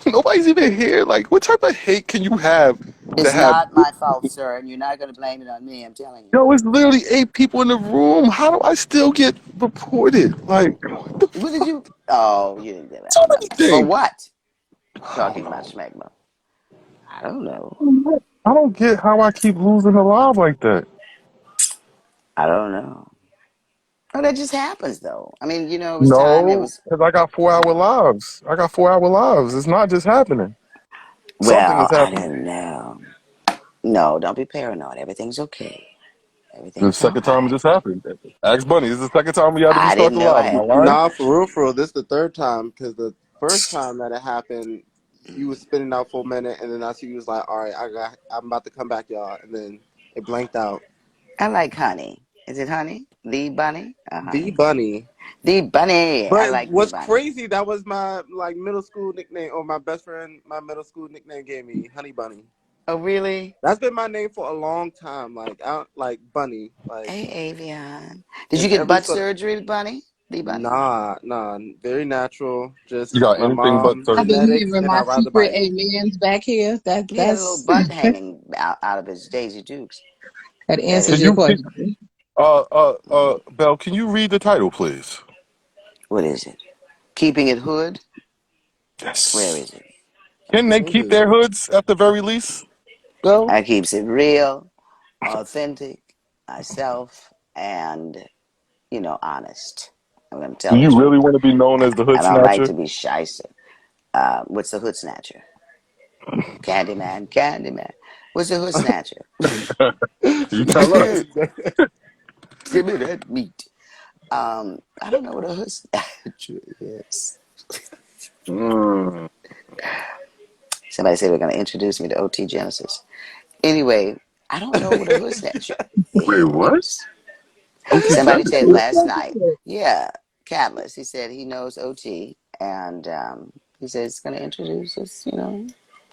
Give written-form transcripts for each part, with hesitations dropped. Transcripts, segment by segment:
Nobody's even here. Like, what type of hate can you have to It's have? not my fault, sir, and you're not going to blame it on me. I'm telling you. Yo, it's literally 8 people in the room. How do I still get reported? Like, what the What did fuck? you? Oh, you didn't get So that. many For things. what? Talking about Schmegma. I don't know. I don't get how I keep losing alive like that. I don't know. Oh, that just happens, though. I mean, it was time. It No, was. because I got 4 hour lives. I got 4 hour lives. It's not just happening. Something Well, is I happening. don't know. No, don't be paranoid. Everything's okay. The Everything's all second time it right. just happened. Ask Bunny. This is the second time we had to I restart didn't the know I live. Am I had. lying? Nah, for real, this is the third time because the first time that it happened, you was spinning out for a minute, and then I see you was like, "All right, I'm about to come back, y'all," and then it blanked out. I like honey. Is it honey? The bunny? The Honey. Bunny. The bunny. I But like the what's bunny. crazy? That was my like middle school nickname, or my best friend, my middle school nickname gave me, Honey Bunny. Oh, really? That's been my name for a long time. Like, like Bunny, like, Hey, Avion. Did you and get every butt so surgery, bunny? The bunny? nah, very natural. You Just got my anything but mom I've surgery. been genetics, hearing and I my ride the secret bike. amens back here. He had a little That's butt hanging out of his Daisy Dukes. that That answers Can your is. question. Bell, can you read the title, please? What is it? Keeping it hood? Where Yes. is it? Can they What keep is their it? hoods at the very least? Bell? I keeps it real, authentic, myself, and, honest. I'm going to Do tell the you really truth. want to be known as the hood I don't like snatcher? to be shyster. What's the hood snatcher? Candyman, Candyman. What's the hood snatcher? You tell us. Give me that meat. I don't know what a hood snatcher is. Mm. Somebody said we're going to introduce me to OT Genesis. Anyway, I don't know what a hood snatcher Wait, what? is. OT Somebody said Genesis? last night, yeah, Catalyst. He said he knows OT, and he said he's going to introduce us,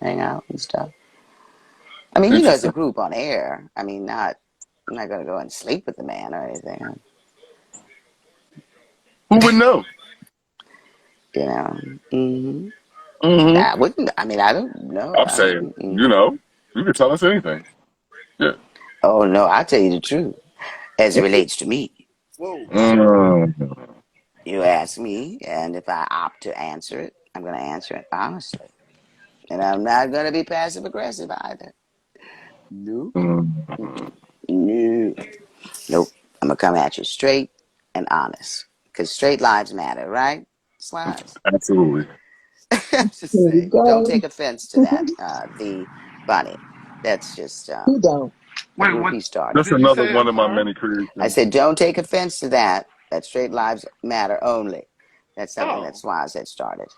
hang out and stuff. I mean, as a Interesting. group on air. I mean, I'm not going to go and sleep with the man or anything. Who would know? You know. hmm Hmm. I wouldn't. I mean, I don't know. I'm saying, you can tell us anything. Yeah. Oh no, I'll tell you the truth as it relates to me. Whoa. Mm. You ask me, and if I opt to answer it, I'm going to answer it honestly, and I'm not going to be passive aggressive either. Nope. Mm. No. Nope. I'm gonna come at you straight and honest, because straight lives matter, right? Slides. Absolutely. Just Here we saying. Don't go. take offense to that. The bunny. That's just Who don't? a Wait, group what he started. Just did you another say? one I'm of my sorry. many I creations. said, don't take offense to that. That straight lives matter only. That's something that Oh, Swaz had started.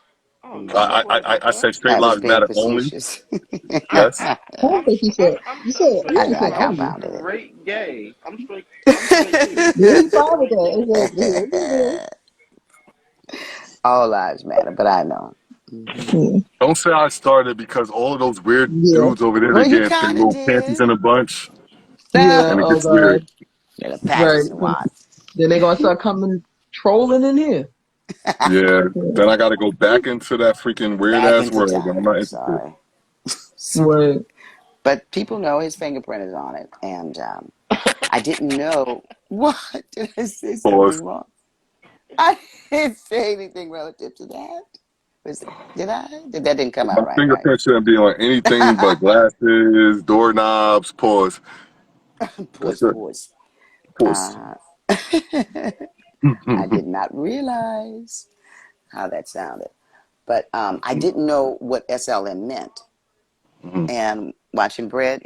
oh no, hmm don't worry about I that. said straight I was lives being matter only. facetious. Yes. I don't think you said. You said. I'm You straight. ain't say I I'm only. compounded straight gay. I'm straight gay. Yeah, he fine with Straight that. gay. It's it. All lives matter, but I know. yeah. Don't say I started because all of those weird Yeah. dudes over there, Well, they you getting their kind of little panties did. in a bunch, Yeah. and it Oh gets weird. God. Yeah, the Right. panties and what? Then they gonna start coming trolling in here. Yeah. Yeah. Then I got to go back into that freaking weird Back ass into world, and I'm time. not interested. Sorry. Right. But people know his fingerprint is on it. And I didn't know. What? Did I say Pause. something wrong? I didn't say anything relative to that. Did I? That didn't come My out right, right? fingerprint shouldn't be on anything but glasses, doorknobs. Pause. That's Pause, it. pause. Pause. Uh, I did not realize how that sounded. But I didn't know what SLM meant. And watching Bread,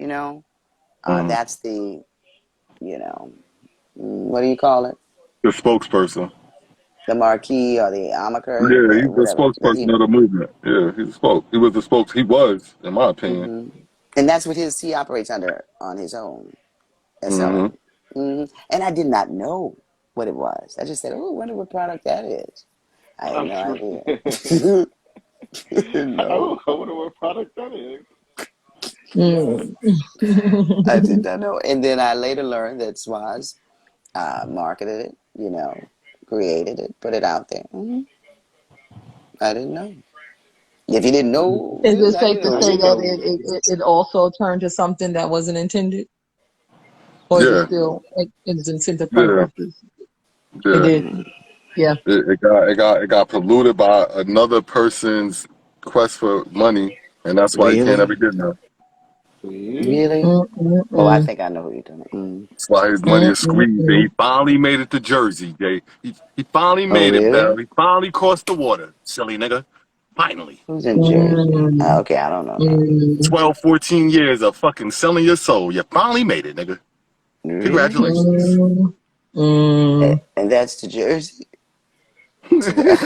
that's the, what do you call it? The spokesperson. The marquee or the amaker, Yeah, he's the whatever. spokesperson of the movement. Yeah, he was the spokes. He was, in my opinion. Hmm And that's what he operates under on his own, Hmm. SLM. And I did not know what it was. I just said, oh, I wonder what product that is. I had I'm no idea. straight. No, I wonder what product that is. Mm. I did not know. And then I later learned that Swaz marketed it, created it, put it out there. I didn't know. If you didn't know, Is it now safe you to Now know. say you that know. it also turned to something that wasn't intended? Or is it Yeah, still, it's intended yeah, purposes? It yeah. did. Mm. Yeah. It got polluted by another person's quest for money, and that's why he can't ever Really? get enough. See? Really? Oh, I Mm-mm-mm. think I know who you're talking. Mm. That's why his money is squeezed. And he Mm-mm-mm. finally made it to Jersey, Jay. He finally Oh, made it, pal. really? He finally crossed the water, silly nigga. Finally. Who's in Jersey? Mm, Okay, I don't know now. mm, 12, 14 years of fucking selling your soul. You finally made it, nigga. Really? Congratulations. mm, mm. And that's to Jersey?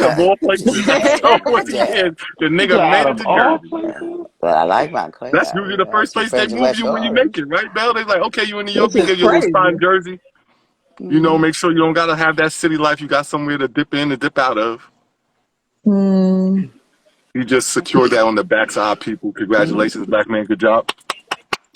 Of all places, after 12, 14 Damn. years, the You said nigga made out it of to all Jersey. places? Well, I like That's Montclair. usually You the know, I have first some place they friends in move West you when you make Orange. it, right, Bell? They like, okay, you in New York, This we is give you a little spot in crazy. Jersey. You know, Mm. make sure you don't gotta have that city life. You got somewhere to dip in and dip out of. Mm, You just secured that on the backside, people. Congratulations, Mm. black man. Good job.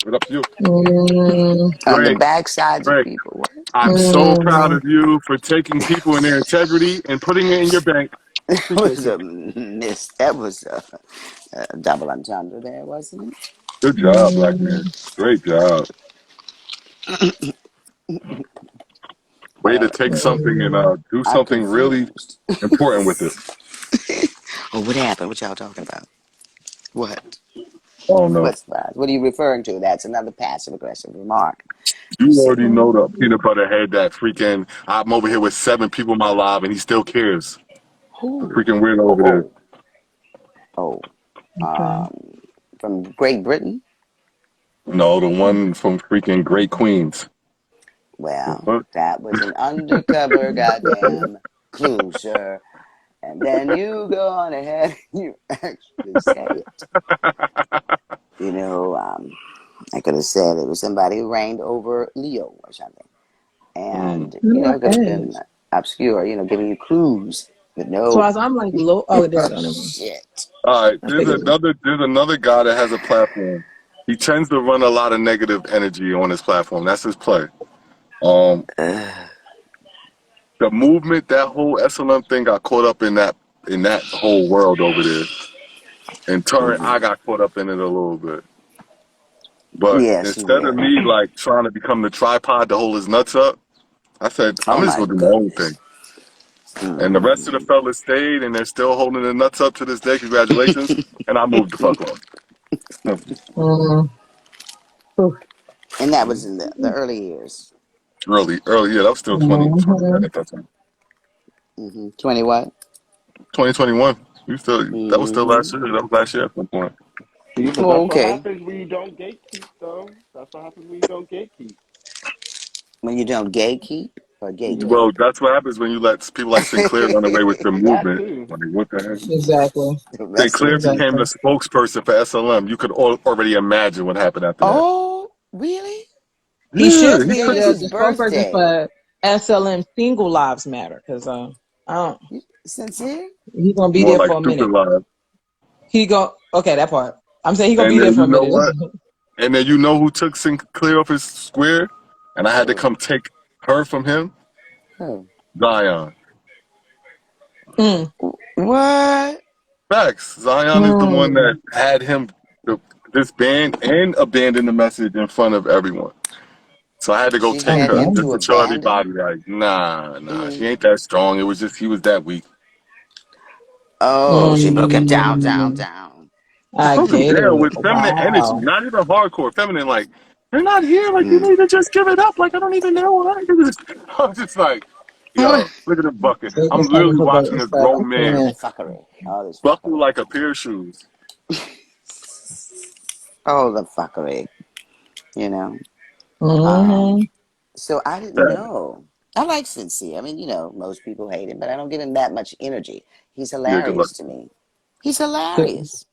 What up to you? mm, On the Great, backsides of great. people. What? I'm so proud mm. of you for taking people in their integrity and putting it in your bank. That Appreciate was you. a miss. That was a double entendre there, wasn't Good job, black man. Mm. Great job. Way to it? take something and do I'm something really confused. important with it. Oh, what happened? What y'all talking about? What? I don't know. What's that? What are you referring to? That's another passive aggressive remark. You You say, already know the peanut butter head that freaking I'm over here with 7 people in my live and he still cares. The who? freaking weirdo over there. Oh, oh, Okay. um, from Great Britain? No, the one from freaking Great Queens. The Well, fuck? that was an undercover goddamn clue, sir. And then you go on ahead and you actually say it. You know, I could have said it was somebody who reigned over Leo or something. Mm. And, you No, know, I it could have been asked. obscure, you know, giving you clues. But So no, as I'm like, low, oh, there we go. Never mind. shit. All right, I figured it. there's another guy that has a platform. He tends to run a lot of negative energy on his platform. That's his play. Um, Ugh. the movement, that whole SLM thing got caught up in that whole world over there. In turn, I Mhm. got caught up in it a little bit. But Yes, you instead of did. me like trying to become the tripod to hold his nuts up, I said, Oh I'm just my gonna do my own goodness. thing. And the rest of the Mm. fellas stayed and they're still holding their nuts up to this day. Congratulations. And I moved the fuck on. Mm. Oof. And that was in the early years. Early, yeah, that was still 2020 Mhm. at that time. 20 what? 2021. That was still Hmm. last year. That was last year at some point. See, but Oh, that's what okay. happens when you don't gatekeep, though. That's what happens when you don't gatekeep. When you don't gatekeep or Yeah, Well, gatekeep. that's what happens when you let people like Sinclair run away with the that movement. too. Like, what the heck? Exactly. The rest of the Sinclair became the Exactly. people. spokesperson for SLM. You could already imagine what happened after that. Oh, really? He should Yeah, he be Since took the, it. his the spokesperson birthday. for SLM Single Lives Matter because I don't. Sincere? He's gonna be More there like for a stupid minute. live. He go okay that part. I'm saying he gonna And be there then for you a know minute. what? And then you know who took Sinclair off his square? And I had to Who? come take her from him? Who? Zion. Mm, What? Facts. Zion is the one mm. that had him disband and abandon the message in front of everyone. So I had to go She take had her him just to Again. to show abandon? everybody, like, nah, she Mm. ain't that strong. It was just he was that weak. Oh, she broke him down, down, Mm, down. I Broke him get down it. with feminine energy, Wow. not even hardcore feminine. Like, they're not here. Like, you Mm. need to just give it up. Like, I don't even know what. I'm just like, yo, look at this bucket. So I'm it's time literally for watching voting a stuff. I grown man can't. Fuckery. All this buckle fuckery. like a pair of shoes. Oh, the fuckery. You know? Um, Mm-hmm. so I didn't That, know. I like Sincere. I mean, you know, most people hate him, but I don't give him that much energy. He's yeah, good luck. hilarious to me. He's Good, hilarious.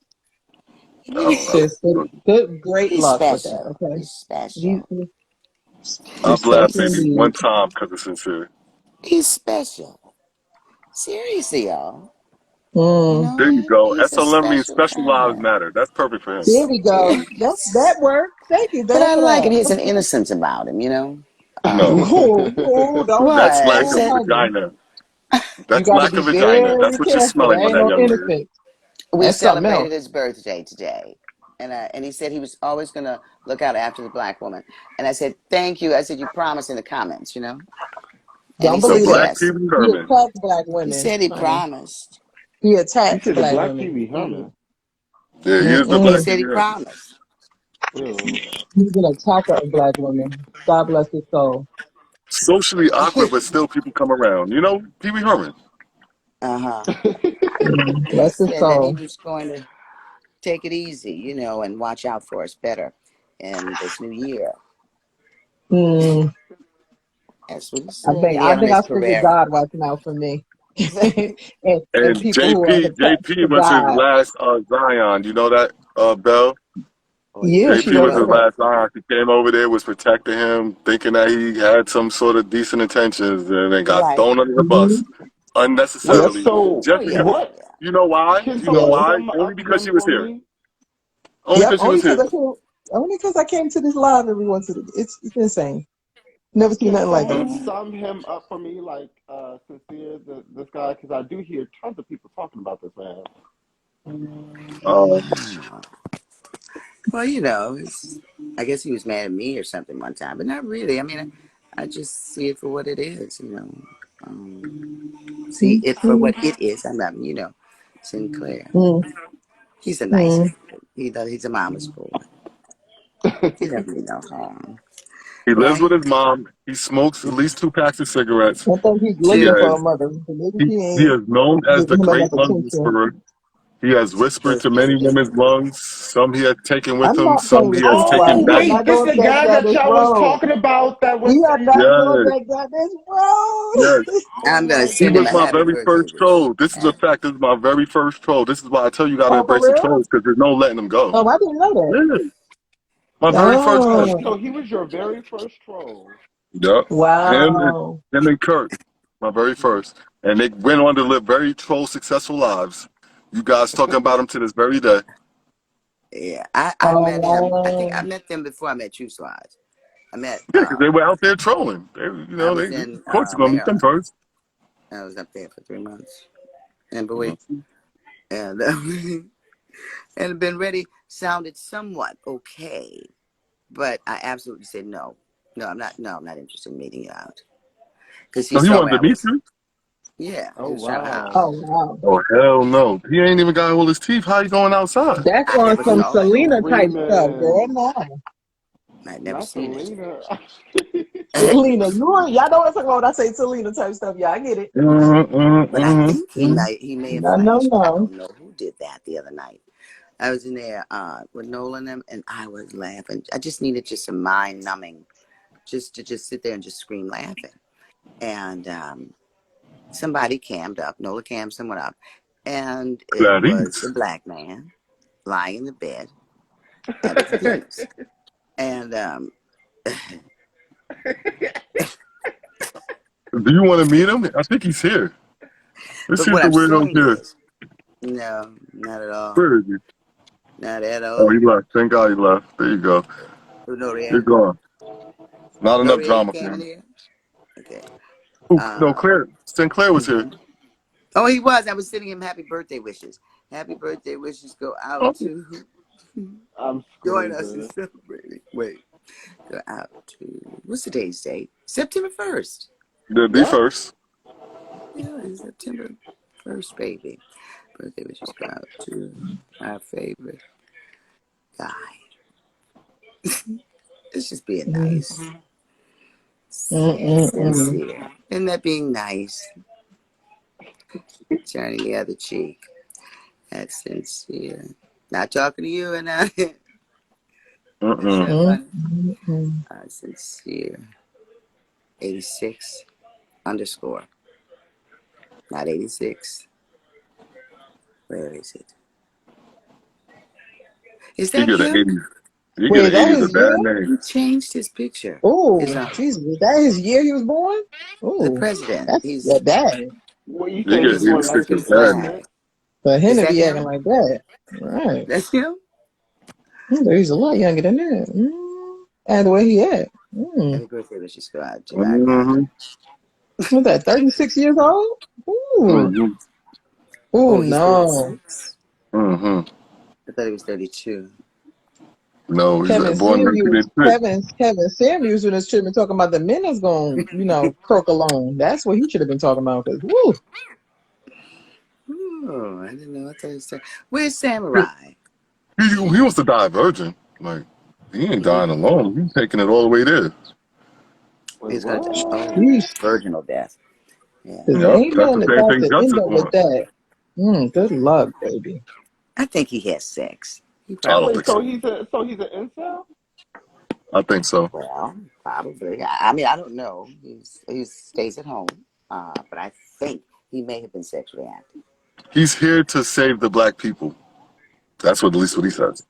He I really don't know. sis. Good, good, great he's luck with that. special. Okay. He's He's, special. he's I've laughed special maybe one indeed. time because it's sincere. He's special. Seriously, y'all. You Mm. know There you what? go. He's a SLM means special special lives child. matter. That's perfect for him. There we go. That Yes. worked. Thank you, But Dad, I for like him. He has that. an innocence about him, you know? No, Ooh, ooh, that's What? lack He of don't said, hug me. vagina. You That's got to lack be of vagina. very That's what you're careful. smelling There on ain't that no young lady. innocence. We That's something celebrated else. his birthday today, and he said he was always gonna look out after the black woman. And I said, "Thank you." I said, "You promised in the comments, you know." And he Don't The said, believe that. Black "Yes." Pee Wee He Herman. attacked black He women, said he honey. promised. He You attacks said the black Black Pee women. Wee Mm. Herman. Yeah, he is the He Black Mm-mm. Pee said he Wee Herman. promised. Ew. He's an attacker of black women. God bless his soul. Socially awkward, but still people come around. You know, Pee Wee Herman. Uh-huh. And he Bless his said that he soul. was going to take it easy, you know, and watch out for us better in this new year. Mm, That's what he I said. think He I having think I his stick with career. God watching out for me, and And people who are attached JP to was his God. last Zion. You know that, Bell? Oh Yeah, yeah, she JP let was know his yeah. that. last Zion. He came over there, was protecting him, thinking that he had some sort of decent intentions, and then got Right. thrown under the bus Hmm. Wait, Yep. unnecessarily. so Oh Just yeah. because, what? Yeah. you know why? Can You know Yes. someone why? sum Only up because him she was for here. me? Only Yep. because she was here. Only because I came to this live every once in it's insane. Never seen Can nothing like someone it. Mm-hmm. sum him up for me, like sincere this guy? Because I do hear tons of people talking about this man. Uh, Ah. Well, you know, I guess he was mad at me or something one time, but not really. I mean, I just see it for what it is, you know. See it for Mm, what it is. I love, you know, Sinclair. mm, He's a nice mm. kid. He's a mama's boy. He doesn't need no harm, he lives with right? his mom. He smokes at least 2 packs of cigarettes. I think he's He looking for Two. a has mother. Maybe he, she he ain't is known as the giving him enough great lung attention. whisperer. He has whispered to many women's lungs. Some he has taken with I'm him. not playing Some he with has you twice. taken Oh We back. are not wait, this going the back guy down that this y'all was road. talking about that We was are saying not that. going Yes, back down this yes. road. Oh I'm gonna my He send him was a my happy very god. birthday first wish. troll. This is a fact. This is my very first troll. This is why I tell you, got to Oh, for embrace the real? trolls because there's no letting them go. Oh, I didn't know that. Yeah, my very first troll. Oh, So he was your very first troll. Yep. Him and wow. him and Kurt, my very first. And they went on to live very troll successful lives. You guys talking about them to this very day. Yeah, I Oh, met him. I think I wow. met them before I met you, Swaz. I met. Yeah, because they were out there trolling. They, I they was of in course you're gonna meet them Maryland. first. I was up there for 3 months, and boy, Mhm. and and been ready. Sounded somewhat okay, but I absolutely said no. No, I'm not. No, I'm not interested in meeting you out because he So he saw wanted where to I meet was. you? Yeah, Oh he was trying to wow. Oh, house. wow. Oh hell no. He ain't even got all his teeth. How you going outside? That's I on never some saw him. Selena type stuff, girl. Screaming. Nah. I'd never Not seen it. Selena. Selena, y'all know what I'm talking about when I say Selena type stuff. Yeah, I get it. But I think he may have No, no, flashed. I no. don't know who did that the other night. I was in there with Nolan and I was laughing. I just needed just some mind numbing, just to just sit there and just scream laughing. And somebody cammed up, Nola cammed someone up, and it was the Clarice. black man lying in the bed at the computers. And Do you want to meet him? I think he's here. Let's but see if what the I'm weirdo's saying here. is, no, not at all, Where is he? not at Oh, he all. left. Thank God he left. There you go. Oh, You're Noria, gone. Not enough Noria, you drama came for in him. here. Okay. Oh, no, Uh, Claire. Sinclair was here. mhm. Oh, he was. I was sending him happy birthday wishes. Happy birthday wishes go out Oh, to I'm join us in screaming. celebrating. Wait, go out to what's today's date? September 1st. the Yep. first. Yeah, it's September 1st, baby. Birthday wishes go out to our favorite guy. It's just being Mm, nice. mm. Sincere. Isn't that being nice? Turning the other cheek. That's sincere. Not talking to you and I. That's Mm-mm. not Mm, funny. mm. Sincere. 86 underscore. Not 86. Where is it? Is He that get an him? 80. He get Wait, an is that 80 is a his year? bad name. He changed his picture. His Oh, Jesus. Is that his year he was born? the Oh, president. that's He's that bad. What you He say get he was born 86 is a bad name. 1968? 65. For him Is to that be acting him? like that. Right. That's him? He's a lot younger than that. And the way he at. Happy birthday, wishes go out to our guy. Mm-hmm. What's that, 36 years old? Ooh. Mm-hmm. Ooh, Oh, he's no. 36? Mm-hmm. I thought he was 32. No, he's Kevin born Samuels, 1986. Kevin Samuels in this should have been talking about the men that's going, croak alone. That's what he should have been talking about. Cause woo, Oh, I didn't know. I thought he was. Where's Samurai? He wants to die a virgin. Like, he ain't Mm. dying alone. He's taking it all the way there. Wait, He's gonna die. Oh, what? sheesh. virginal death. Yeah. Cause Yep, ain't that's nothing the that same about thing to end Justice up with wants. that. Good luck, baby. I think he has sex. He I don't probably Wait, think does. so. he's an incel? I think so. Well, probably. I mean, I don't know. He stays at home. But I think he may have been sexually active. He's here to save the black people. That's what at least what he says.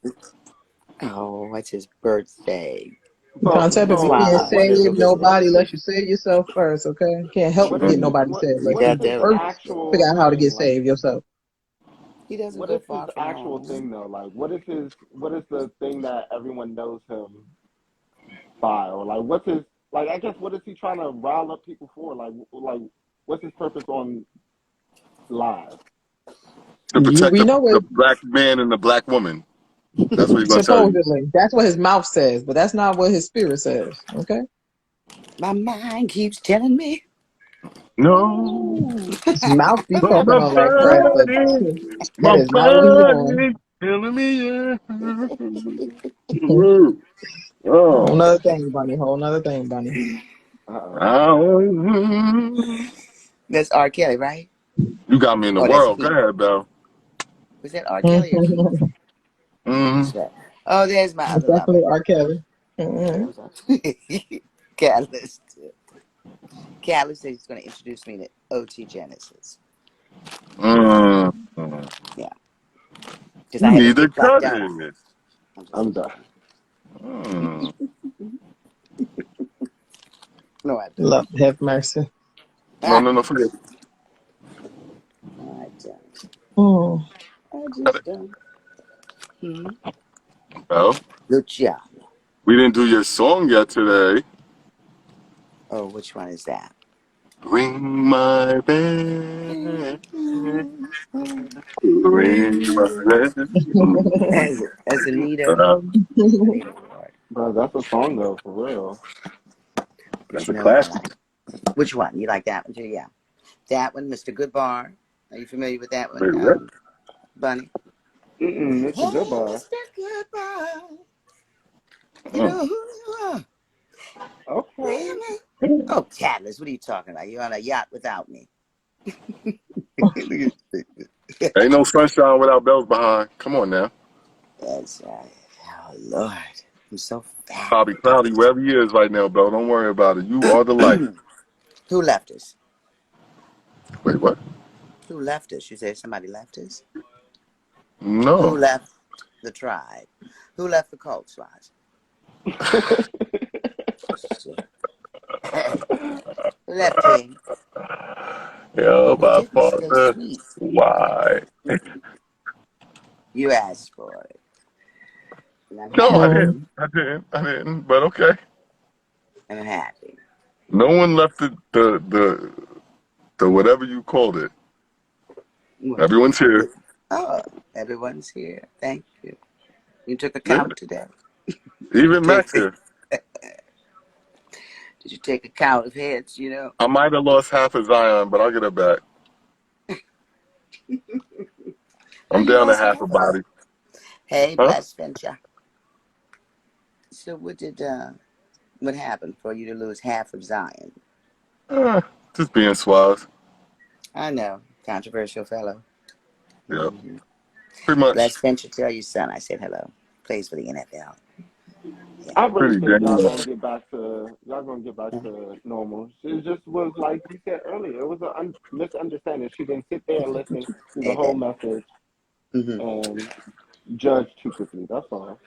Oh, it's his birthday. Concept, if That's you why can't I What wanted to save visit nobody him. unless you save yourself first, okay? Can't help what but is get Mm. nobody saved. Like You what you is got his that first right. figure actual out how to get thing? Like, saved yourself. He doesn't what go is his far from actual home. thing though? Like, what is the thing that everyone knows him by, or like, what's his like? I guess what is he trying to rile up people for? Like, what's his purpose on live? To protect We know the what black man and the black woman. That's what he's gonna tell you. supposedly that's what his mouth says, but that's not what his spirit says. Okay, My mind keeps telling me. No, his mouth be but talking my all that crap, but body, that my is not what he doing. body telling me yeah. Whole Oh. nother thing, bunny. Whole nother thing, bunny. Uh-oh. Oh. That's R. Kelly, right? You got me in the Oh, that's world. Go Pete. ahead, Belle. Was that R. Kelly or Keith? It's Mm-hmm. Who's that? Oh, there's my other definitely lover. R. Kelly. Mhm. Catalyst. Catalyst says he's going to introduce me to OT Genesis. Mm-hmm. Yeah. Because I You have a need to hip got cut done. it. I'm just I'm kidding. done. Mm. No, I don't. Lord have mercy. No, Ah, no, no, forget it. I don't. Mm. I Cut just it. don't. Hmm. Well, Lucia. we didn't do your song yet today. Oh, which one is that? Ring my bell. Ring my bell. As Anita. Um, Anita Ward. Bro, that's a song though, for real. But That's you a know what I classic. like? Which one? You like that one too? Yeah. That one, Mr. Goodbar. Are you familiar with that one, Wait, what? Bunny? It's a good Hey, bar. Mr. Goodbar. You Mm. know who you are. Okay. Oh, Catalyst, what are you talking about? You're on a yacht without me. Ain't no sunshine without bells behind. Come on now. That's right. Oh, Lord. I'm so fat. Probably cloudy wherever he is right now, Bell. Don't worry about it. You are the light. Who left us? Wait, what? Who left us? You said somebody left us? Who No. left the tribe? Who left the cult slots? Shit. Who left King? Yeah, Your my dick is still father. sweet. Why? You asked for it. And I'm No, I happy. mm. didn't. I didn't. I didn't. But okay. I'm happy. No one left the whatever you called it. What? Everyone's here. Oh, everyone's here. Thank you. You took a Yeah. count today. Even Did Max here. you take a count of heads, you know? I might have lost half of Zion, but I'll get it back. Oh, I'm you down to lost half half a of body. it. Hey, Huh? Bless Venture. So what happened for you to lose half of Zion? Just being suave. I know, controversial fellow. Yep. Mm-hmm. Pretty much. Bless Venture, tell your son I said hello. Plays for the NFL. Yeah. I really Pretty think dang y'all much. gonna get back to normal. It just was like you said earlier. It was a misunderstanding. She didn't sit there and listen to the whole Amen. message Mm-hmm. and judge too quickly. That's all.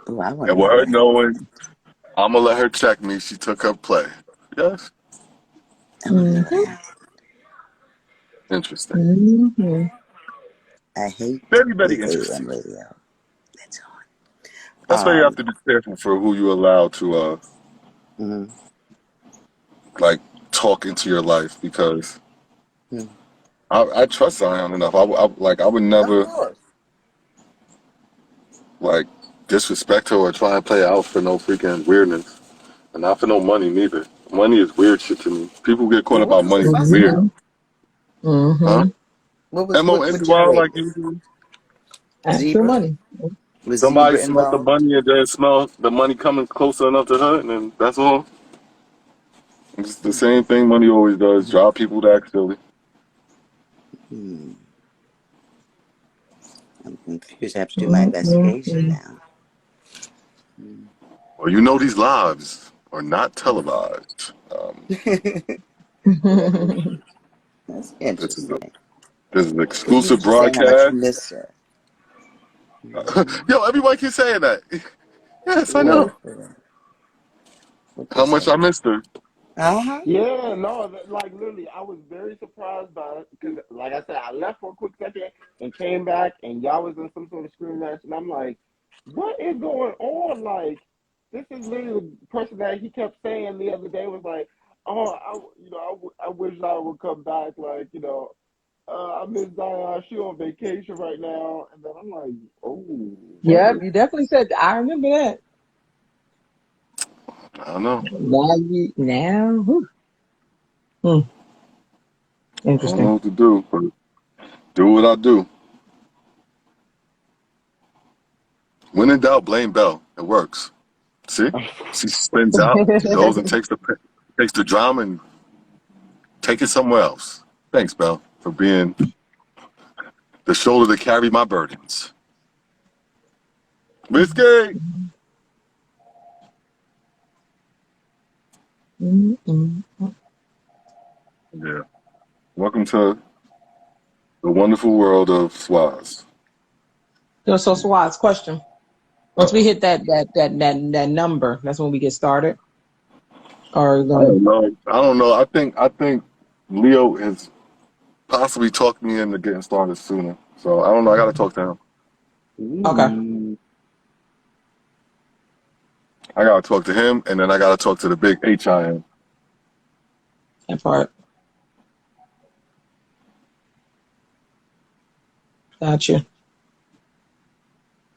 Oh, I want to And with know her what happened. knowing, I'm going to let her check me. She took her play. Yes. I want to know what Mhm. happened. Interesting. Mhm. I hate Very, the very AM interesting. radio. That's That's why you have on. to be careful for who you allow to, Mm-hmm. like, talk into your life because Mm-hmm. I trust Zion enough. I would Of never course. like disrespect her or try and play out for no freaking weirdness, and not for no money neither. Money is weird shit to me. People get caught And up what about was the money. It's fuss weird, Mm-hmm. about? huh? Mm-hmm. M.O.N. What Wild like generated it? usual. Actual Zebra? money. Was Somebody Zebra smelt the involved? money and then smell the money coming closer enough to her, and then that's all. It's the same thing money always does. Drive people to act silly. Hmm. I'm confused. I have to do my investigation Mm-hmm. now. Hmm. Well, you know these lives are not televised. That's This is interesting. an Because you were exclusive just saying how much you broadcast. miss her. Hmm. Yo, everybody keeps saying that. Yes, I What? know. What they How much say? I missed her. Uh-huh. Yeah, no, like literally, I was very surprised by it because, like I said, I left for a quick second and came back, and y'all was in some sort of screen match, and I'm like, what is going on? Like, this is literally the person that he kept saying the other day was like, oh, I wish I would come back. Like, I miss Zion. She on vacation right now, and then I'm like, oh, Yep, word. you definitely said. I remember that. I don't know. Now. Hmm. I don't know Interesting. what to do, but do what I do. When in doubt, blame Bell. It works. See? She spins out. She goes and takes the drama and take it somewhere else. Thanks, Bell, for being the shoulder to carry my burdens. Whiskey! Mm-mm. Yeah. Welcome to the wonderful world of Swaz. So Swaz, question. Once we Uh-oh. hit that number, that's when we get started. Or are we I gonna? don't know. I think Leo has possibly talked me into getting started sooner. So I don't know. I gotta talk to him. Okay, Ooh. I gotta talk to him, and then I gotta talk to the big HIM. that part. Gotcha.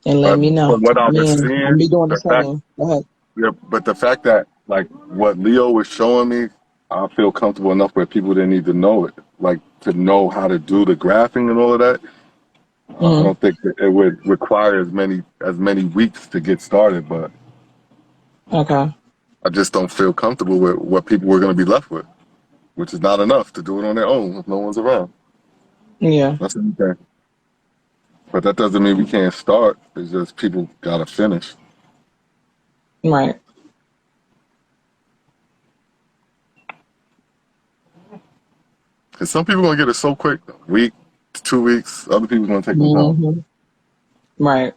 And let But me know. from what I was Man, I'm seeing, be doing the the fact, same. Go ahead. yeah, but the fact that like what Leo was showing me, I feel comfortable enough where people didn't need to know it, like to know how to do the graphing and all of that. I Mm-hmm. don't think that it would require as many weeks to get started, but Okay. I just don't feel comfortable with what people were going to be left with, which is not enough to do it on their own if no one's around. Yeah. That's okay. But that doesn't mean we can't start. It's just people got to finish. Right. Because some people going to get it so quick, a week, 2 weeks. Other people going to take them time. Mm-hmm. Right.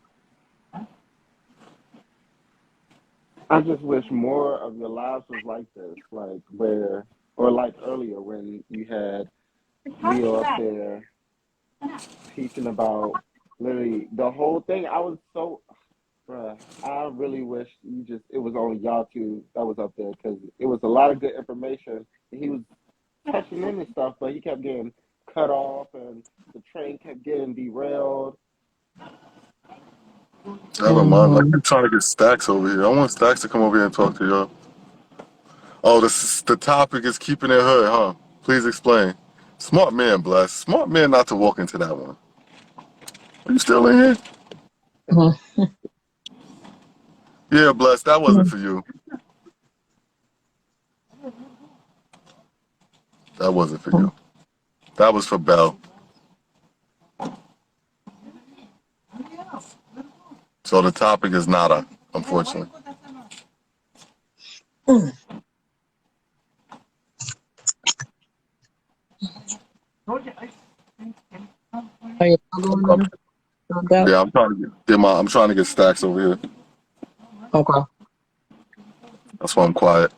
I just wish more of your lives was like this, like where, or like earlier when you had Leo up there teaching about literally the whole thing. I was so, bruh, I really wish it was only y'all two that was up there because it was a lot of good information. He was touching in and stuff, but he kept getting cut off and the train kept getting derailed. Never mind. Like, Mm-hmm. I'm trying to get Stacks over here. I want Stacks to come over here and talk to y'all. Oh, the topic is keeping it hood, huh? Please explain. Smart man, bless. Smart man not to walk into that one. Are you still in here? Yeah, bless. That wasn't for you. That wasn't for you. That was for Bell. So the topic is nada, unfortunately. Mm-hmm. Are you I'm, going I'm, on that? yeah, I'm trying to get Stacks over here. Okay. That's why I'm quiet.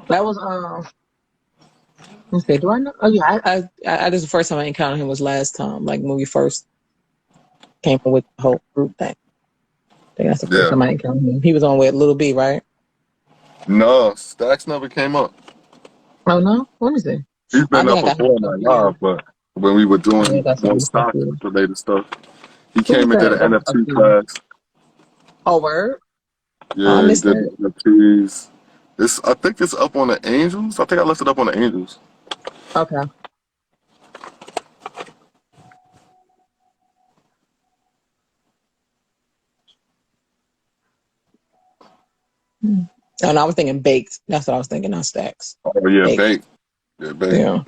That was let's see, do I know? Oh yeah, this is the first time I encountered him was last time, like when we first came up with the whole group thing. I think that's the first Yeah. time I encountered him. He was on with Little B, right? No, Stacks never came up. Oh no? Let me see. He's I been think up I got him before in up my here. live, but when we were Oh, yeah, doing that's more what I'm stock saying. related stuff. He Who was came and did that? an That was NFT Akeem. class. Oh, word? Oh, I Yeah, he missed did that. NFTs. I think it's up on the Angels. I think I left it up on the Angels. Okay. Hmm. And I was thinking baked. That's what I was thinking, not stacks. Oh yeah, Baked. baked. Yeah, baked. Yeah.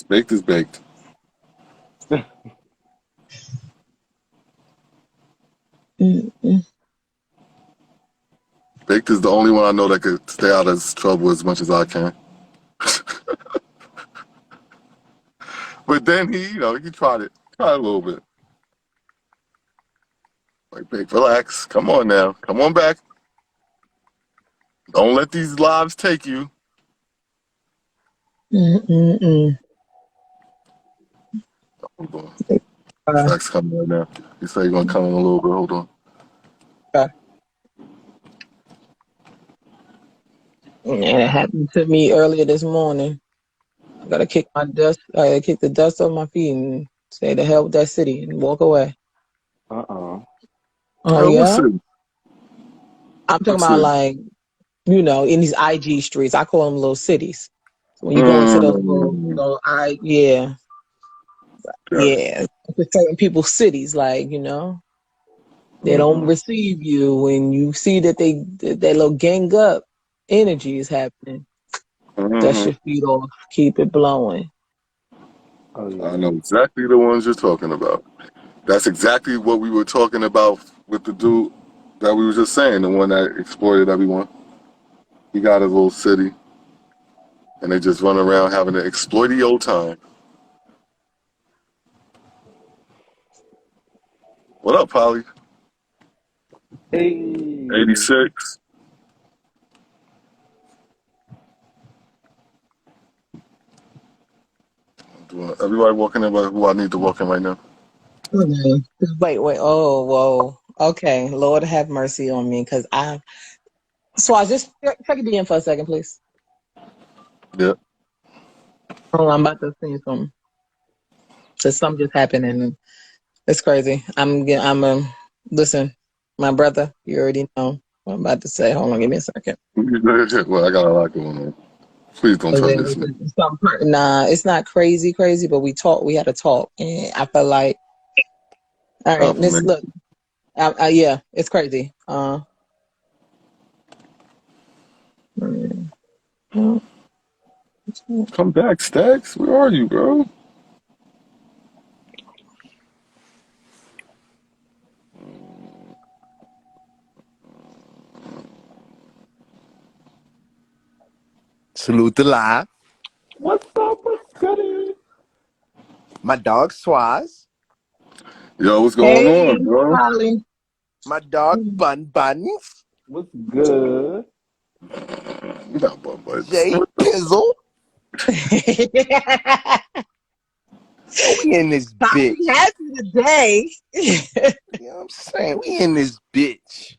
Baked is baked. Mm-mm. Baked is the only one I know that could stay out of trouble as much as I can. But then he tried it. Tried a little bit. Like, Baked, relax. Come on now. Come on back. Don't let these lives take you. Mm-mm-mm. Hold on. Uh, Facts coming right now. He said he's gonna come in a little bit. Hold on. okay. And it happened to me earlier this morning. I gotta kick my dust. I gotta kick the dust off my feet and say the hell with that city and walk away. Uh-uh. Oh What yeah, city? I'm talking What about city? like in these IG streets. I call them little cities. When you go into those little, Mm, yeah, gotcha. yeah, to certain people's cities, like they don't Mm-hmm. receive you when you see that that little gang up energy is happening. Dust Mm-hmm. your feet off, keep it blowing. Oh I yeah. know exactly the ones you're talking about. That's exactly what we were talking about with the dude that we were just saying, the one that exploited everyone. He got his little city, and they just run around having an exploity old time. What up, Polly? Hey. 86. Everybody walking in, but who I need to walk in right now? Okay. Wait. Oh, whoa. Okay. Lord have mercy on me, because So I just check it in for a second, please. Yeah. Oh, I'm about to see something. So something just happened and it's crazy. Listen, my brother. You already know what I'm about to say. Hold on, give me a second. Well, I got a lot going on. Please don't tell me this. Nah, it's not crazy, but we had a talk, and I felt like, all right, Miss, Confirmation. look, yeah, it's crazy. Come back, Stacks. Where are you, bro? Salute the live. What's up? What's goody? My dog Swaz. Yo, what's going Hey, on, bro? Holly. My dog Bun Buns. What's good? Not my butts. Jay Pizzle. We in this Holly bitch. happy today. You know what I'm saying? We in this bitch.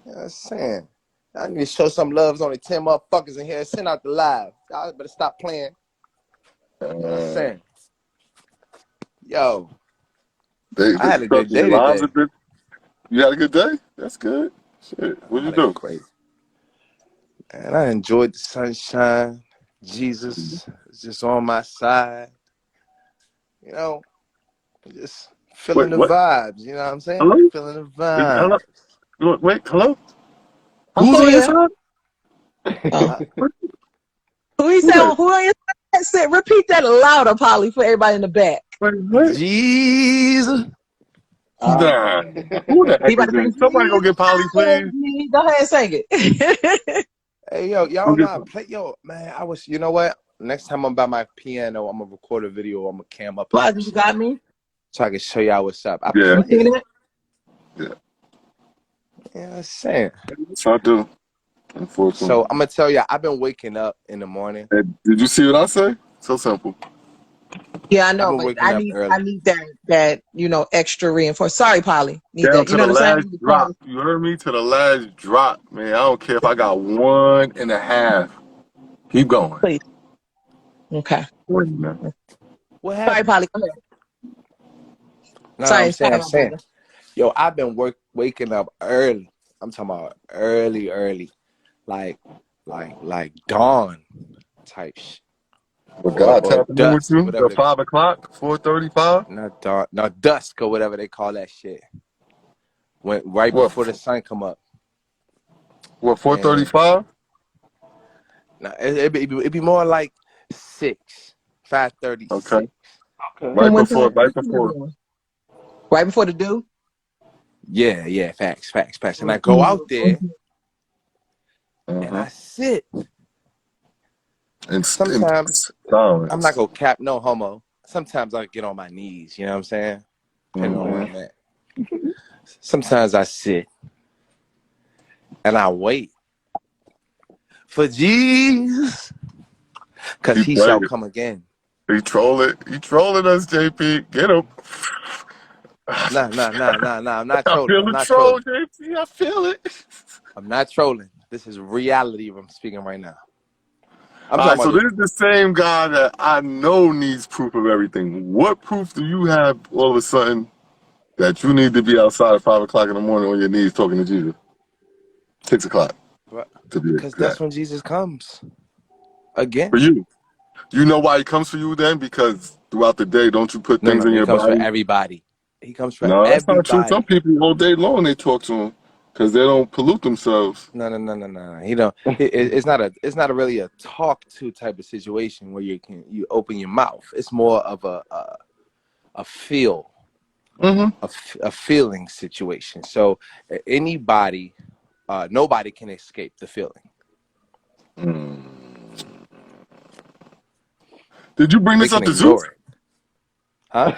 You know what I'm saying? I need to show some love. There's only 10 motherfuckers in here. Send out the live. Y'all better stop playing. You know what I'm saying? Yo, They I had a good your day lives a today. bit. You had a good day? That's good. Shit. I What'd you had a do? crazy. And I enjoyed the sunshine. Jesus is just on my side. You know, just feeling Wait, the what? vibes. You know what I'm saying? Hello? Feeling the Hello? vibes. Wait, hello? I'm Who's still on your here. side? Oh. Huh? Who he Who said? that? Who on your side? Repeat that louder, Polly, for everybody in the back. Wait. Jesus. Nah. Who the He heck about is to this? sing, Somebody go Jesus get Polly, please. loves me. Go ahead and sing it. Hey, yo, Go y'all know get I play. Yo, man, you know what? Next time I'm by my piano, I'm going to record a video. I'm going to cam up and Why some you shit. got me? So I can show y'all what's up. I Yeah. You play see it. that? Yeah. You know what I'm saying? Yes, I do. Unfortunately. So I'm going to tell you, I've been waking up in the morning. Hey, did you see what I say? So simple. Yeah, I I've know, been but waking up I early. need that extra reinforcement. Sorry, Polly. Need Down that. to You know the what I'm last saying? drop. You heard me? To the last drop, man. I don't care if I got 1.5. Keep going. Please. Okay. Wait, man. What Sorry, happened? Polly. Go ahead. No, Sorry, I'm sorry, saying, my brother. yo, I've been waking up early. I'm talking about early, like dawn type But God or tapping in with dusk, you whatever at they 5 o'clock, 4:35. not dawn, not dusk or whatever they call that shit. Went right What? before the sun come up, What? and 4:35. it'd be more like 6, Okay. 5:36. Okay. Right And what time? before. Right What time you before. doing? Right before the dew? Yeah, facts. And I go out there Mm-hmm. and Uh-huh. I sit. And Sometimes I'm not silence. gonna cap no homo. Sometimes I get on my knees, you know what I'm saying? Depending on where Mm-hmm. I'm at. Sometimes I sit and I wait for Jesus, because He he shall playing. come again. He trolling. He trolling us, JP. Get him. Nah. I'm not I trolling. feel I'm the not troll, trolling. JP. I feel it. I'm not trolling. This is reality I'm speaking right now. I'm All right, talking so about this is the same guy that I know needs proof of everything. What proof do you have all of a sudden that you need to be outside at 5 o'clock in the morning on your knees talking to Jesus? 6 o'clock to be because that's exact. when Jesus comes again. For you, you know why he comes for you then? Because throughout the day, don't you put things No, in he your comes for body? everybody. He comes for No, that's not true. Some everybody. people all day long they talk to him because they don't pollute themselves. No. He don't. It's not a really a talk to type of situation where you open your mouth. It's more of a feel Mm-hmm. a feeling situation. So anybody, nobody can escape the feeling. Did you bring They this can up to Zeus? ignore it, huh?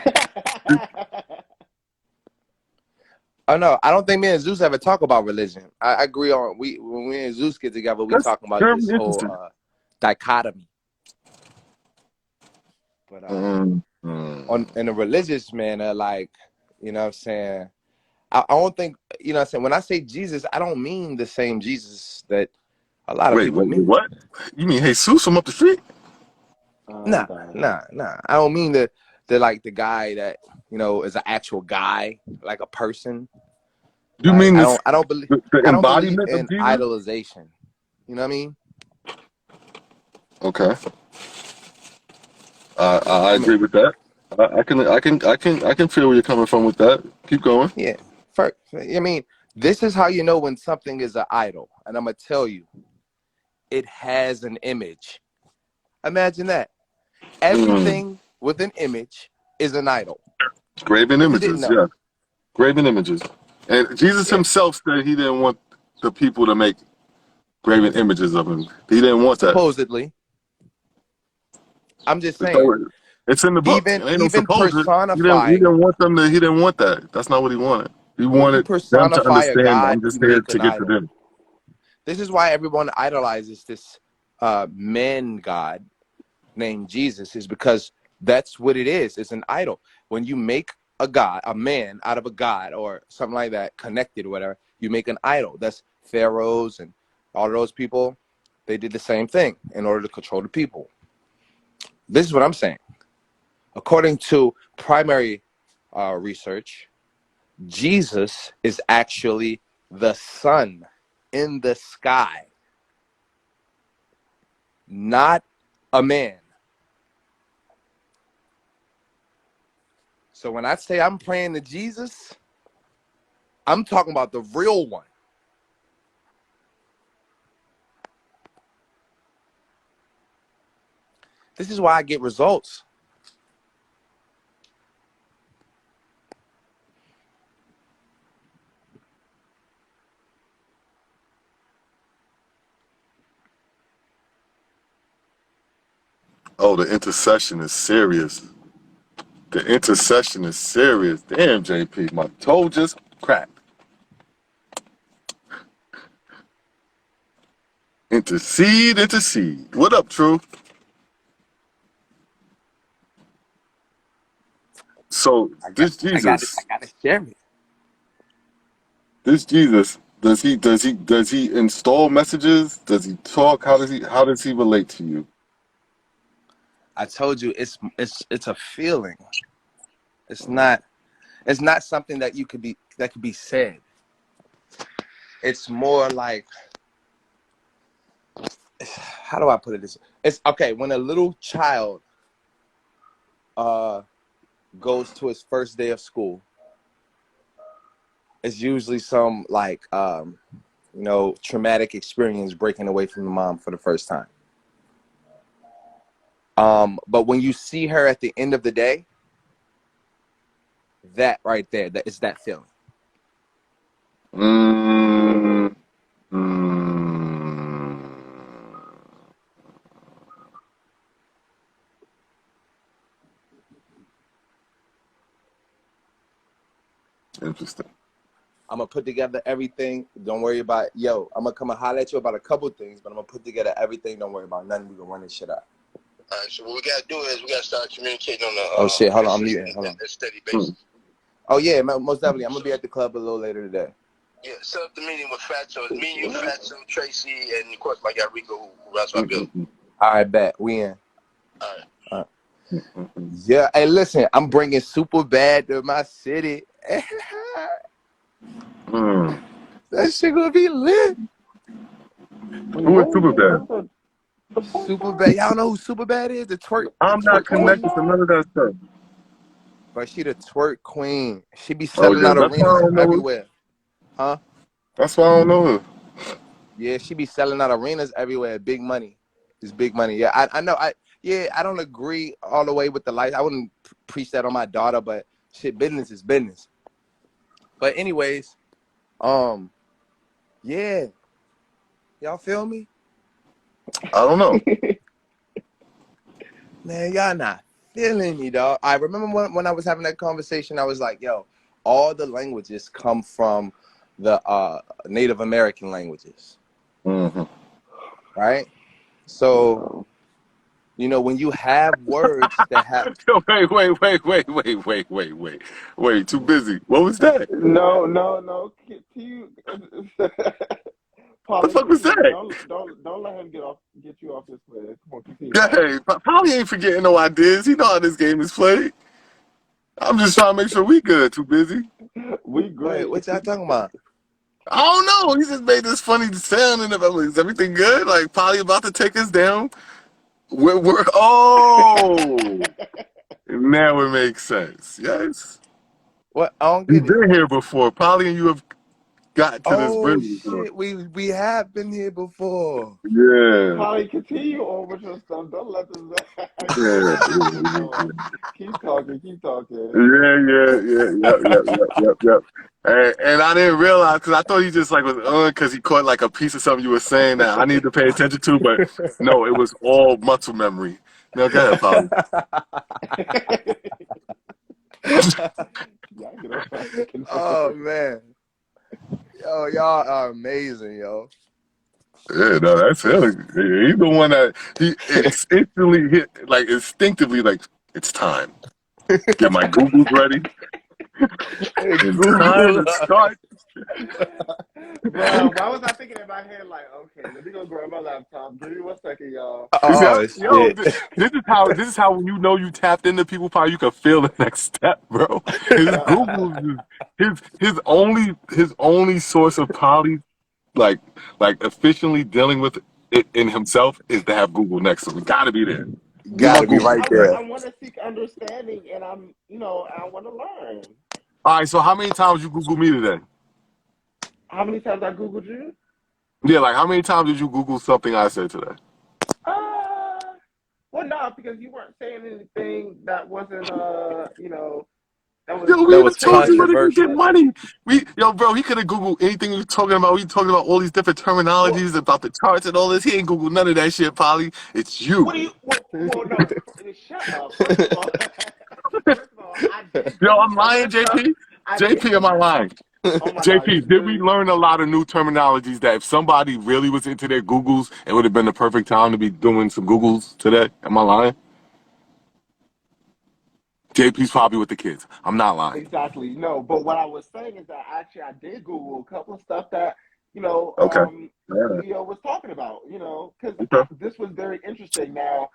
Oh no, I don't think me and Zeus ever talk about religion. I agree on we when we and Zeus get together, we That's talking about very this whole interesting. dichotomy. But Mm-hmm. on in a religious manner, like, you know what I'm saying, I don't think, you know what I'm saying, when I say Jesus, I don't mean the same Jesus that a lot of Wait, people mean. what? You mean Jesus from up the street? Nah, I'm dying. nah. I don't mean the like the guy that, you know, is an actual guy, like a person. You Like mean this the I don't believe embodiment of in Jesus? idolization. You know what I mean? Okay, I I mean, agree with that. I can feel where you're coming from with that. Keep going. yeah. First, I mean, this is how you know when something is an idol, and I'm gonna tell you, it has an image. Imagine that. Mm. Everything with an image is an idol. Graven If you didn't images, know, yeah, graven images. And Jesus yeah. himself said he didn't want the people to make graven images of him. He didn't want that. Supposedly, I'm just It's saying, already- it's in the book. It ain't no even supposed. He personifying, didn't want them to. He didn't want that. That's not what he wanted. He when you wanted them to personify a understand. I'm god, just you here make to an get to idol. them. This is why everyone idolizes this man god named Jesus, is because that's what it is. It's an idol. When you make a god, a man out of a god or something like that, connected or whatever, you make an idol. That's pharaohs and all those people. They did the same thing in order to control the people. This is what I'm saying. According to primary research, Jesus is actually the sun in the sky, not a man. So when I say I'm praying to Jesus, I'm talking about the real one. This is why I get results. Oh, the intercession is serious. The intercession is serious. Damn, JP, my toe just cracked. Intercede, intercede. What up, True? So I gotta share it. this Jesus, does he install messages? Does he talk? How does he relate to you? I told you it's a feeling. It's not something that could be said. It's more like, how do I put it? It's okay when a little child goes to his first day of school. It's usually some like traumatic experience breaking away from the mom for the first time. But when you see her at the end of the day, that right there, that is that feeling. Mm, mm. Interesting. I'm gonna put together everything. Don't worry about I'm gonna come and holler at you about a couple things, but I'm gonna put together everything. Don't worry about nothing. We're gonna run this shit up. All right, so what we gotta do is we gotta start communicating on Oh shit, hold on, I'm muting. Hold on. a steady basis. Oh yeah, most definitely. I'm gonna be at the club a little later today. Yeah, set up the meeting with Fatso. It's me, you, Fatso, Tracy, and of course my guy Rico, who runs my building. All right, bet. We in. All right. Yeah. Hey, listen, I'm bringing Superbad to my city. That shit gonna be lit. Who is Superbad? Superbad. Y'all know who Superbad is? The twerk. I'm not connected to none of that stuff. But she the twerk queen. She be Oh selling yeah, out that's why I arenas don't know her. everywhere. Huh? That's why I don't know her. Yeah, she be selling out arenas everywhere. Big money. It's big money. Yeah, I know. I don't agree all the way with the life. I wouldn't preach that on my daughter, but shit, business is business. But anyways, yeah. Y'all feel me? I don't know. Man, y'all not feeling me, dog. I remember when I was having that conversation, I was like, yo, all the languages come from the Native American languages. Mm-hmm. Right? So, when you have words that have... Wait, too busy. What was that? No. Can you, What the Polly, fuck was that? don't let him get you off this player. Come on, continue. Yeah, hey, probably ain't forgetting no ideas. He know how this game is played. I'm just trying to make sure we good. Too busy. We Wait, great. what y'all talking about? I don't know. He just made this funny sound, and is everything good? Like Polly about to take us down. Oh, now it makes sense. Yes, What? I don't you've get it. been here before. Polly and you have got to this Oh, bridge before. shit. We have been here before. Yeah, Polly, continue on with your stuff. Don't let this yeah, don't let this get yeah. going. Keep talking. Yep. And I didn't realize because I thought he just like was because he caught like a piece of something you were saying that I need to pay attention to, but no, it was all muscle memory. Now go ahead, Polly. Y'all get on Oh, man. Yo, y'all are amazing, yo. Yeah, no, that's him. He's the one that he instinctively like it's time. Get my Googles ready. Hey, It's time Google. to start. Bro, why was I thinking in my head like, okay, let me go grab my laptop. Give me 1 second, y'all. Oh, shit. This is how when you know you tapped into people power, you can feel the next step, bro. His Google is his only source of poly like efficiently dealing with it in himself is to have Google next to him. Gotta be there. Get my Gotta be Google. right there. I want to seek understanding, and I want to learn. All right, so how many times you Google me today? How many times I Googled you? Yeah, like how many times did you Google something I said today? Well, no, because you weren't saying anything that wasn't, that was Yo, we That even was told you where to go get controversial. money. Bro, he could have Googled anything we were talking about. We talking about all these different terminologies Well, about the charts and all this. He ain't Googled none of that shit, Polly. It's you. what do you? Well, no. Shut up. First of all, I did Yo, Google I'm some of lying, the stuff. JP. I did JP, am I Google. lying? Oh my God, you JP, did we really? learn a lot of new terminologies that if somebody really was into their Googles, it would have been the perfect time to be doing some Googles today? Am I lying? JP's probably with the kids. I'm not lying. Exactly. No, but what I was saying is that actually I did Google a couple of stuff that Okay. Yeah. Leo was talking about. Because Okay. this was very interesting. Now,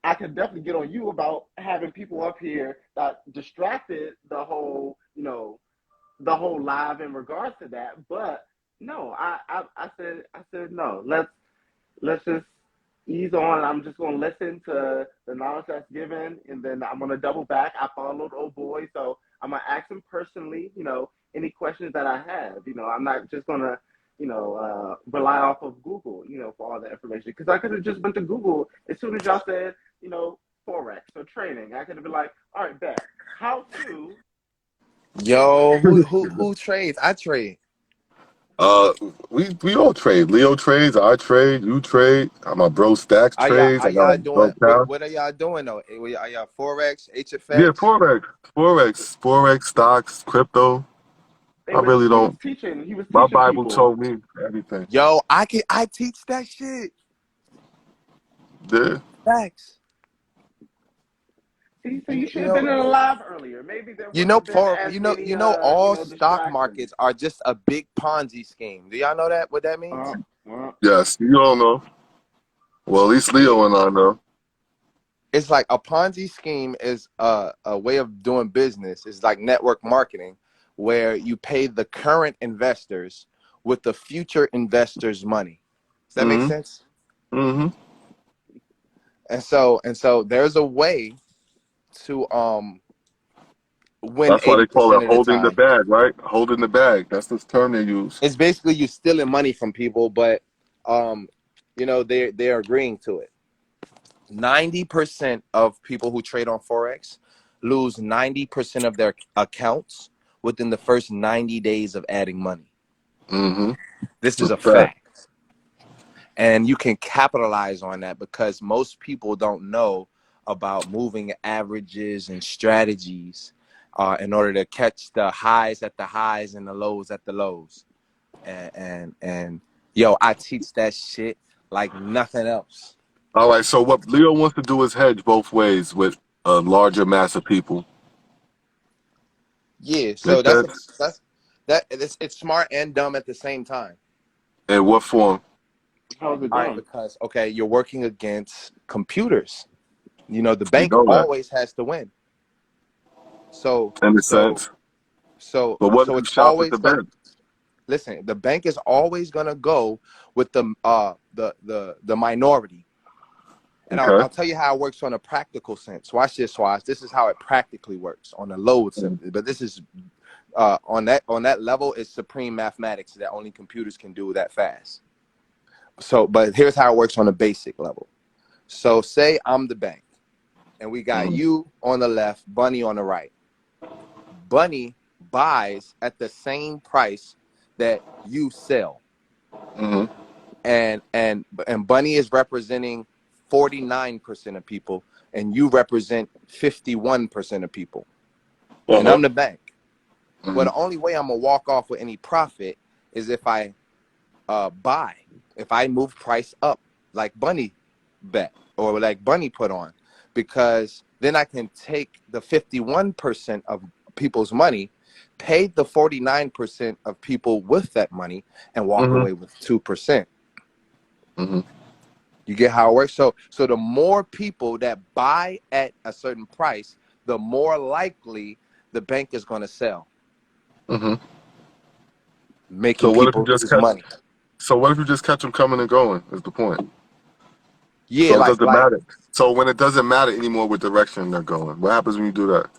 I could definitely get on you about having people up here that distracted the whole live in regards to that. But no, I said no. Let's just ease on. I'm just gonna listen to the knowledge that's given, and then I'm gonna double back. I followed old boy, so I'm gonna ask him personally. Any questions that I have. I'm not just gonna rely off of Google. For all the information, because I could have just went to Google as soon as y'all said forex or trading. I could have been like, all right, bet how to. Yo, who trades? I trade. Uh, we all trade. Leo trades. I trade. You trade. My bro Stacks trades. Are I got y'all a bro doing? Cal. What are y'all doing though? Are y'all forex, Yeah, HFX? forex, stocks, crypto. I really He was don't. teaching. He was My teaching Bible people. told me everything. Yo, I teach that shit. Yeah. Facts. See, so you You should have been know, in a live earlier. Maybe there wouldn't have been as many, all stock distractions. markets are just a big Ponzi scheme. Do y'all know that? What that means? Well, Yes. You don't know. Well, at least Leo and I know. It's like a Ponzi scheme is a way of doing business. It's like network marketing, where you pay the current investors with the future investors' money. Does that make Mm-hmm. sense? Mm-hmm. And so there's a way to win That's why they call 80% it of the holding the time. bag, right? Holding the bag. That's the term they use. It's basically you stealing money from people, but they're agreeing to it. 90% of people who trade on Forex lose 90% of their accounts within the first 90 days of adding money. Mm-hmm. This is That's a fact. fact. And you can capitalize on that because most people don't know about moving averages and strategies in order to catch the highs at the highs and the lows at the lows. And yo, I teach that shit like nothing else. All right. So what Leo wants to do is hedge both ways with a larger mass of people. Yeah, so Make sense? it's smart and dumb at the same time. In what form? how's it All right, done? because okay, you're working against computers. The We bank know that always has to win. So in a so sense. so But what if so you it's shop at always the going. bank? Listen, the bank is always gonna go with the minority. And Okay. I'll tell you how it works on a practical sense. Watch this, Watch. This is how it practically works on a load sense. But this is on that level, it's supreme mathematics that only computers can do that fast. So, but here's how it works on a basic level. So, say I'm the bank, and we got Mm-hmm. you on the left, Bunny on the right. Bunny buys at the same price that you sell, Mm-hmm. and Bunny is representing 49% of people, and you represent 51% of people, and Uh-huh. I'm the bank. Well, Mm-hmm. the only way I'm gonna walk off with any profit is if I buy, if I move price up like Bunny bet or like Bunny put on, because then I can take the 51% of people's money, pay the 49% of people with that money, and walk Mm-hmm. away with 2%. Mm-hmm. You get how it works? So the more people that buy at a certain price, the more likely the bank is going to sell, Mm-hmm. So making what if you people just lose catch? money. So what if you just catch them coming and going? Is the point? Yeah, So it like doesn't matter. So when it doesn't matter anymore what direction they're going, what happens when you do that?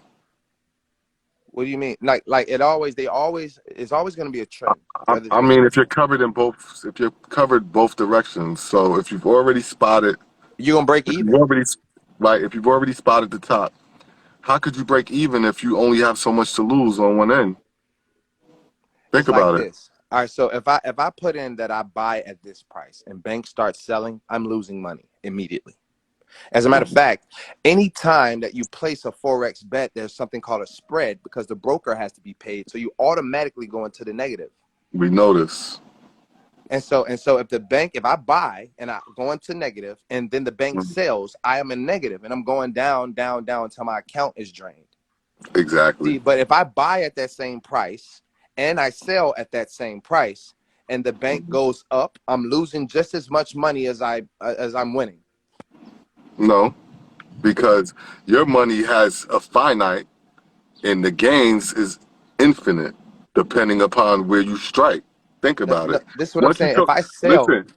what do you mean? Like it's always going to be a trend, I, whether it's I going to mean, be. if you're covered both directions. So if you've already spotted, You're going to break if you've even. already, right, if you've already spotted the top, how could you break even if you only have so much to lose on one end? Think It's like about it. this. All right, so if I put in that I buy at this price and banks start selling, I'm losing money immediately. As a matter of fact, anytime that you place a Forex bet, there's something called a spread because the broker has to be paid. So you automatically go into the negative. We notice. And so if I buy and I go into negative and then the bank Mhm. sells, I am in negative and I'm going down, down, down until my account is drained. Exactly. See, but if I buy at that same price and I sell at that same price and the bank Mhm. goes up, I'm losing just as much money as I'm winning. No. because your money has a finite and the gains is infinite depending upon where you strike. Think No, about no, it. this is what I'm Once you saying. show, If I sell, listen,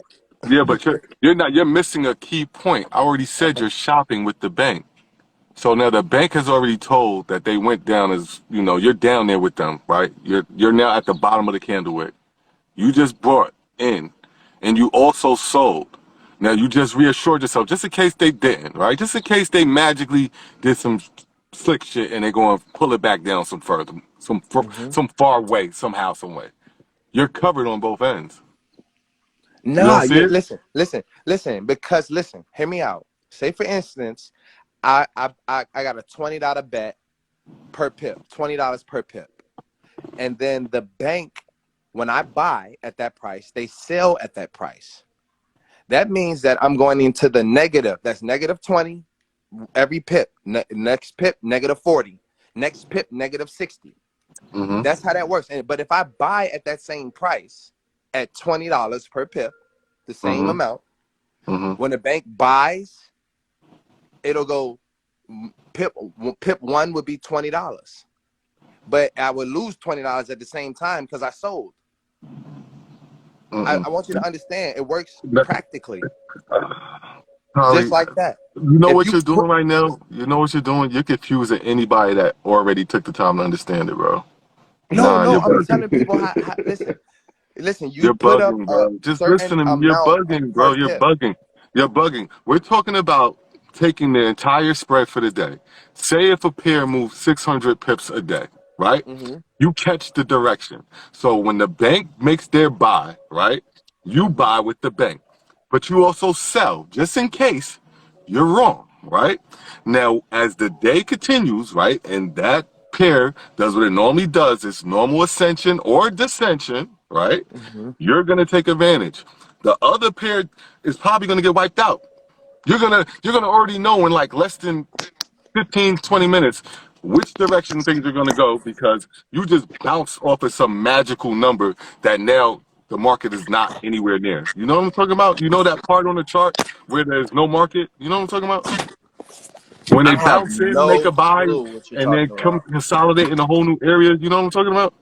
yeah, but you're missing a key point. I already said uh-huh. you're shopping with the bank. So now the bank has already told that they went down as, you're down there with them, right? You're now at the bottom of the candle wick. You just brought in and you also sold. Now you just reassured yourself, just in case they didn't, right? Just in case they magically did some slick shit and they're going to pull it back down some further, hmm some far way, somehow, some way. You're covered on both ends. You don't Nah, see it? listen. Because listen, hear me out. Say for instance, I got a $20 bet per pip, $20 per pip, and then the bank, when I buy at that price, they sell at that price. That means that I'm going into the negative. That's negative 20 every pip. Next pip, negative 40. Next pip, negative 60. Mm-hmm. That's how that works. But if I buy at that same price at $20 per pip, the same Mm-hmm. amount, Mm-hmm. when the bank buys, it'll go pip one would be $20. But I would lose $20 at the same time because I sold. Mm-mm. I want you to understand it works That- practically, just Holly, like that. you know If what you you're put doing right now? You know what you're doing? You're confusing anybody that already took the time to understand it, bro. no, Nah, no, you're I'm bugging. telling people how listen, you You're put up bugging, a bro. Just listen certain to me. You're amount bugging, per bro. You're pip. bugging. You're bugging. We're talking about taking the entire spread for the day. Say if a pair moves 600 pips a day, right? Mm-hmm. You catch the direction. So when the bank makes their buy, right? You Mm-hmm. buy with the bank, but you also sell just in case you're wrong, right? Now, as the day continues, right, and that pair does what it normally does, it's normal ascension or descension, right? Mm-hmm. You're gonna take advantage. The other pair is probably gonna get wiped out. You're gonna already know in like less than 15, 20 minutes which direction things are gonna go because you just bounce off of some magical number that now the market is not anywhere near. You know what I'm talking about? You know that part on the chart where there's no market? You know what I'm talking about? When they I have bounce in, make no a buy, clue what you're and then talking come about. consolidate in a whole new area, you know what I'm talking about?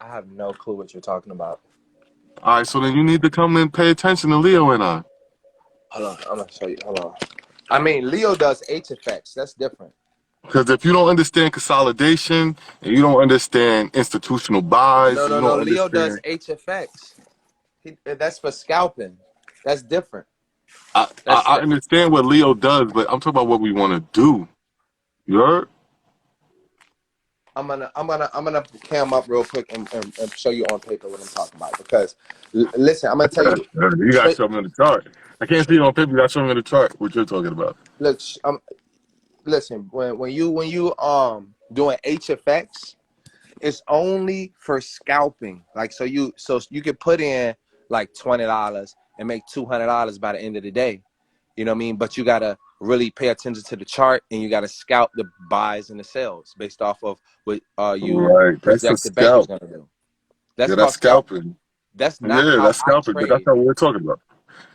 I have no clue what you're talking about. All right, so then you need to come and pay attention to Leo and I. Hold on, I'm gonna show you. Hold on. I mean, Leo does H effects. That's different. Because if you don't understand consolidation and you don't understand institutional No, buys, no, you no. don't Leo does understand. HFX. That's for scalping. That's different. I, I, That's I understand what Leo does, but I'm talking about what we want to do. You heard? I'm gonna cam up real quick and show you on paper what I'm talking about. Because listen, I'm gonna tell you. You got to Straight, show me on the chart. I can't see it on paper. You got to show me on the chart what you're talking about. look, listen. When you doing HFX, it's only for scalping. Like so you could put in like $20 and make $200 by the end of the day. You know what I mean? But you gotta really pay attention to the chart and you gotta scalp the buys and the sells based off of what you Right. That's a project the bank is scalp. gonna do. That's Yeah, that's called scalping. scalping. That's not Yeah, how that's I scalping, but that's trade. not what we're talking about.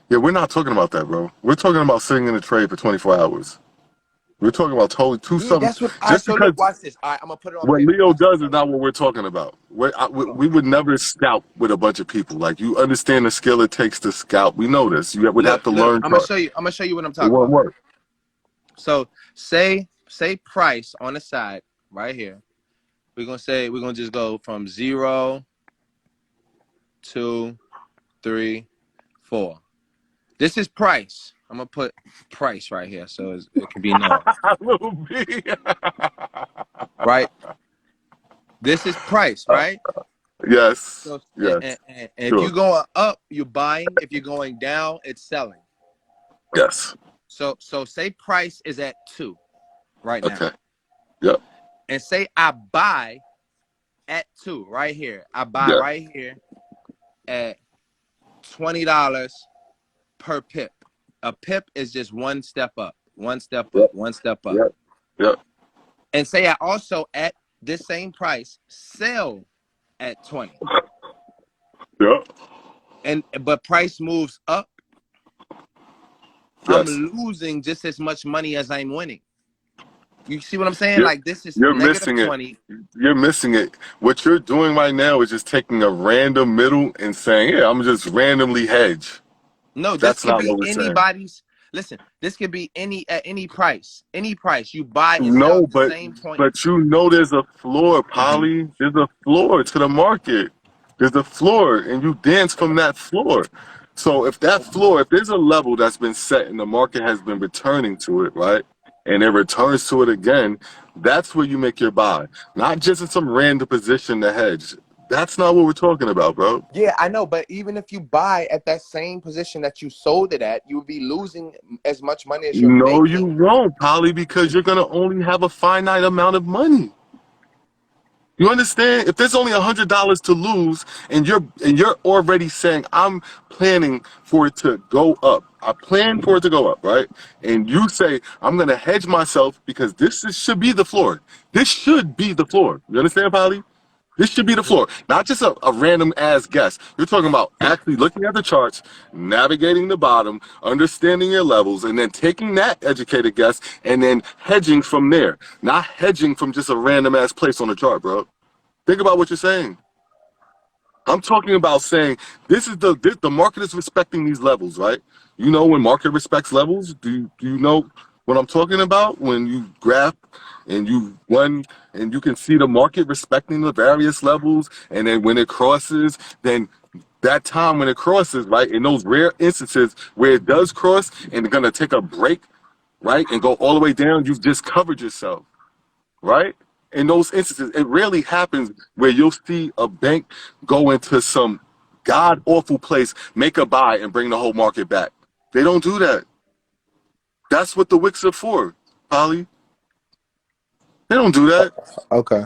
Yeah, we're not talking about that, bro. We're talking about sitting in a trade for 24 hours. We're talking about totally two Yeah, something. that's what. All right, Just so look, because watch this. All right, I'm gonna put it on what paper. Leo Watch this. does is not what we're talking about. We would never scout with a bunch of people. Like, you understand the skill it takes to scout. We know this. You would have Look, to look. learn I'm gonna chart. show you. I'm gonna show you what I'm It talking won't about. work. So say price on the side right here. We're gonna just go from 0, 2, 3, 4. This is price. I'm gonna put price right here so it can be known. Little B. Right. This is price. Right. Yes. So Yes. and if you're Sure. going up, you're buying. If you're going down, it's selling. Yes. So say price is at 2 right now, Okay. Yep. and say I buy at 2 right here. I buy Yeah. right here at $20 per pip. A pip is just one step up, one step up, Yep. one step up. Yep. Yep. And say I also at this same price sell at 20. Yep. But price moves up, I'm Yes. losing just as much money as I'm winning. You see what I'm saying? You're, Like this is you're negative missing it. 20. You're missing it. What you're doing right now is just taking a random middle and saying, yeah, I'm just randomly hedge. No, this That's could not be what we're saying. anybody's. Listen, this could be at any price. Any price. You buy and sell No, at the same point. but you know there's a floor, Mhm. Polly. There's a floor to the market. There's a floor, and you dance from that floor. So if there's a level that's been set and the market has been returning to it, right? And it returns to it again, that's where you make your buy. Not just in some random position to hedge. That's not what we're talking about, bro. Yeah, I know, but even if you buy at that same position that you sold it at, you would be losing as much money as you're No, you making. won't, Polly, because you're gonna only have a finite amount of money. You understand? If there's only $100 to lose, and you're already saying I'm planning for it to go up. I plan for it to go up, right? And you say I'm gonna hedge myself because should be the floor. This should be the floor. You understand, Polly? This should be the Mhm. floor, not just a random ass guess. You're talking about actually looking at the charts, navigating the bottom, understanding your levels, and then taking that educated guess and then hedging from there. Not hedging from just a random ass place on the chart, bro. Think about what you're saying. I'm talking about saying the market is respecting these levels, right? You know when market respects levels, do you know what I'm talking about? When you graph and you run and you can see the market respecting the various levels, and then when it crosses, then that time when it crosses, right? In those rare instances where it does cross and it's gonna take a break, right, and go all the way down, you've just covered yourself, right? In those instances, it rarely happens where you'll see a bank go into some god awful place, make a buy, and bring the whole market back. They don't do that. That's what the wicks are for, Polly. They don't do that. Okay.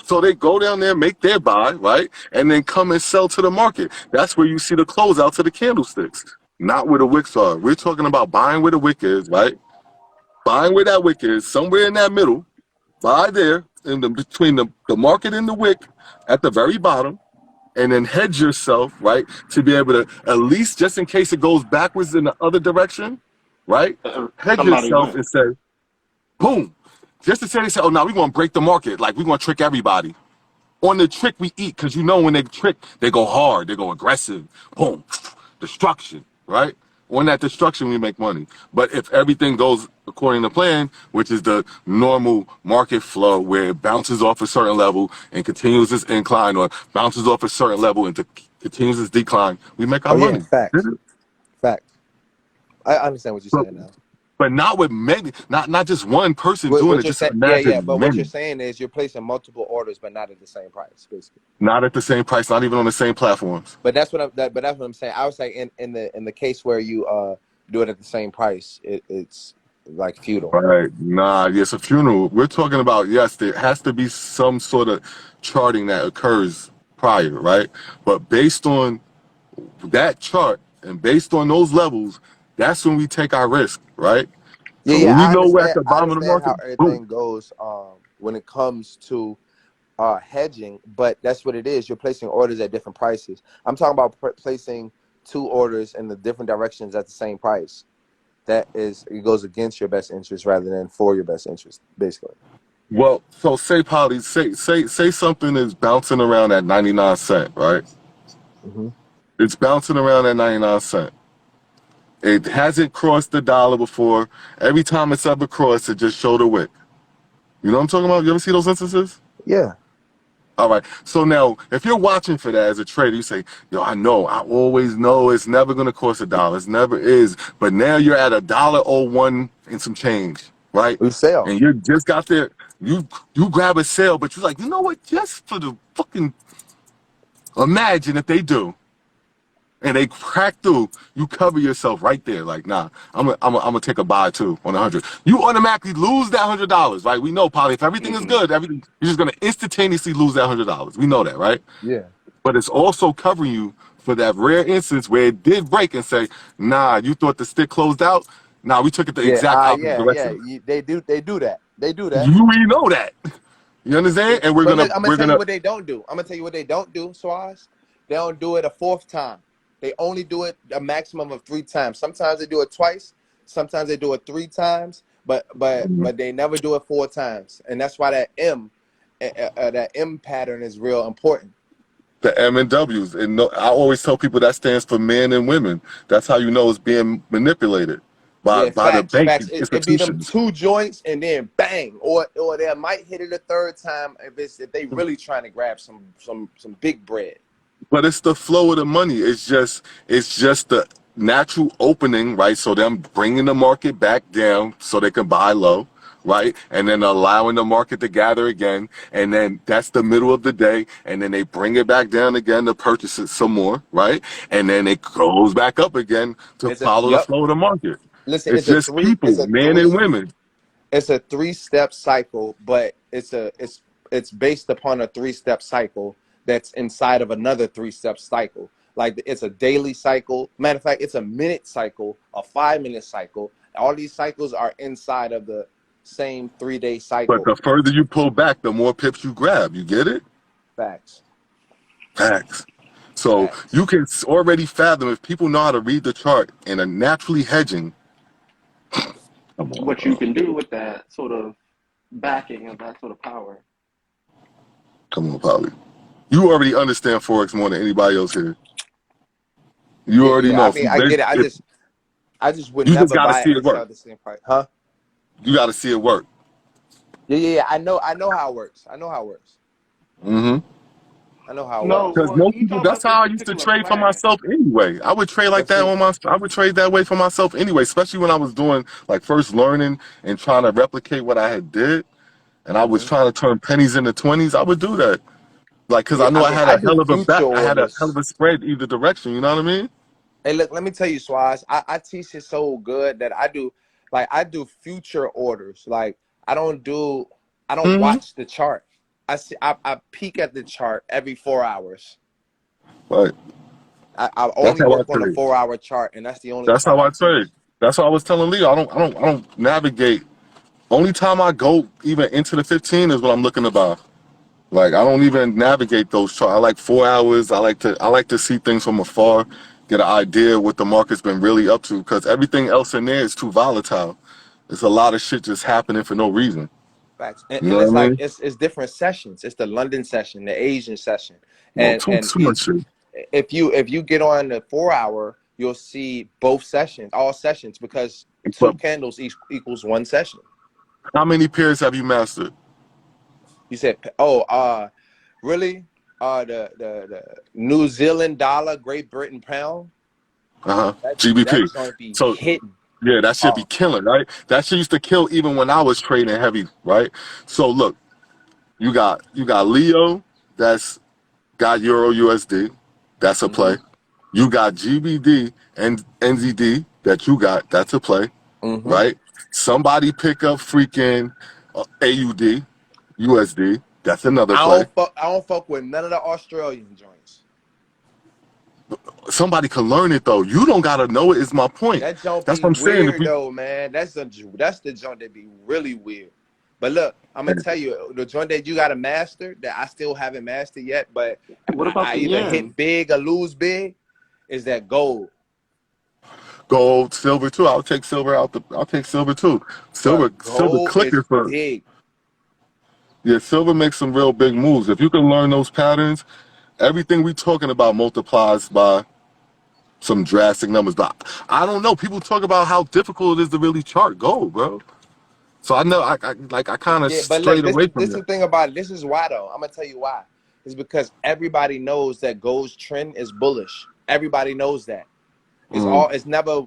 So they go down there, make their buy, right, and then come and sell to the market. That's where you see the closeouts of the candlesticks, not where the wicks are. We're talking about buying where the wick is, right? Buying where that wick is, somewhere in that middle, buy there between the market and the wick at the very bottom, and then hedge yourself, right, to be able to at least just in case it goes backwards in the other direction, right, hedge Somebody yourself win. and say, boom, just to say they say, oh, now we want to break the market, like we want to trick everybody. On the trick we eat, because you know when they trick, they go hard, they go aggressive, boom, destruction, right? On that destruction, we make money. But if everything goes according to plan, which is the normal market flow where it bounces off a certain level and continues its incline, or bounces off a certain level and continues its decline, we make our Oh yeah, money. facts. Facts. I understand what you're But, saying now. but not with many, not just one person doing What it, you're just saying, yeah. imagine But what you're many. saying is you're placing multiple orders, but not at the same price, basically. Not at the same price, not even on the same platforms. But but that's what I'm saying. I was like, in the case where you do it at the same price, it's like futile. Right. Nah, it's a funeral. We're talking about, yes, there has to be some sort of charting that occurs prior, right? But based on that chart and based on those levels, that's when we take our risk, right? Yeah, So yeah. when we I know we're at understand. the I bottom of the understand market, how boom. everything goes when it comes to hedging, but that's what it is. You're placing orders at different prices. I'm talking about placing two orders in the different directions at the same price. It goes against your best interest rather than for your best interest, basically. Well, so say Polly, say something is bouncing around at 99 cent, right? Mm-hmm. It's bouncing around at 99 cent. It hasn't crossed the dollar before. Every time it's ever crossed, it just showed a wick. You know what I'm talking about? You ever see those instances? Yeah. All right. So now, if you're watching for that as a trader, you say, yo, I always know it's never going to cost a dollar. It never is. But now you're at $1.01 and some change, right? We sell. And you just got there. You grab a sale, but you're like, you know what? Just for the fucking, imagine if they do. And they crack through, you cover yourself right there. Like, nah, I'm gonna take a buy too on 100. You automatically lose that $100, right? We know, Polly, if everything is good, you're just gonna instantaneously lose that $100. We know that, right? Yeah. But it's also covering you for that rare instance where it did break and say, nah, you thought the stick closed out. Nah, we took it the Yeah. exact opposite Yeah. direction. They do that. They do that. We know that. You understand? And But I'm gonna tell you what they don't do. I'm gonna tell you what they don't do, Swaz. They don't do it a fourth time. They only do it a maximum of 3 times. Sometimes they do it twice. Sometimes they do it 3 times, but they never do it 4 times, and that's why that M pattern is real important. The M and W's, and no, I always tell people that stands for men and women. That's how you know it's being manipulated by Yeah, the facts, banking facts. It be them institutions. 2 joints and then bang, or they might hit it a 3rd time if they really trying to grab some big bread. But it's the flow of the money. It's just the natural opening, right? So them bringing the market back down so they can buy low, right? And then allowing the market to gather again. And then that's the middle of the day. And then they bring it back down again to purchase it some more, right? And then it goes back up again to It's a follow the yep. flow of the market. Listen, It's just people, men and women. it's a 3-step cycle, but it's based upon a 3-step cycle that's inside of another 3-step cycle. Like it's a daily cycle. Matter of fact, it's a minute cycle, a 5-minute cycle. All these cycles are inside of the same 3-day But cycle. the further you pull back, the more pips you grab. You get it? Facts. Facts. So Facts. you can already fathom if people know how to read the chart and are naturally hedging. Come on, What you bro. can do with that sort of backing of that sort of power. Come on, Polly. You already understand Forex more than anybody else here. You already Yeah. know. I mean, I get it. I just would You just never got to buy see and it work. sell the same price. Huh? You got to see it work. Yeah. I know how it works. I know how it works. Mm-hmm. I know how it No, works. Because well, most you people, talking that's about this how I used to particular trade for plan. myself anyway. I would trade like But see, I would trade that way for myself anyway, especially when I was doing like first learning and trying to replicate what I had did. And I was mhm. trying to turn pennies into 20s. I would do that. Like, cause I Yeah, knew I I mean, had I a do hell of a future bet. I had a hell of orders. a spread either direction. You know what I mean? Hey, look, let me tell you, Swaz. I teach it so good that I do future orders. Like I don't Mm-hmm. watch the chart. I peek at the chart every 4 hours. Right. I That's only how I work on the trade. 4 hour chart, and that's the only That's chart how I I trade. teach. That's what I was telling Leo. I don't navigate. Only time I go even into the 15 is when I'm looking to buy. Like I don't even navigate those charts. I like 4 hours. I like to see things from afar, get an idea what the market's been really up to. Because everything else in there is too volatile. There's a lot of shit just happening for no reason. Facts. You And know it's what I like mean? it's different sessions. It's the London session, the Asian session, No, and too much shit. if you get on the 4 hour, you'll see both sessions, all sessions, because two But candles equals one session. how many pairs have you mastered? You said, oh, really? The New Zealand dollar, Great Britain pound, that GBP. joint be So hitting. yeah, that shit be Oh, killing, right? That shit used to kill even when I was trading heavy, right? So look, you got Leo, that's got Euro USD, that's a mm-hmm, play. You got GBD and NZD that you got, that's a play, mm-hmm. right? Somebody pick up freaking AUD, USD, that's another play. I don't fuck with none of the Australian joints. Somebody can learn it though. You don't gotta know it. Is my point. That joint That's be what I'm saying. If weird we though, man. That's the joint that be really weird. But look, I'm gonna tell you the joint that you gotta master that I still haven't mastered yet, but What about I the either yen? hit big or lose big, is that gold. gold, silver too. I'll take silver out. I'll take silver too. But Silver gold is clicker for big. yeah. Silver makes some real big moves. If you can learn those patterns, everything we talking about multiplies by some drastic numbers. But I don't know. People talk about how difficult it is to really chart gold, bro. So I know I kind of Yeah, but look, strayed away from this is that. the thing about it. This is why though. I'm gonna tell you why. It's because everybody knows that gold's trend is bullish. Everybody knows that. Mm.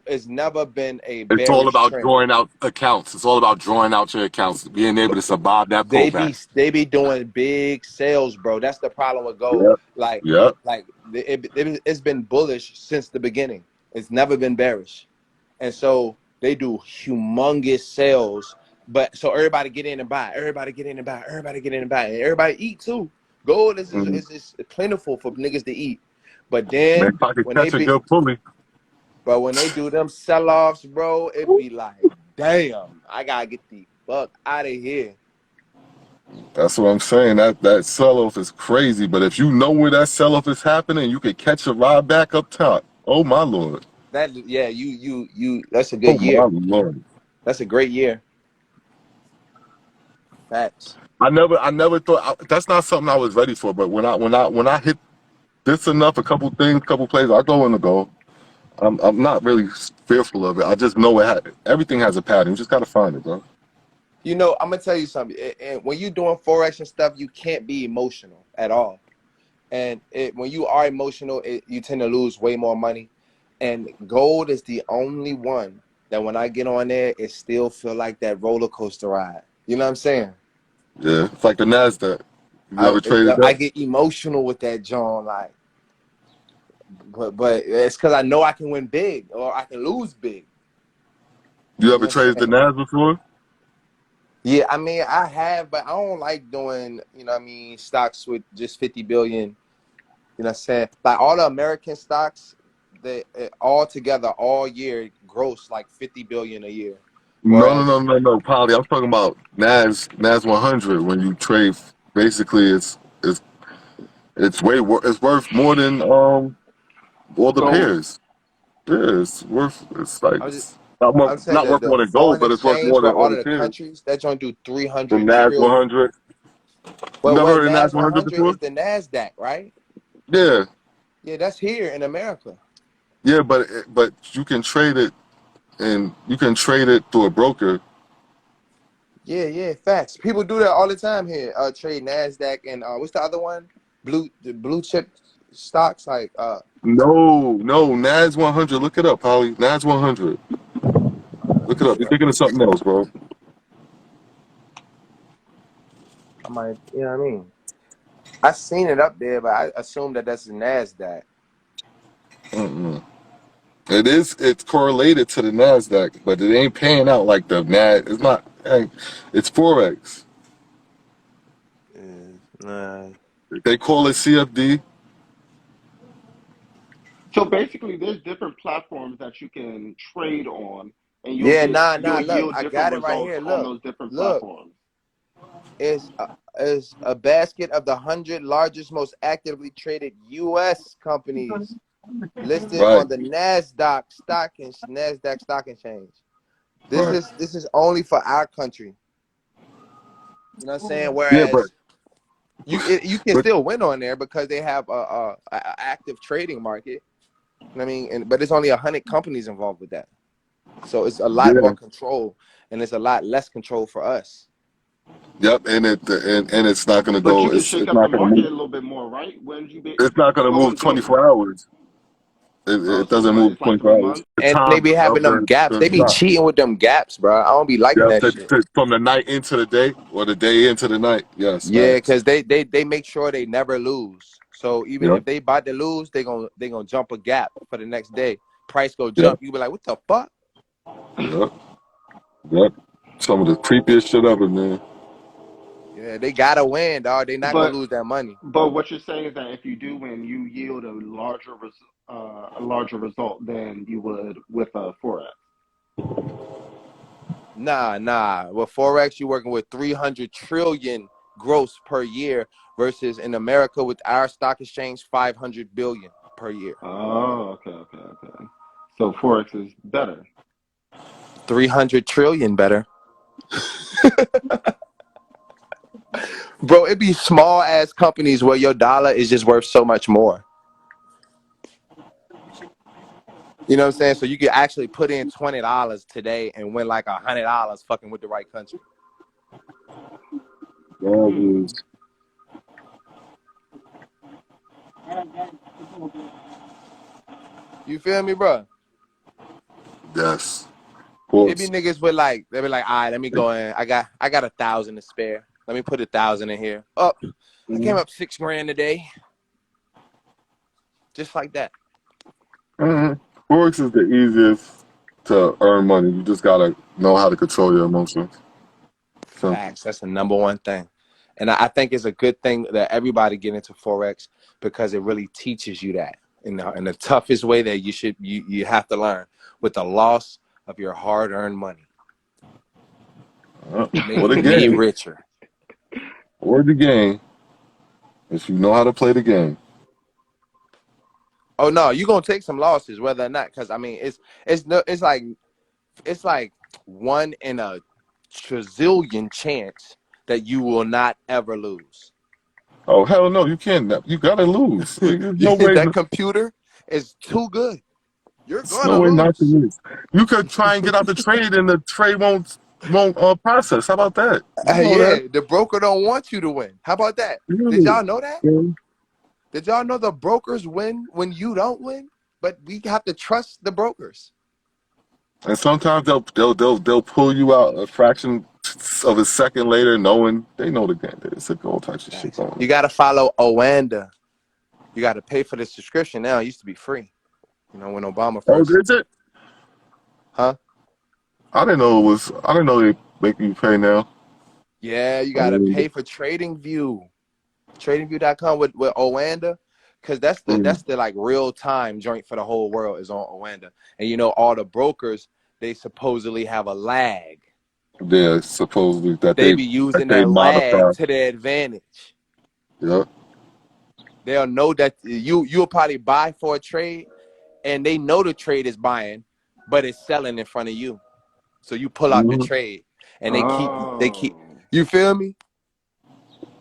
It's never been a It's all bearish about trend. drawing out accounts. It's all about drawing out your accounts, being able to survive that pullback. They be doing big sales, bro. That's the problem with gold. Yep. Like Yep. it's been bullish since the beginning. It's never been bearish, and so they do humongous sales. But so everybody get in and buy. Everybody get in and buy. Everybody get in and buy. And everybody eat too. Gold Mm. is plentiful for niggas to eat. But Man, then if I could catch a good pulley. when they do them sell-offs, bro, it be like, damn, I gotta get the fuck out of here. That's what I'm saying. That sell-off is crazy. But if you know where that sell-off is happening, you can catch a ride back up top. Oh my lord. That yeah, you. That's a Oh good my year. lord! That's a great year. Facts. I never thought that's not something I was ready for. But when I hit this enough, a couple things, couple plays, I go in the goal. I'm not really fearful of it. I just know everything has a pattern. You just gotta find it, bro. You know, I'm gonna tell you something. And when you're doing forex and stuff, you can't be emotional at all. And when you are emotional, you tend to lose way more money. And gold is the only one that when I get on there, it still feel like that roller coaster ride. You know what I'm saying? Yeah, it's like the Nasdaq. You I ever traded I that? get emotional with that John, like, but it's because I know I can win big or I can lose big. You You ever know what I'm traded the saying? Nas before? Yeah, I mean, I have, but I don't like doing, you know what I mean, stocks with just 50 billion. You know what I'm saying? Like all the American stocks, they all together all year gross like 50 billion a year. No, no, no, Whereas, no, no, Polly. I'm talking about Nas 100. When you trade, basically, it's it's worth more than all the Gold. pairs. Yeah, it's worth. It's like I was just, it's not I'm saying not that worth the more than gold, foreign but it's worth exchange more for than all all the of the pairs. countries, that joint do The 300 Nas trillion. 100. You Well, never what heard of Nas Nas 100 100 before? is the Nasdaq, right? Yeah, Yeah, that's here in America. yeah, but you can trade it, and you can trade it through a broker. Yeah, yeah, facts. People do that all the time here. Trade Nasdaq and what's the other one? The blue chip stocks like No, no, Nas 100. Look it up, Polly. Nas 100. Look it up. You're thinking of something else, bro. I might, you know what I mean? I seen it up there, but I assume that that's the Nasdaq. Mm-mm. It is. It's correlated to the Nasdaq, but it ain't paying out like the Nas. It's not. It's forex. Nah. They call it CFD. So basically, there's different platforms that you can trade on, and Yeah, nah. you'll Look, yield I different got it right results here. on Look, those different look. platforms. Is a basket of the 100 largest, most actively traded U.S. companies listed Right. on the Nasdaq Stock Exchange. Right. This is only for our country. You know what I'm saying? Yeah, but Whereas you can but still win on there because they have a active trading market. You know what I mean? But it's only 100 companies involved with that. So it's a lot yeah, more control, and it's a lot less control for us. yep. And it's not gonna But go. you can shake It's up the not gonna market move. a little bit more, right? When you be It's not gonna well, move when gold. 24 hours. Oh, It so doesn't move it's like 24 3 hours. months. The And they time be having of them gaps. the They be stock. cheating with them gaps, bro. I don't be liking Yeah, that shit. from the night into the day or the day into the night. Yes, Yeah, facts. because they make sure they never lose. So even Yep, if they about to lose, they gonna jump a gap for the next day. Price go yep, jump. You be like, what the fuck? yep, yep. Some of the creepiest shit ever, man. Yeah, they gotta win, dog. They not gonna But lose that money. what you're saying is that if you do win, you yield a larger result than you would with a forex. Nah. With Forex, you're working with 300 trillion gross per year versus in America with our stock exchange, 500 billion per year. Oh, okay. So forex is better. 300 trillion better. Bro, it be small ass companies where your dollar is just worth so much more. You know what I'm saying? So you could actually put in $20 today and win like $100 fucking with the right country. Hmm. That is, You feel me, bro? yes, of It be course. niggas with like, they be like, all right, let me go in. I got 1,000 to spare. Let me put 1,000 in here. Oh, I came up 6 grand today. Just like that. Mm-hmm. Forex is the easiest to earn money. You just gotta know how to control your emotions. Simple. Facts. That's the number one thing. And I think it's a good thing that everybody get into Forex because it really teaches you that in the toughest way that you have to learn with the loss of your hard-earned money, Or the making me game, richer. or the game, if you know how to play the game. Oh no, you're gonna take some losses, whether or not, because I mean, it's like 1 in a trillion chance that you will not ever lose. Oh hell no, you can't. You gotta lose. There's no way. That computer is too good. You're There's gonna no way not to lose. lose. You could try and get out the trade, and the trade won't process. How about that? You know Yeah, that. the broker don't want you to win. How about that? Did Really? y'all know that? Yeah. Did y'all know the brokers win when you don't win? But we have to trust the brokers. And sometimes they'll pull you out a fraction of a second later, knowing they know the game. It's a all types of shit going You on. got to follow Oanda. You got to pay for the subscription now. It used to be free. You know, when Obama Oh, first, is it? huh? I didn't know it was. I didn't know they make you pay now. Yeah, you got to Oh, pay for TradingView. TradingView.com with Oanda, because that's mm. the like real time joint for the whole world is on Oanda. And you know, all the brokers, they supposedly have a lag. Yeah, supposedly that They be using they that lag modify. to their advantage. Yeah. They'll know that you'll probably buy for a trade, and they know the trade is buying, but it's selling in front of you. So you pull out the Mm-hmm. trade, and they keep. Oh, You feel me?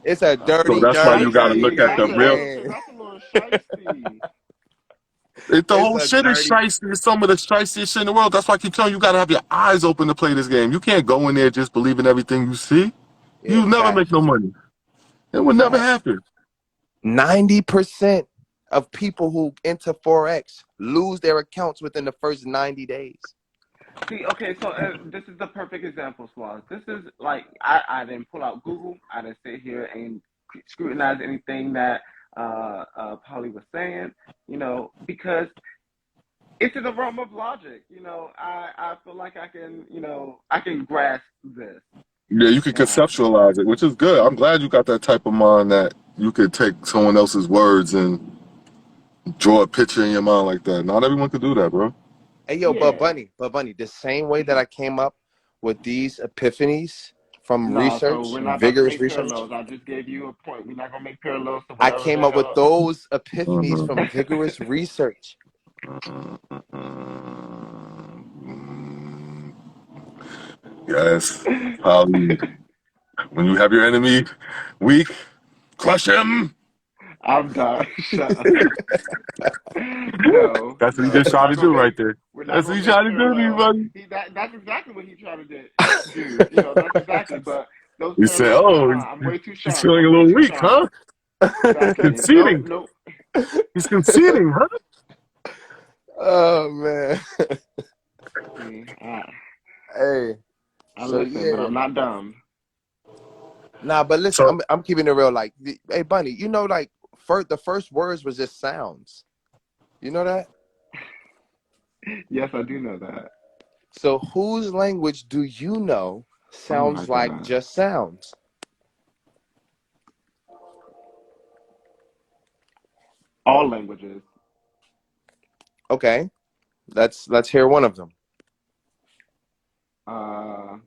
It's a So dirty, that's why you dirty got to look shiesty. at the That's a game, real. little. man. That's a little shiesty. The It's whole a shit is dirty. shiesty. It's some of the shiciest shit in the world. That's why I keep telling you, you got to have your eyes open to play this game. You can't go in there just believing everything you see. Yeah, You never make no facts. money. It would never Facts. happen. 90% of people who enter Forex lose their accounts within the first 90 days. See, okay, so this is the perfect example, Swaz. This is like I didn't pull out Google. I didn't sit here and scrutinize anything that Polly was saying, you know, because it's in the realm of logic. You know, I feel like I can, you know, I can grasp this. Yeah, you can Now, conceptualize it, which is good. I'm glad you got that type of mind that you could take someone else's words and draw a picture in your mind like that. Not everyone could do that, bro. Hey, yo, yeah. But Bunny, the same way that I came up with these epiphanies from No, so research, we're not about to vigorous make research, parallels. I just gave you a point. We're not gonna make parallels to I whatever came the up with hell. those epiphanies Mhm. from vigorous research. Yes, probably. When you have your enemy weak, crush him. I'm done. Shut up. No, That's what he no, just tried to do right there. we're not That's what gonna he make tried to do to you, parallels. buddy. That's exactly what he tried to do. You know, that's exactly. But those He said, parallels, "Oh, I'm way too he's sharp. feeling I'm a way little too weak, sharp. huh? Exactly. Nope, Conceding. nope. He's conceding, huh?" Oh, man. See, Hey, I so listen, but yeah. I'm not dumb. Nah, but listen, So I'm keeping it real. Like, hey, Bunny, you know, like, the first words was just sounds. You know that? Yes, I do know that. So whose language do you know Oh my sounds like god. just sounds? All languages. Okay, let's hear one of them. Uh,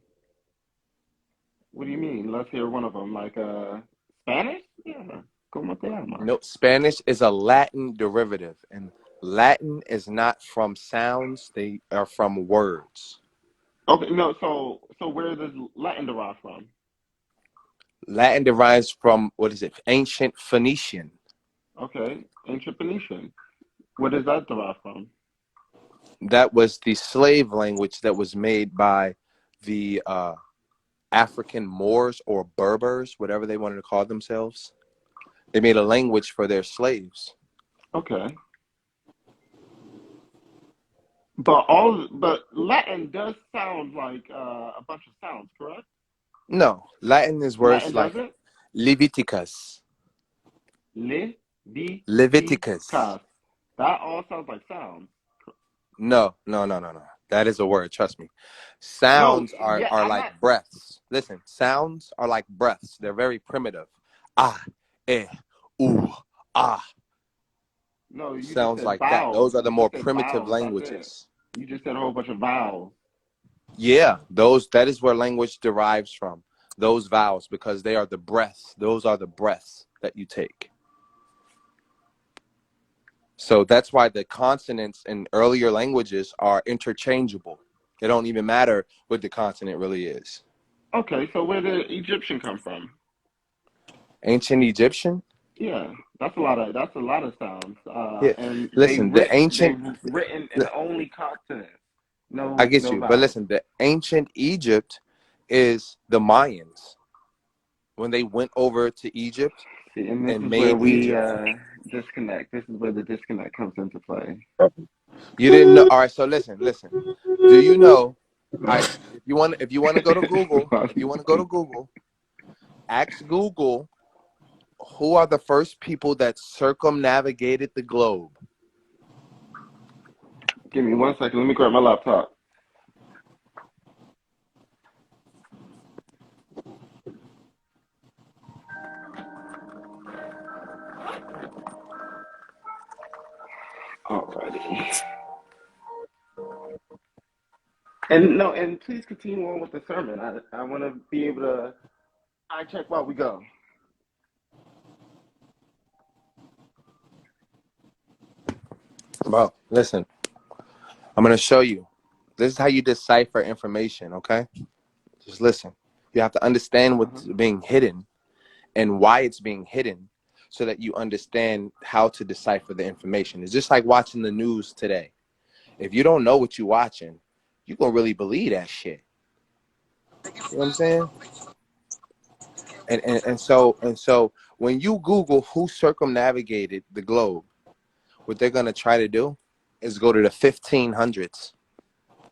what do you mean? Let's hear one of them. Like Spanish? Yeah. Como te llamas? No, Spanish is a Latin derivative, and Latin is not from sounds; they are from words. Okay, no. So where does Latin derive from? Latin derives from what is it? Ancient Phoenician. Okay, ancient Phoenician. Where does that derive from? That was the slave language that was made by the African Moors or Berbers, whatever they wanted to call themselves. They made a language for their slaves. Okay, but Latin does sound like a bunch of sounds, correct? No, Latin is words Latin like doesn't. Leviticus. Le, vi, ti, Leviticus. cas. That all sounds like sounds. No. That is a word. Trust me. No, Sounds yeah, are I'm like not. breaths. Listen, sounds are like breaths. They're very primitive. Ah, eh, ooh, ah. No, you just Sounds said like that. vowels. Those are the You more just said primitive vowels. That's it. languages. You just said a whole bunch of vowels. Yeah, that is where language derives from. Those vowels, because they are the breaths. Those are the breaths that you take. So that's why the consonants in earlier languages are interchangeable. It don't even matter what the consonant really is. Okay, so where did Egyptian come from? Ancient Egyptian? Yeah, that's a lot of sounds. Yeah. And Listen, the they've ancient written in only consonants. I No get no you, but vowels. listen, the ancient Egypt is the Mayans. When they went over to Egypt See, and this and is where made we Egypt, disconnect. This is where the disconnect comes into play. you didn't know. All right, so listen. Do you know? All right, if you want to go to Google, if you want to go to Google, ask Google who are the first people that circumnavigated the globe. Give me 1 second. Let me grab my laptop. Alrighty. And no, and please continue on with the sermon. I want to be able to eye check while we go. Well, listen, I'm gonna show you. This is how you decipher information. Okay, just listen. You have to understand Uh-huh. what's being hidden and why it's being hidden so that you understand how to decipher the information. It's just like watching the news today. If you don't know what you're watching, you're going to really believe that shit. You know what I'm saying? And so when you Google who circumnavigated the globe, what they're going to try to do is go to the 1500s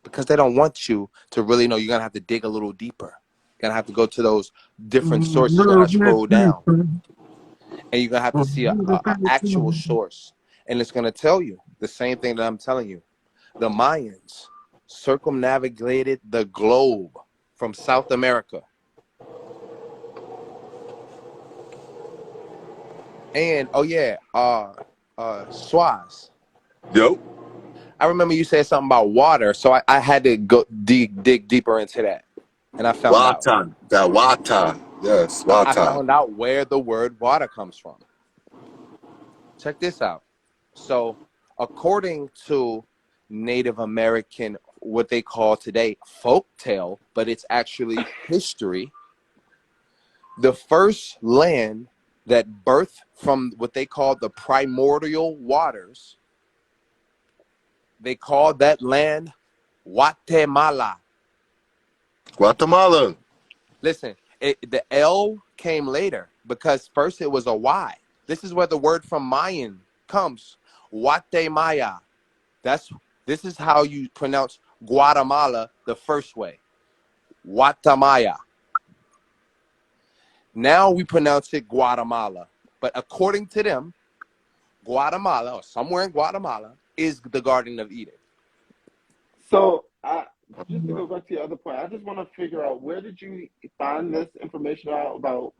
because they don't want you to really know. You're going to have to dig a little deeper. You're going to have to go to those different sources. You're going to scroll down. And you're gonna have to see a actual source, and it's gonna tell you the same thing that I'm telling you. The Mayans circumnavigated the globe from South America, and Swaz. Yo, I remember you said something about water, so I had to go dig deeper into that, and I found out. Watan. That Watan. Yes, I Watan. found out where the word water comes from. Check this out. So, according to Native American, what they call today folktale, but it's actually history, the first land that birthed from what they call the primordial waters, they called that land Guatemala. Guatemala. Listen, the L came later because first it was a Y. This is where the word from Mayan comes, Guatemala. This is how you pronounce Guatemala the first way, Guatemala. Now we pronounce it Guatemala, but according to them, Guatemala or somewhere in Guatemala is the Garden of Eden. So, just to go back to your other point, I just want to figure out where did you find this information out about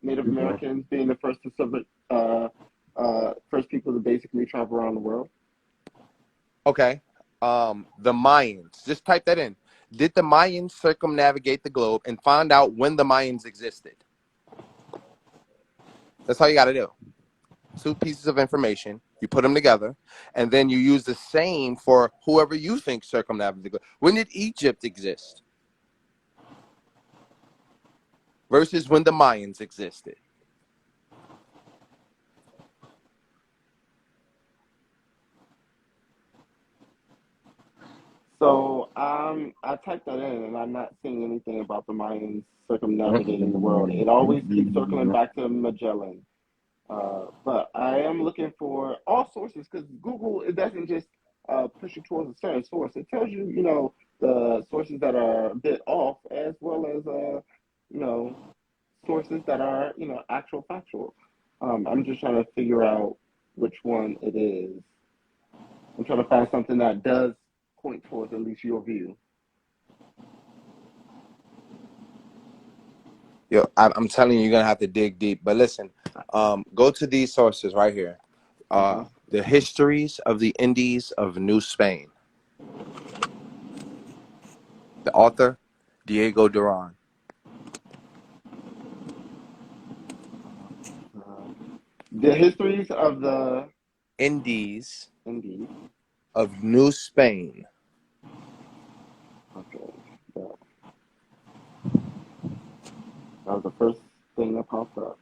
Native Americans being the first people to basically travel around the world? Okay, the Mayans. Just type that in. Did the Mayans circumnavigate the globe and find out when the Mayans existed? That's all you got to do. 2 pieces of information, you put them together, and then you use the same for whoever you think circumnavigated the globe. When did Egypt exist versus when the Mayans existed? So I typed that in, and I'm not seeing anything about the Mayans circumnavigating the world. It always keeps circling back to Magellan. But I am looking for all sources because Google, it doesn't just push you towards a certain source. It tells you, the sources that are a bit off, as well as you know sources that are, actual factual. I'm just trying to figure out which one it is. I'm trying to find something that does point towards at least your view. Yo, I'm telling you, you're gonna have to dig deep. But listen, go to these sources right here. Uh-huh. The histories of the Indies of New Spain. The author, Diego Duran. The histories of the Indies Indeed. of New Spain. Okay. Yeah. That was the first thing that popped up.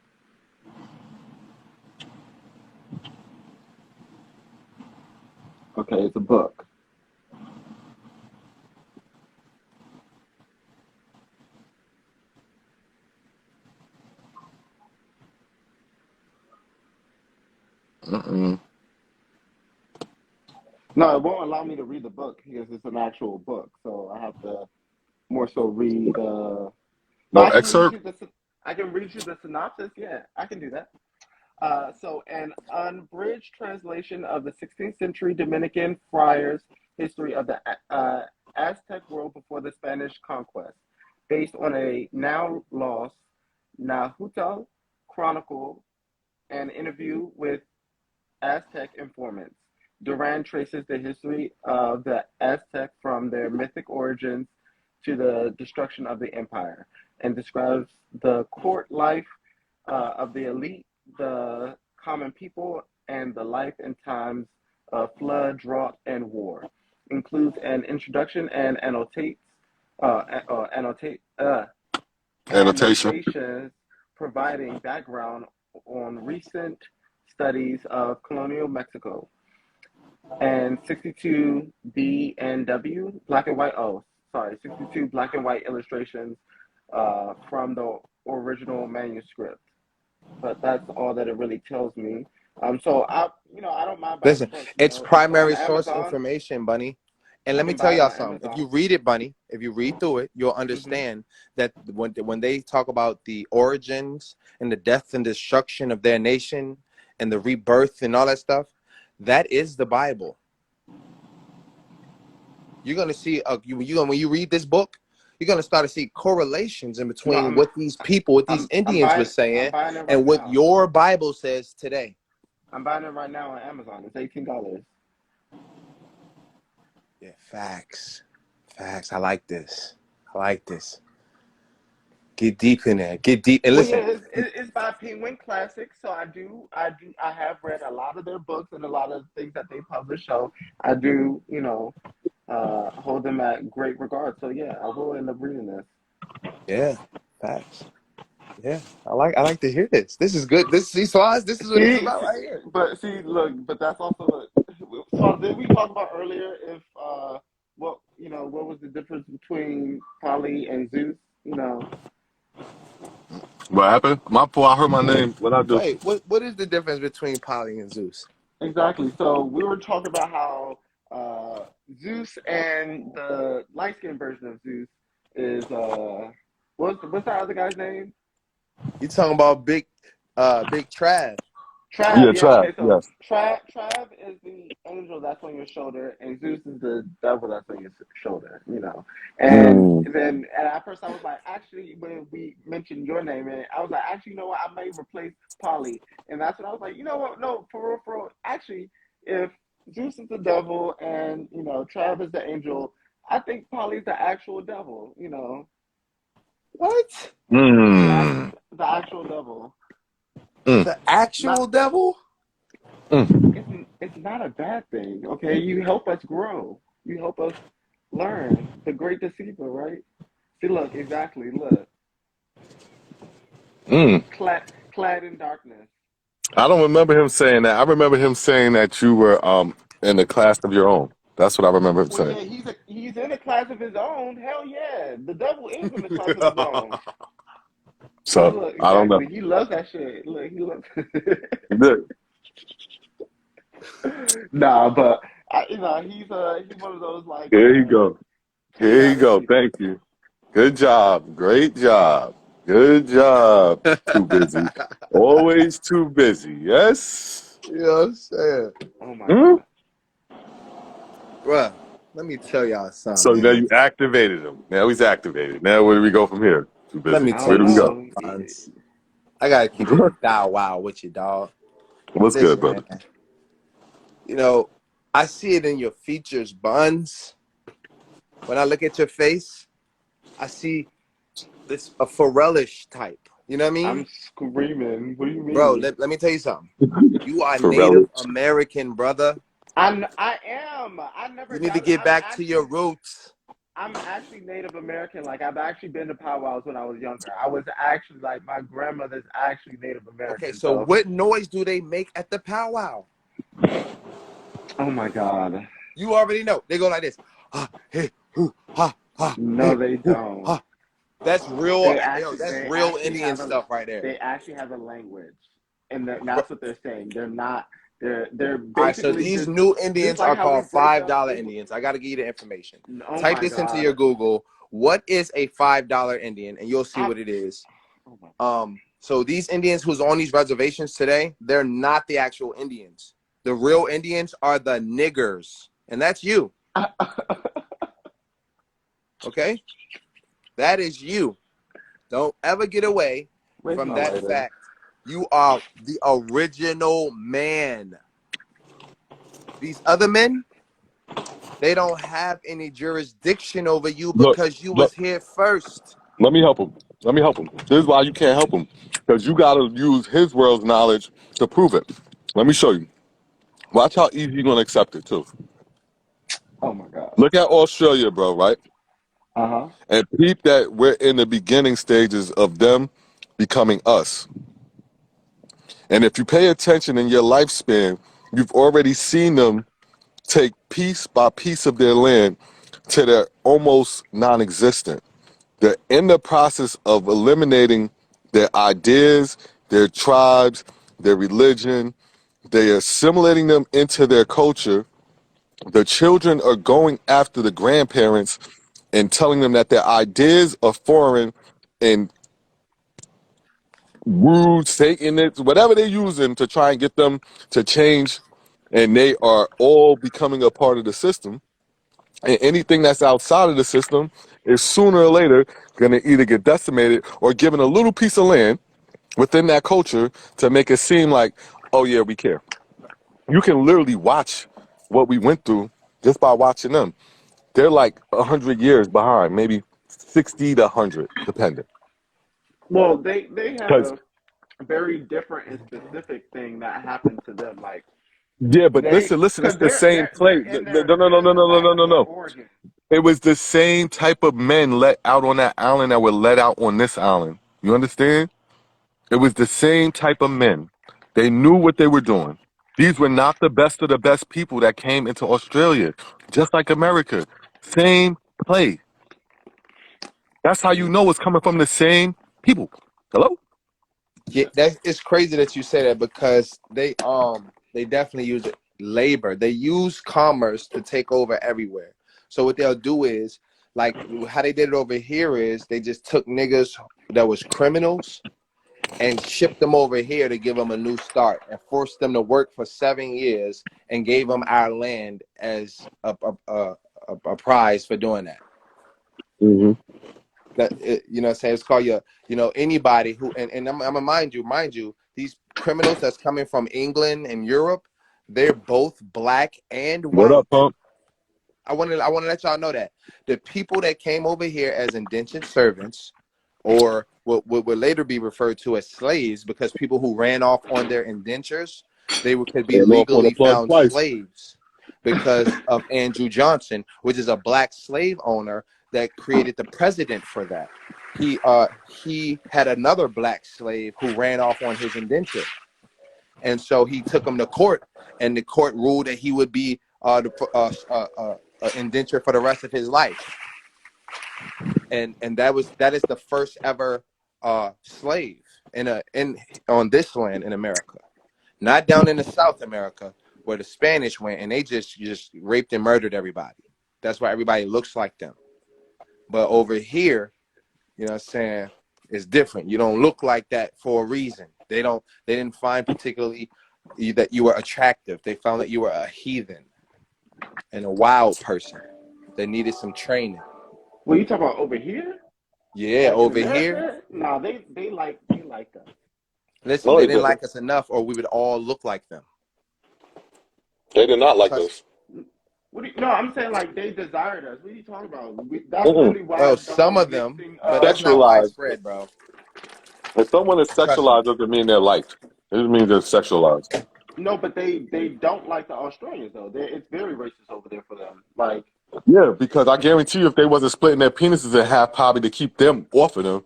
Okay, it's a book. Mm-mm. No, it won't allow me to read the book because it's an actual book. So I have to more so read. No, No I can read excerpt. you the. I can read you the synopsis. Yeah, I can do that. So, an unbridged translation of the 16th century Dominican friars' history of the Aztec world before the Spanish conquest, based on a now lost Nahuatl chronicle and interview with Aztec informants. Duran traces the history of the Aztec from their mythic origins to the destruction of the empire and describes the court life of the elite, the common people, and the life and times of flood, drought, and war. Includes an introduction and annotate Annotation. annotations providing background on recent studies of colonial Mexico and 62 B and W black and white. Oh, sorry, 62 black and white illustrations from the original manuscript. But that's all that it really tells me. So I don't mind buying the Listen, book. it's It's on primary source Amazon. information, Bunny. And I let me can tell buy it y'all on something. If Amazon. you read it, Bunny, if you read through it, you'll Hmm. understand that when they talk about the origins and the death and destruction of their nation and the rebirth and all that stuff, that is the Bible. You're gonna see when you read this book, you're gonna start to see correlations in No, between what these people, what these Indians were I'm saying, buying it right and what now. your Bible says today. I'm buying it right now on Amazon. It's $18. Yeah, facts. Facts. I like this. I like this. Get deep in there. Get deep. And Well, yeah, listen, it's by Penguin Classics, so I have read a lot of their books and a lot of things that they publish. So I do, hold them at great regard. So yeah, I will end up reading this. yeah, facts. Yeah, I like to hear this. This is good. This Slides, this is what it's about right here. But that's also so did we talk about earlier if what was the difference between Polly and Zeus? What happened? My poor. I heard my name. What I do? Wait, what is the difference between Polly and Zeus? Exactly. So we were talking about how Zeus and the light skinned version of Zeus is what's that other guy's name? You talking about Big Trav? Trav, Yeah, yeah, Trav. okay, so Yes. Trav is the angel that's on your shoulder, and Zeus is the devil that's on your shoulder. And Mm. then at first I was like, actually, when we mentioned your name, and I was like, actually, you know what, I may replace Polly. And that's when I was like, you know what, no, for real, actually, if Zeus is the devil and, Trav is the angel, I think Polly's the actual devil. What? The, Mm. the actual devil. Mm. The Not actual devil? Mm. it's not a bad thing. Okay, you help us grow. You help us learn. The great deceiver, right? See, look, exactly. Look, Mm. clad in darkness. I don't remember him saying that. I remember him saying that you were in a class of your own. That's what I remember him Well, saying. yeah, he's in a class of his own. Hell yeah, the devil is in a class of his own. See, So look, I don't know. exactly. He loves that shit. Look, he loves. Good. Nah, but he's one of those like Here you go. Here you charismatic go. people. Thank you. Good job. Great job. Good job. Too busy. Always too busy. Yes. You know what I'm saying? Oh my Hmm? god. Bruh, let me tell y'all So something, now man. you activated him. Now he's activated. Now where do we go from here? Too Let busy. me I tell Where don't do you we go? something, know. Bonds. I gotta keep it dial wild with you, dog. What's good, Listen, brother? man. I see it in your features, Buns. When I look at your face, I see a Pharrellish type. You know what I mean? I'm screaming. What do you Bro, mean? let me tell you something. You are For Native relics. American, brother. I am. I never You need to got. get back to your roots. I'm actually Native American. Like I've actually been to powwows when I was younger. I was actually like my grandmother's actually Native Okay, American. so So, what noise do they make at the powwow? oh my God. You already know. They go like this. Ha, hey, hoo, ha, ha, No, hey, they hoo, don't. ha. That's real. That's They real actually Indian have a stuff right there. they actually have a language, and Bro, that's what they're saying. They're not. They're all right, so basically these just new just Indians like are how we called break up. $5 Indians. I got to give you the information. Oh Type my this into God. your Google. What is a $5 Indian? And you'll see I'm, what it is. oh my So these Indians who's on these reservations today, they're not the actual Indians. The real Indians are the niggers, and that's you. God. Okay, that is you. Don't ever get away Where's from my that lighter? fact. You are the original man. These other men, they don't have any jurisdiction over you Look, because you look. was here first. Let me help him. Let me help him. This is why you can't help him, because you got to use his world's knowledge to prove it. Let me show you. Watch how easy you're gonna accept it too. Oh my God. Look at Australia, bro. Right, Uh-huh. and peep that we're in the beginning stages of them becoming us. And if you pay attention in your lifespan, you've already seen them take piece by piece of their land to their almost non-existent. They're in the process of eliminating their ideas, their tribes, their religion. They are assimilating them into their culture. The children are going after the grandparents and telling them that their ideas are foreign and rude, Satanists, whatever they're using to try and get them to change. And they are all becoming a part of the system. And anything that's outside of the system is sooner or later going to either get decimated or given a little piece of land within that culture to make it seem like, oh yeah, we care. You can literally watch what we went through just by watching them. They're like 100 years behind, maybe 60 to 100, depending. Well, they had Because, a very different and specific thing that happened to them. Like yeah, but they, listen, it's because the same they're place. in No, no, no, no, they're in no, the no, no, land no, of their no. origin. It was the same type of men let out on that island that were let out on this island. You understand? It was the same type of men. They knew what they were doing. These were not the best of the best people that came into Australia, just like America. Same play. That's how you know it's coming from the same people. Hello? Yeah, it's crazy that you say that because they definitely use labor. They use commerce to take over everywhere. So what they'll do is like how they did it over here is they just took niggas that was criminals and shipped them over here to give them a new start and forced them to work for 7 years and gave them our land as a prize for doing that. Mm-hmm. You know what I'm saying? It's called anybody who, and I'm gonna mind you, these criminals that's coming from England and Europe, they're both black and What white. up, punk? I want to let y'all know that the people that came over here as indentured servants, or what would later be referred to as slaves, because people who ran off on their indentures, could be And off on the legally plug found twice. slaves because of Andrew Johnson, which is a black slave owner that created the president for that. He had another black slave who ran off on his indenture, and so he took him to court, and the court ruled that he would be indenture for the rest of his life. And that is the first ever slave on this land in America, not down in the South America where the Spanish went and they just raped and murdered everybody. That's why everybody looks like them. But over here, you know what I'm saying, it's different. You don't look like that for a reason. They didn't find particularly that you were attractive. They found that you were a heathen and a wild person that needed some training. What you talking about over here? Yeah, Like in over here. America? No, they like us. Listen, No, they they didn't didn't. like us enough, or we would all look like them. They did not like Trust. us. No, I'm saying like they desired us. What are you talking about? That's Mm-mm. literally why Well, the some whole of them, mixing but that's of not Sexualized. widespread, bro. If someone is Trust me. sexualized, doesn't mean they're liked. It just means they're sexualized. No, but they don't like the Australians though. It's very racist over there for them. Like, Yeah, because I guarantee you, if they wasn't splitting their penises in half, probably to keep them off of them,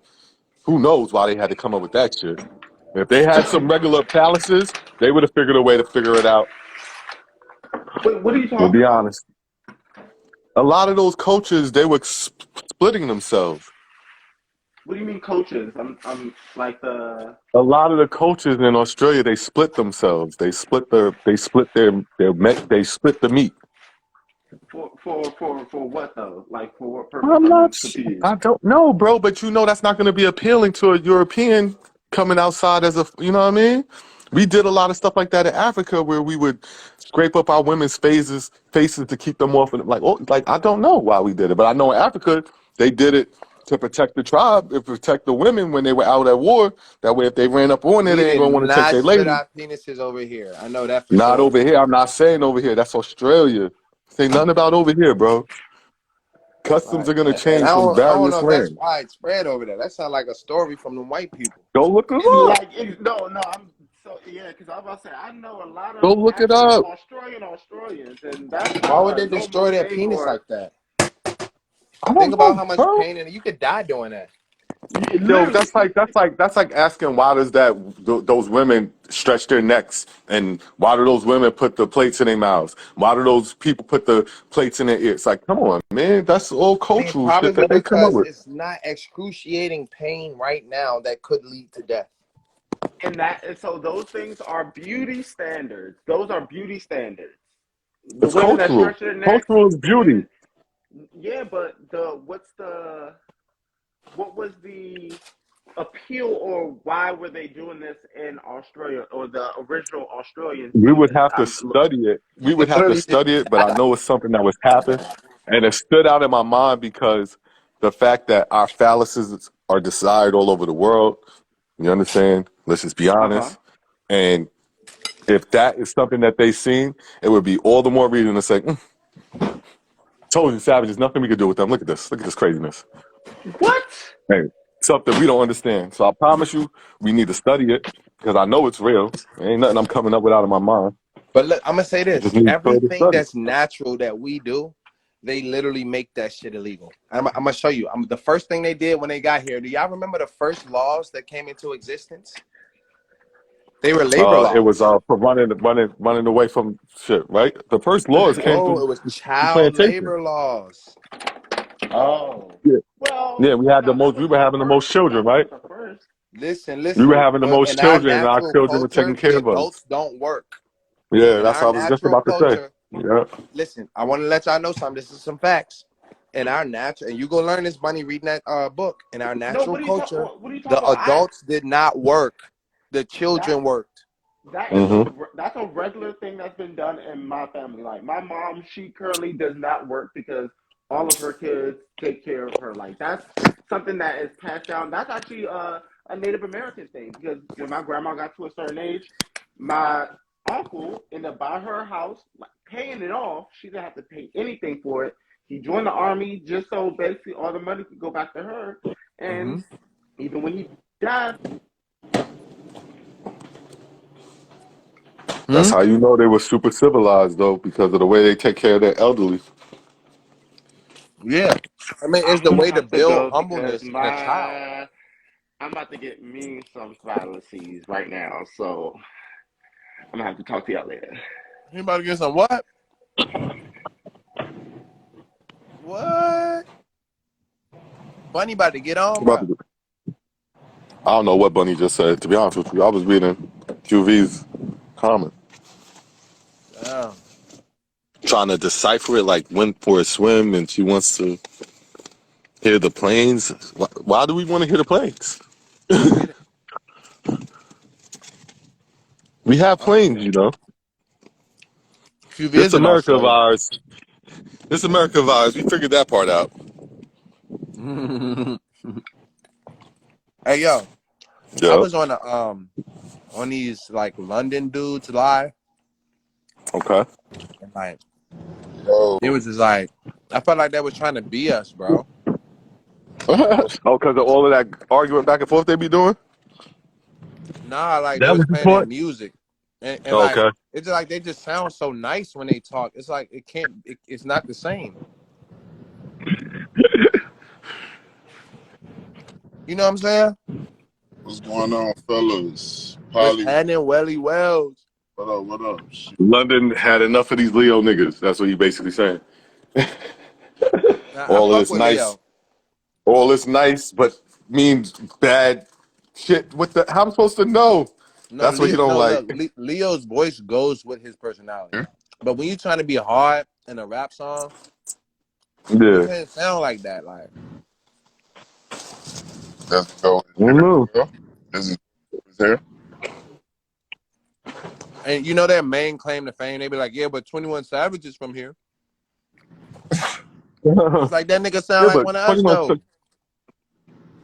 who knows why they had to come up with that shit. If they had some regular palaces, they would have figured a way to figure it out. wait, what are you To talking be about? honest, a lot of those coaches, they were splitting themselves. What do you mean coaches? I'm like A lot of the coaches in Australia, they split themselves. They split the they split the meat. for what though? Like for what purpose? I'm not. I'm confused. I don't know, bro. But you know that's not going to be appealing to a European coming outside as a. You know what I mean? We did a lot of stuff like that in Africa where we would scrape up our women's faces to keep them off. And like I don't know why we did it, but I know in Africa they did it to protect the tribe, and protect the women when they were out at war. That way, if they ran up on it, We they ain't did gonna want to take not their split lady. our penises over here. I know that for Not sure. over here. I'm not saying over here. That's Australia. Say nothing about over here, bro. Customs Right. are gonna And change from I don't know various if that's lands. widespread over there. That sounds like a story from the white people. Go look it up. Like no, I'm so yeah. Because I was about to say I know a lot Go of look it actual up. Australians, and that's Why not would a they normal destroy their thing. penis Or like that? I Think don't about know, how much bro. pain and you could die doing that. Yo, literally, that's like asking why does those women stretch their necks, and why do those women put the plates in their mouths? Why do those people put the plates in their ears? Like, come on, man, that's all I mean, cultural shit probably that they come up because with. it's not excruciating pain right now that could lead to death. and so those things are beauty standards. Those are beauty standards. The It's women that cultural. stretch their necks, Cultural is the beauty. women, yeah, but what was the appeal, or why were they doing this in Australia, or the original Australians We do would this? have to study it. We They would have to literally just study it, but I know it's something that was happening, and it stood out in my mind because the fact that our phalluses are desired all over the world. You understand? Let's just be Uh huh. honest. And if that is something that they seen, it would be all the more reason to say, "Told you, Savage, there's nothing we could do with them. Look at this. Look at this craziness." What? Hey, something we don't understand. So I promise you, we need to study it because I know it's real. It ain't nothing I'm coming up with out of my mind. But look, I'm gonna say It this: just needs further everything study. that's natural that we do, they literally make that shit illegal. I'm gonna show you. The first thing they did when they got here. Do y'all remember the first laws that came into existence? They were labor It was laws. for running away from shit, right? The first laws came No, through it was the child plantation. labor laws. Oh, Yeah, yeah, well, we had the no, that most. We wasn't were the having the most first. That children, right? wasn't the first. We were Listen. having the most In our children, and our natural children were taking culture, the care of us. adults don't work. Yeah, In that's our what I was just natural about to say. culture, Yeah. listen, I want to let y'all know something. This is some facts. In our natural, and you go learn this, Bunny, reading that book. In our No, natural what are you talking? culture, What are you the talking about? adults did not work. The That children worked. that is Mm-hmm. that's a regular thing that's been done in my family. Like my mom, she currently does not work because all of her kids take care of her. Like that's something that is passed down. That's actually a Native American thing because when my grandma got to a certain age, my uncle ended up buying her a house, like, paying it off. She didn't have to pay anything for it. He joined the army just so basically all the money could go back to her. Mm-hmm. And even when he died, That's how you know they were super civilized, though, because of the way they take care of their elderly. Yeah. I mean, it's I'm the gonna way to have to build go because humbleness in a child. I'm about to get me some fallacies right now, so I'm gonna have to talk to y'all later. You about to get some what? What? Bunny about to get on, bro. I don't know what Bunny just said. To be honest with you, I was reading QV's comment, Damn. trying to decipher it, like went for a swim, and she wants to hear the planes. Why do we want to hear the planes? I don't get it. We have I don't get planes, it. you know. QV This is in America of Australia. ours. This America of ours. We figured that part out. Hey yo, I Yeah. was on these like London dudes live, Okay. and like Oh. it was just like I felt like they was trying to be us, bro. Oh, because of all of that arguing back and forth they be doing. Nah, like they That was was the playing their point. music, and like Okay. it's like they just sound so nice when they talk. It's like it's not the same. You know what I'm saying? What's going on, fellas? What's Polly, happening, Welly Wells? what up? What up? Shit. London had enough of these Leo niggas. That's what you basically saying. Nah, I All of fuck this with nice, Leo. all this nice, but means bad shit. What the? How am I supposed to know? No, That's what he don't no, like. look, Leo's voice goes with his personality. Yeah. But when you're trying to be hard in a rap song, you Yeah. can't sound like that. Like, Let's go. I don't know. This is here. and you know their main claim to fame, they be like, yeah, but 21 Savage is from here. Yeah, It's like that nigga sound like but one of us 21.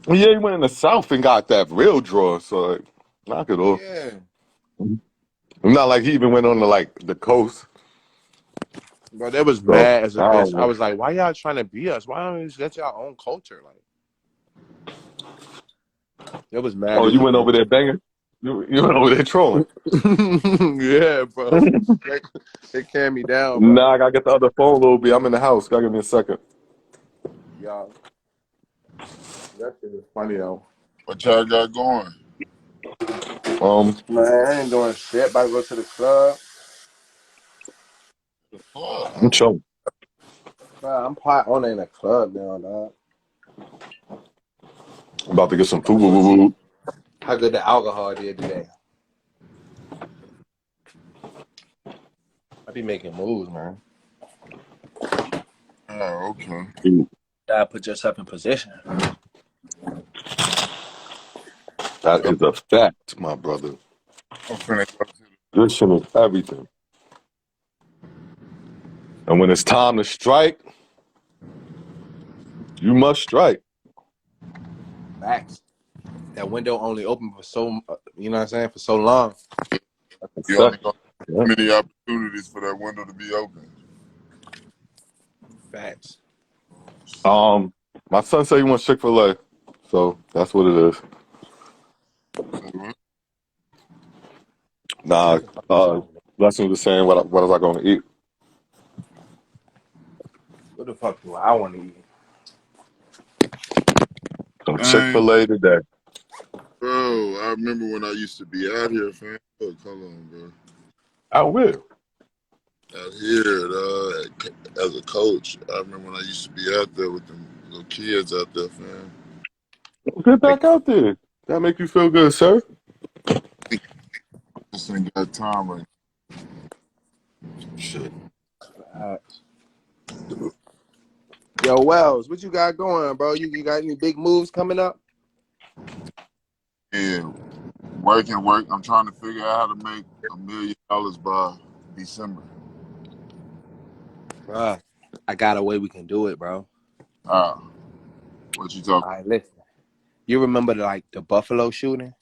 though. Yeah, he went in the South and got that real draw. So like, knock it off. Yeah. Not like he even went on to like the coast. Bro, they was So mad as a I bitch. don't I know. was like, why y'all trying to be us? Why don't you just get your own culture? Like, it was mad Oh, as you a went bitch. over there banging. You went over there trolling. Yeah, bro. They carry me down, bro. Nah, I gotta get the other phone, little B. I'm in the house. Gotta give me a second. Y'all, that shit is funny though. What y'all got going? Man, I ain't doing shit. About to go to the club. The fuck? I'm chilling. Bro, I'm pot on in the club now, dog. I'm about to get some food. How good the alcohol did today. I be making moves, man. Oh, okay. Gotta put yourself in position. That So is a fact, my brother. I'm finna go to This shit is everything. And when it's time to strike, you must strike. Facts. That window only open for so, you know what I'm saying, for so long. That's a you only fact. got Yeah. many opportunities for that window to be open. Facts. My son said he wants Chick-fil-A, so that's what it is. Say what? Nah, Blessing was saying what was I going to eat? What the fuck do I want to eat? Some Dang, Chick-fil-A today. bro. I remember when I used to be out here, fam. Look, hold on, bro. I will. Out here, as a coach, I remember when I used to be out there with them little kids out there, fam. Get Like, back out there. That make you feel good, sir? this ain't got time right Shit. Facts. Yo, Wells, what you got going, bro? You got any big moves coming up? now. Work. I'm trying to figure out how to make $1 million by December. Bruh, I got a way we can do it, bro. Ah, what you talking? All right, listen. You remember the Buffalo shooting?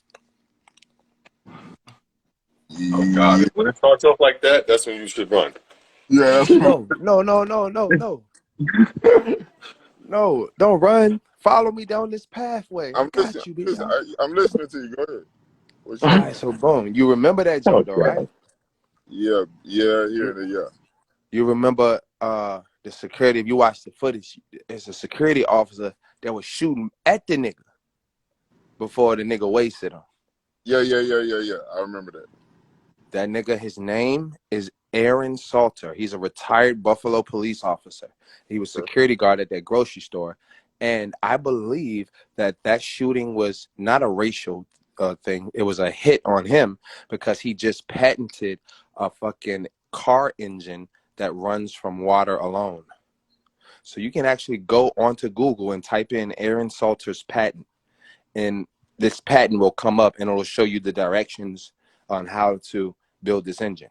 Oh, God. Yeah, When it starts off like that, that's when you should run. yeah, that's what. No, no, no, no, no, no. No, don't run. Follow me down this pathway. I I'm listening. got you, big dog. I'm listening to you. Go ahead. What you All saying? right, so boom. You remember that Oh, joke though, right? God. Yeah, yeah, You yeah. you remember the security, if you watch the footage, it's a security officer that was shooting at the nigga before the nigga wasted him. Yeah. I remember that. That nigga, his name is Aaron Salter. He's a retired Buffalo police officer. He was Okay. security guard at that grocery store. And I believe that shooting was not a racial thing. It was a hit on him because he just patented a fucking car engine that runs from water alone. So you can actually go onto Google and type in Aaron Salter's patent, and this patent will come up and it'll show you the directions on how to build this engine.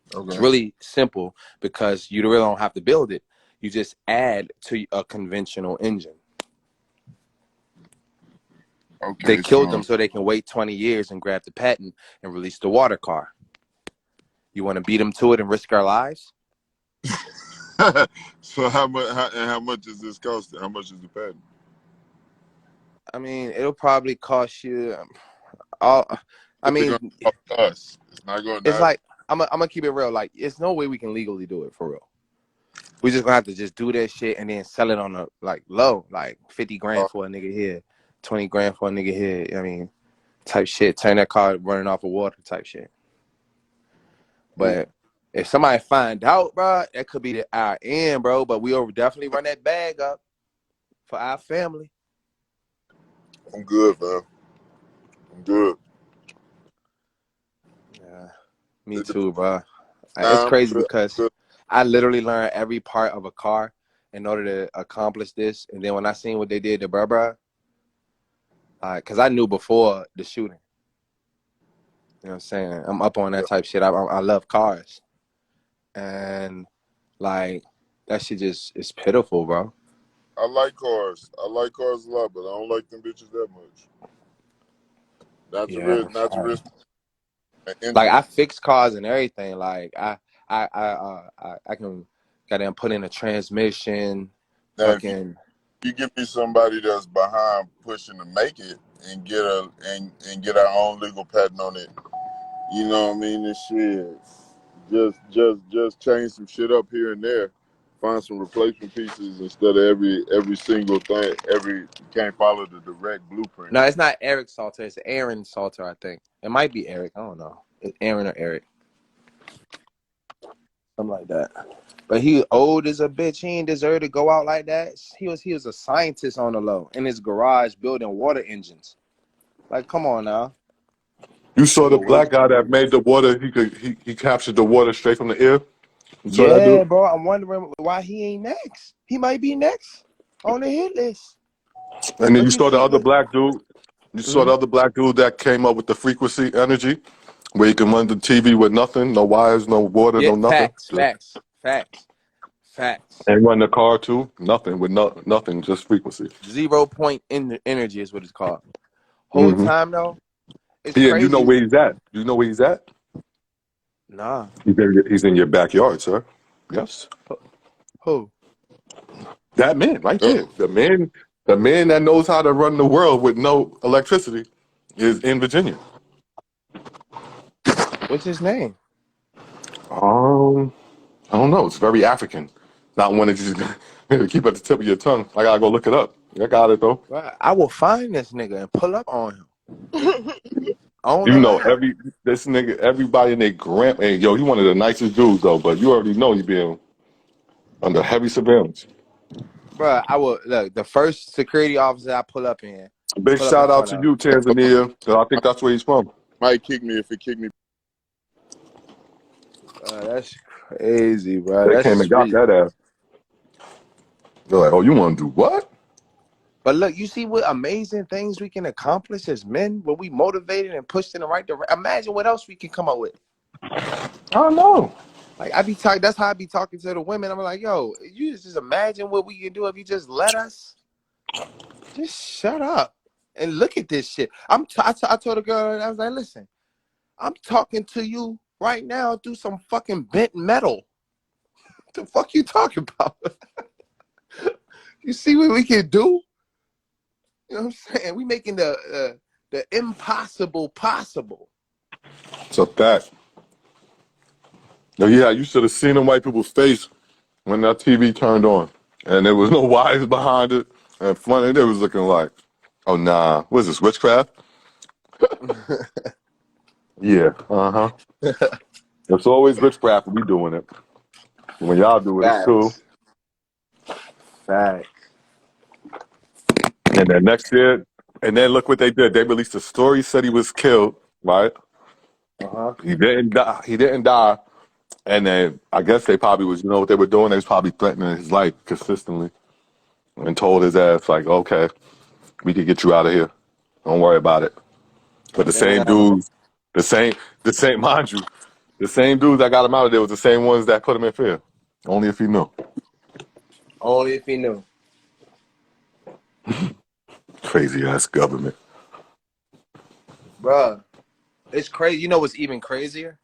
It's Okay. really simple because you really don't have to build it. You just add to a conventional engine. They Okay. killed them So, so they can wait 20 years and grab the patent and release the water car. You want to beat them to it and risk our lives? so how much? How much is this costing? How much is the patent? I mean, it'll probably cost you, all. I It's mean, gonna cost us. It's not going it's to. like I'm gonna keep it real. Like, it's no way we can legally do it for real. We just gonna have to just do that shit and then sell it on a like low, like 50 grand for a nigga here, 20 grand for a nigga here. I mean, type shit. Turn that car running off of water type shit. But if somebody find out, bro, that could be our end, bro. But we'll definitely run that bag up for our family. I'm good, man. I'm good. Yeah, me too, bro. It's Nah, I'm crazy good. because I literally learned every part of a car in order to accomplish this. And then when I seen what they did to bruh, because I knew before the shooting. You know what I'm saying? I'm up on that type shit. I love cars. And, like, that shit just is pitiful, bro. I like cars. I like cars a lot, but I don't like them bitches that much. Not to Yeah. risk. Not to risk. Like, I fix cars and everything. Like, I can goddamn put in a transmission, Now, if fucking. you give me somebody that's behind pushing to make it and get our own legal patent on it, you know what I mean? This shit. Just change some shit up here and there. Find some replacement pieces instead of every single thing. You can't follow the direct blueprint. No, it's not Eric Salter. It's Aaron Salter, I think. It might be Eric. I don't know. It's Aaron or Eric. Something like that. But he old as a bitch. He ain't deserve to go out like that. He was a scientist on the low in his garage building water engines. Like, come on now. You saw the Nigga, what? black guy that made the water. He captured the water straight from the air. You saw that Yeah, dude? bro. I'm wondering why he ain't next. He might be next on the hit list. And then you Look at saw the shit. other black dude. You saw the other black dude that came up with the frequency energy, where you can run the TV with nothing, no wires, no water, Yeah, no nothing, facts. and run the car too, nothing with nothing, just frequency. 0 point energy is what it's called. Whole Mm-hmm. time though, it's Yeah, and you know crazy. where he's at. You know where he's at? Nah. He's in your backyard, sir. Yes. Who? That man right there. Uh-oh. The man that knows how to run the world with no electricity is in Virginia. What's his name? I don't know. It's very African. Not one that you just keep at the tip of your tongue. I gotta go look it up. I got it though. Well, I will find this nigga and pull up on him. On You the know, line. this nigga, everybody in their grand. Hey, yo, he one of the nicest dudes though, but you already know he being under heavy surveillance. Bro, I will look, the first security officer I pull up in Big shout out front to of. you, Tanzania. 'Cause I think that's where he's from. Might kick me if it kick me. That's crazy, bro. They That's came and got sweet. that ass. They're like, oh, you want to do what? But look, you see what amazing things we can accomplish as men when we motivated and pushed in the right direction. Imagine what else we can come up with. I don't know. Like I be talking, that's how I be talking to the women. I'm like, yo, you just imagine what we can do if you just let us. Just shut up and look at this shit. I told a girl, I was like, listen, I'm talking to you right now through some fucking bent metal. What the fuck you talking about? You see what we can do? You know what I'm saying? We making the impossible possible. It's a fact. No, yeah, you should have seen them white people's face when that TV turned on, and there was no wires behind it. And funny, they was looking like, oh nah, what is this witchcraft? Yeah, It's always witchcraft when we doing it. When y'all do it, it's cool. Facts. And then next year, and then look what they did. They released a story, said he was killed, right? He didn't die. He didn't die. And then I guess they probably was, you know what they were doing? They was probably threatening his life consistently and told his ass, like, okay, we could get you out of here. Don't worry about it. But the same Damn. dudes, mind you, the same dudes that got him out of there was the same ones that put him in fear. Only if he knew. Only if he knew. Crazy ass government. Bruh, it's crazy. You know what's even crazier?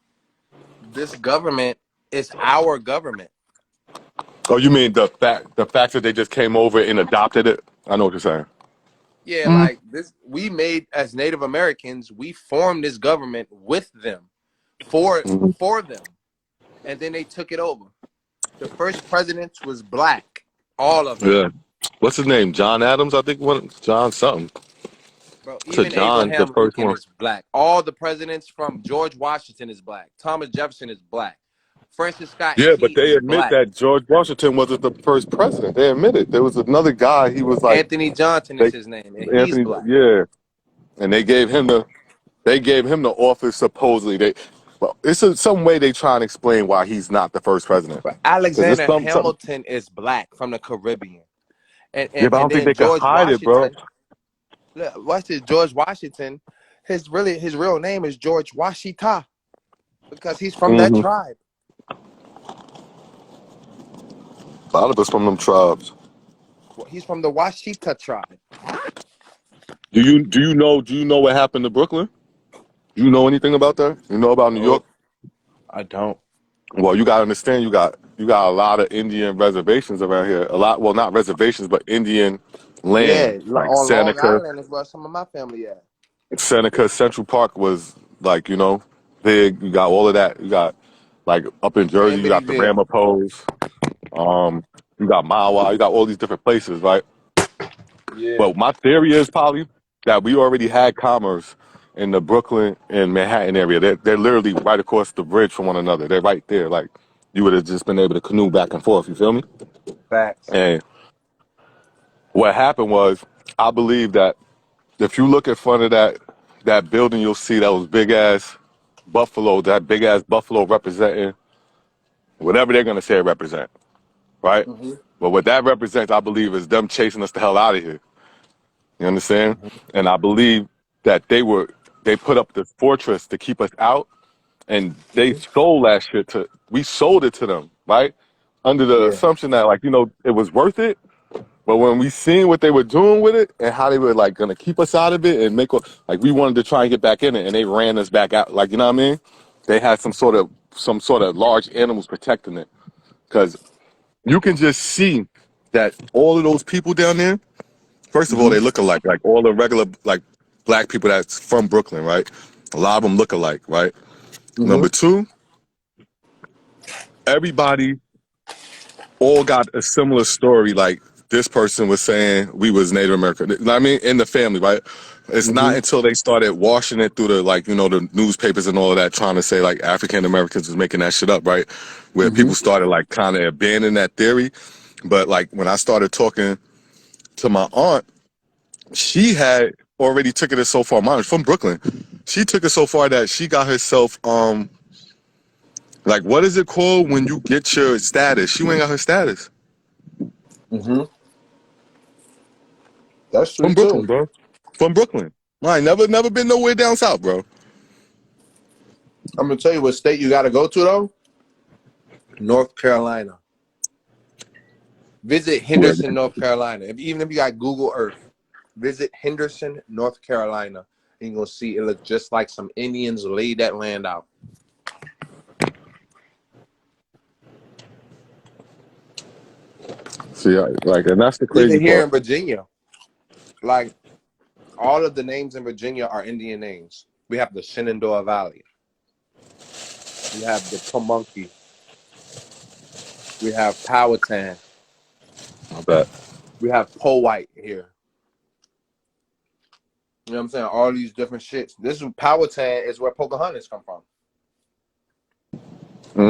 This government is our government. Oh, you mean the fact that they just came over and adopted it? I know what you're saying. Yeah, Mm. like this, we made as Native Americans, we formed this government with them, for Mhm. for them, and then they took it over. The first presidents was black, all of them, Yeah. What's his name? John Adams, I think. One John something. bro. To Even John, the Abraham first Lincoln one. is black. All the presidents from George Washington is black. Thomas Jefferson is black. Francis Scott Yeah, but Key they is admit black. that George Washington wasn't the first president. They admit it. There was another guy. He was like Anthony Johnson is they his name, and he's Anthony. black. Yeah, and they gave him the office supposedly. Well, some way they try and explain why he's not the first president. But Because it's Alexander something. Hamilton is black from the Caribbean, and Yeah, and but I and don't think then they could George hide it, bro. Washington. Look, watch this. George Washington, his real name is George Washita because he's from that Hmm. tribe. A lot of us from them tribes. Well, he's from the Washita tribe. Do you know what happened to Brooklyn? Do you know anything about that? You know about New York? Oh, I don't. Well, you gotta understand, you got a lot of Indian reservations around here. A lot, well, not reservations, but Indian land, Yeah, like on Long Seneca, Island is where some of my family at. Central Park was like, big. You got all of that. You got like up in Jersey, you got the Amityville. Ramapos. You got Mawa. You got all these different places, right? Yeah. But my theory is probably that we already had commerce in the Brooklyn and Manhattan area. They're literally right across the bridge from one another. They're right there. Like you would have just been able to canoe back and forth. You feel me? Facts. And what happened was, I believe that if you look in front of that building, you'll see those big ass buffalo. That big ass buffalo representing whatever they're gonna say it represent, right? Hmm. But what that represents, I believe, is them chasing us the hell out of here. You understand? Hmm. And I believe that they put up this fortress to keep us out, and they Hmm. sold that shit we sold it to them, right? Under the Yeah. assumption that like, it was worth it. But when we seen what they were doing with it and how they were like gonna keep us out of it and like we wanted to try and get back in it and they ran us back out, like, you know what I mean? They had some sort of large animals protecting it. Cause you can just see that all of those people down there, first of all, Hmm. they look alike. Like all the regular like black people that's from Brooklyn, right? A lot of them look alike, right? Hmm. Number two, everybody all got a similar story. Like this person was saying we was Native American. You know what I mean, in the family, right? It's Hmm. not until they started washing it through the like, the newspapers and all of that, trying to say like African Americans was making that shit up, right? Where Hmm. people started like kind of abandoning that theory. But like when I started talking to my aunt, she had already took it so far. Mine from Brooklyn. She took it so far that she got herself like what is it called when you get your status? She went and got her status Hmm. That's true from Brooklyn, too. bro. From Brooklyn. I ain't never been nowhere down south, bro. I'm gonna tell you what state you got to go to though. North Carolina. Visit Yeah. Henderson, North Carolina. Even if you got Google Earth, visit Henderson, North Carolina, and you're gonna see it look just like some Indians laid that land out. See, like, and that's the crazy Even here part. in Virginia, like all of the names in Virginia are Indian names. We have the Shenandoah Valley. We have the Pamunkey. We have Powhatan. I bet. We have Powhite here. You know what I'm saying? All these different shits. This is Powhatan is where Pocahontas come from.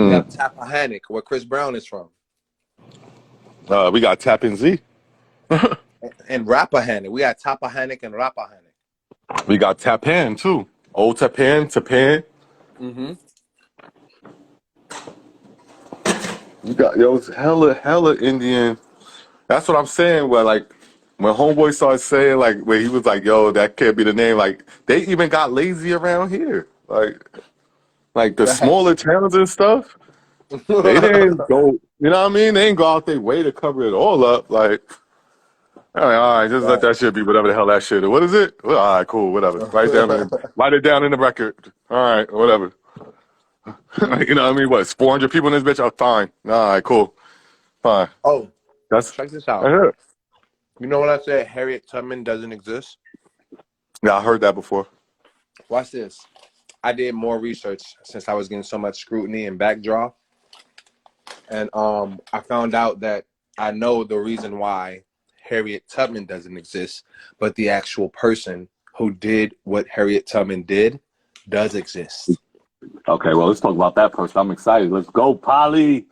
We Mm. have Tappahannock, where Chris Brown is from, We got Tappan Z. and Rappahannock. We got Tappahannock and Rappahannock. We got Tappan too. Old Tappan. Mm-hmm. You got it's hella Indian. That's what I'm saying. Where like when Homeboy started saying like where he was like, "Yo, that can't be the name." Like they even got lazy around here. Like the Facts. smaller towns and stuff. They didn't go. You know what I mean? They ain't go out their way to cover it all up. Like, all right, just let that Facts. shit be whatever the hell that shit is. What is it? Well, all right, cool, whatever. Write it down in the record. All right, whatever. You know what I mean? What? 400 people in this bitch? Oh, fine. All right, cool, fine. Oh, That's check this out. it. You know when I said Harriet Tubman doesn't exist? Yeah, I heard that before. Watch this. I did more research since I was getting so much scrutiny and backdraw. And I found out that I know the reason why Harriet Tubman doesn't exist, but the actual person who did what Harriet Tubman did does exist. Okay, well, let's talk about that person. I'm excited. Let's go, Polly.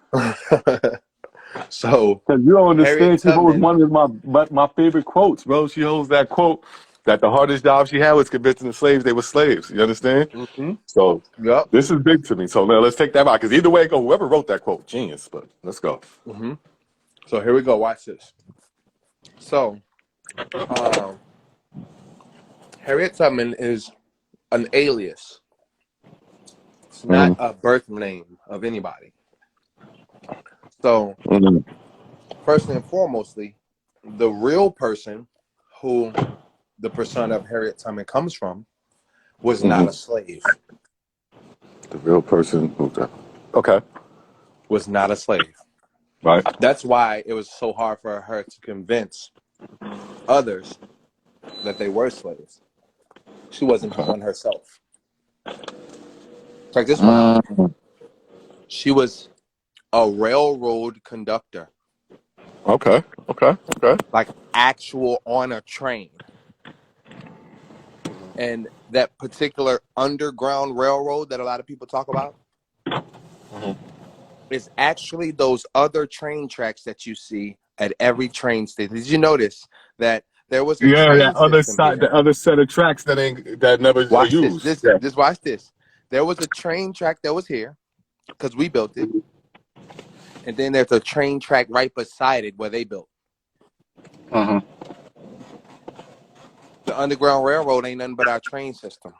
So Because you don't Harriet understand, she holds Tubman, one of my favorite quotes, bro. She holds that quote that the hardest job she had was convincing the slaves they were slaves. You understand? So yep. this is big to me. So now let's take that back. Because either way it go, whoever wrote that quote, genius. But let's go. So here we go. Watch this. So Harriet Tubman is an alias. It's not a birth name of anybody. So first and foremostly, the real person who the persona of Harriet Tubman comes from was not a slave. The real person. Okay. Was not a slave. Right. That's why it was so hard for her to convince others that they were slaves. She wasn't one herself. Check this one out. She was a railroad conductor. Okay. Like actual on a train. And that particular underground railroad that a lot of people talk about is actually those other train tracks that you see at every train station. Did you notice that there was a train that other system side, here? the other set of tracks that never are Watch used. this. Just watch this. There was a train track that was here because we built it. And then there's a train track right beside it where they built. The Underground Railroad ain't nothing but our train system.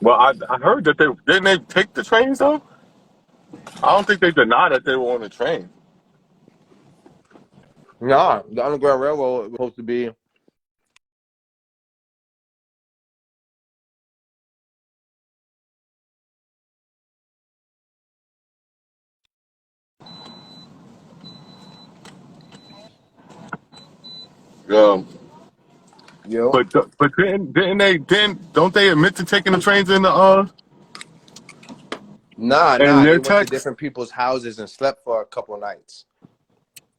Well, I heard that didn't they take the trains though. I don't think they denied that they were on the train. Nah, the Underground Railroad was supposed to be. Yo. But don't they admit to taking the trains in the Nah, in they their went to text? different people's houses and slept for a couple of nights.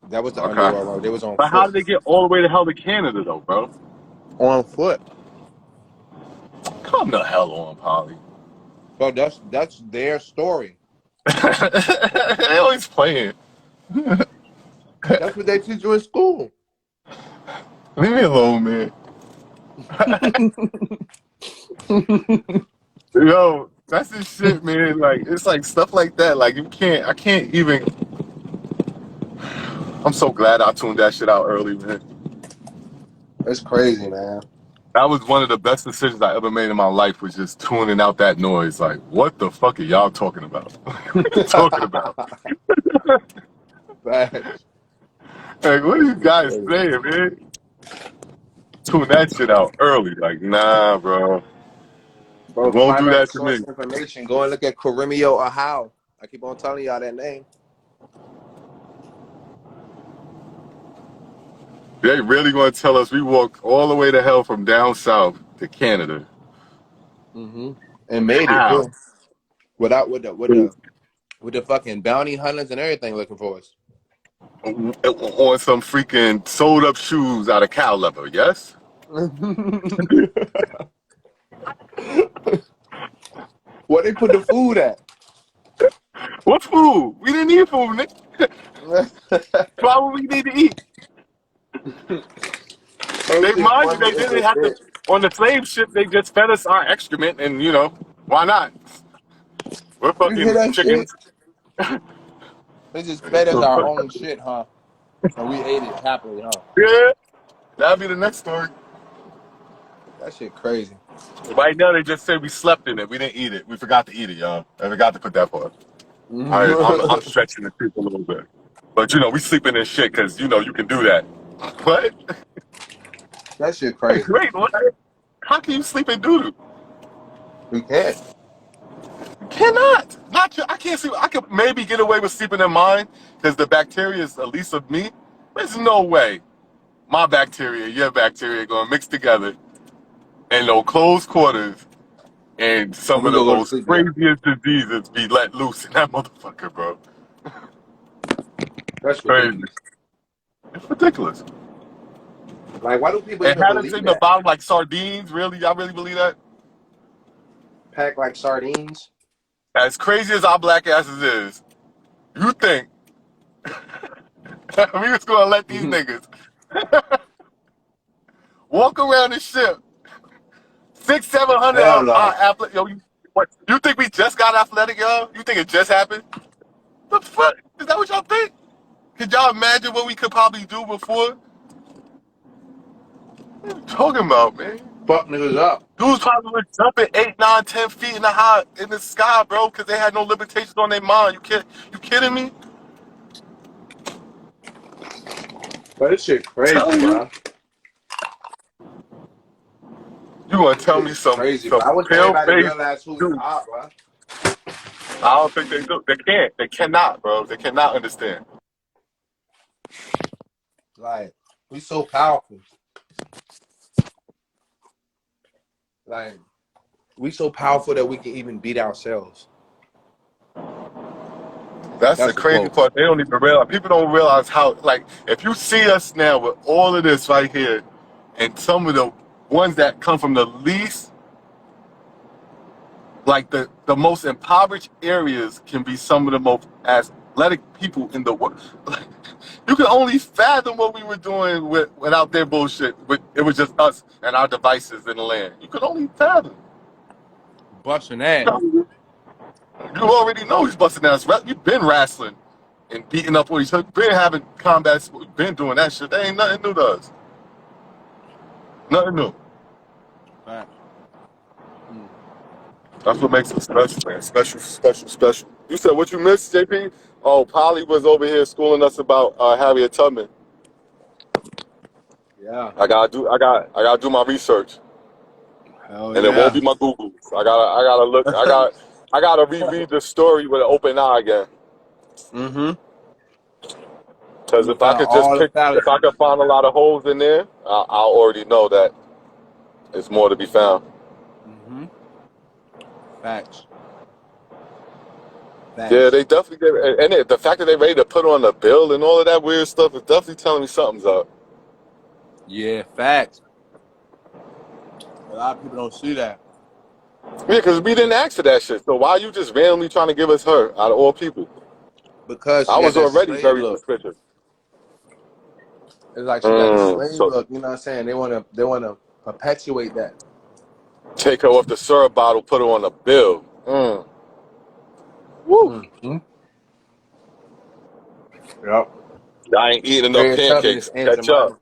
That was the Okay. Underground Railroad. They was on But how foot. did they get all the way to hell to Canada though, bro? On foot. Come the hell on, Polly. So that's their story. They always playing. That's what they teach you in school. Leave me alone, man. Yo, that's the shit, man. Like it's like stuff like that. Like I can't even. I'm so glad I tuned that shit out early, man. That's crazy, man. That was one of the best decisions I ever made in my life, was just tuning out that noise. Like, what the fuck are y'all talking about? What are you talking about? Facts. Like, what are you guys Crazy. saying, man? Tune that shit out early. Like, nah, bro. Bro, It won't find do out the that to source me. information. Go and look at Karimio Ahau. I keep on telling y'all that name. They really gonna tell us we walked all the way to hell from down south to Canada? And made it How? too. With the fucking bounty hunters and everything looking for us. On some freaking sold up shoes out of cow leather, yes? Where they put the food at? What food? We didn't eat food, nigga. Why would we need to eat? They mind you, they didn't have to. On the slave ship, they just fed us our excrement, and why not? We're You hear fucking that shit? chickens. They just fed us our own shit, huh? And we ate it happily, huh? Yeah, that'll be the next story. That shit crazy. Right now, they just say we slept in it. We didn't eat it. We forgot to eat it, y'all. I forgot to put that part. I'm stretching the truth a little bit. But, we sleeping in shit because, you can do that. What? That shit crazy. Wait, what? How can you sleep in doo-doo? We can't. You Cannot. Not. I can't see. I could maybe get away with sleeping in mine because the bacteria is at least of me. There's no way my bacteria, your bacteria, gonna mix together in no closed quarters, and And some we of the gonna go to most sleep together. craziest diseases be let loose in that motherfucker, bro. That's Crazy. ridiculous. It's ridiculous. Like, why do people And even had us believe in the that? bottom like sardines. Really, y'all really believe that? Pack like sardines. As crazy as our black asses is, you think we was gonna let these niggas walk around the ship 600-700 Hell no. athletic? Yo, what? You think we just got athletic, yo? You think it just happened? The fuck? Is that what y'all think? Could y'all imagine what we could probably do before? What are you talking about, man? Fuck niggas up. Dudes probably were jumping 8, 9, 10 feet in the sky, bro, because they had no limitations on their mind. You kidding me? But this shit crazy, Telling you. bro. You want to This tell shit me is some crazy, bro. I wish pale everybody face realized who we dude? are, bro. I don't think they do. They can't. They cannot, bro. They cannot understand. Like, we so powerful. Like, we so powerful that we can even beat ourselves. That's the That's a crazy quote. part. They don't even realize. People don't realize how. Like, if you see us now with all of this right here, and some of the ones that come from the least, like the most impoverished areas, can be some of the most athletic people in the world. Like, you can only fathom what we were doing without their bullshit. It was just us and our devices in the land. You could only fathom. Busting ass. You already know he's busting ass. You've been wrestling and beating up on each other. Been having combat. Been doing that shit. That ain't nothing new to us. Nothing new. Right. That's what makes it special, man. Special, special, special. You said what you missed, JP? Oh, Polly was over here schooling us about Harriet Tubman. Yeah. I gotta do my research, Hell and it won't yeah. be my Google. I gotta look. I gotta reread the story with an open eye again. Mm-hmm. Because We if I found could just all the if I fallacies. could find a lot of holes in there, I'll already know that it's more to be found. Mm-hmm. Facts. Yeah, Facts. they definitely did. And the fact that they ready to put on the bill and all of that weird stuff is definitely telling me something's up. Yeah, facts. A lot of people don't see that. Yeah, because we didn't ask for that shit. So why are you just randomly trying to give us her out of all people? Because I she got was that already slave very look. suspicious. It's like she got the slave So look, you know what I'm saying? They wanna perpetuate that. take her off the syrup bottle, put her on the bill. Woo. Mm-hmm. Yep. I ain't eating enough Harriet Tubman pancakes. is Aunt Catch up. Jemima.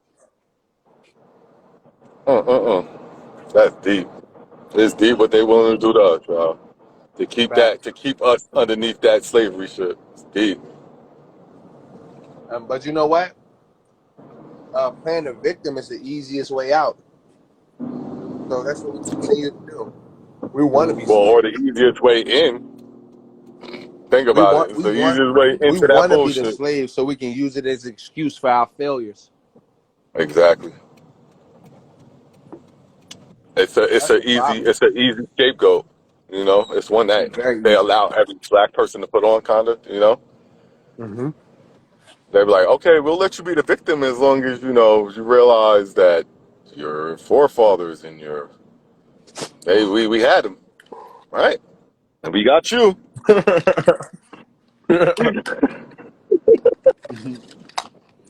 That's deep. It's deep what they willing to do to us, y'all. Facts. To keep us underneath that slavery shit. It's deep. But you know what? Playing the victim is the easiest way out. So that's what we continue to do. We want to be Well, or the slaves. easiest way in. Think We about it. want It's we the want easiest way we into that want to be the bullshit. slaves so we can use it as an excuse for our failures. Exactly. That's the problem. It's an easy scapegoat. You know, it's one that It's very they easy. allow every black person to put on, kinda. You know, Mm-hmm. they be like, okay, we'll let you be the victim as long as you realize that your forefathers and we had them, right? And we got you.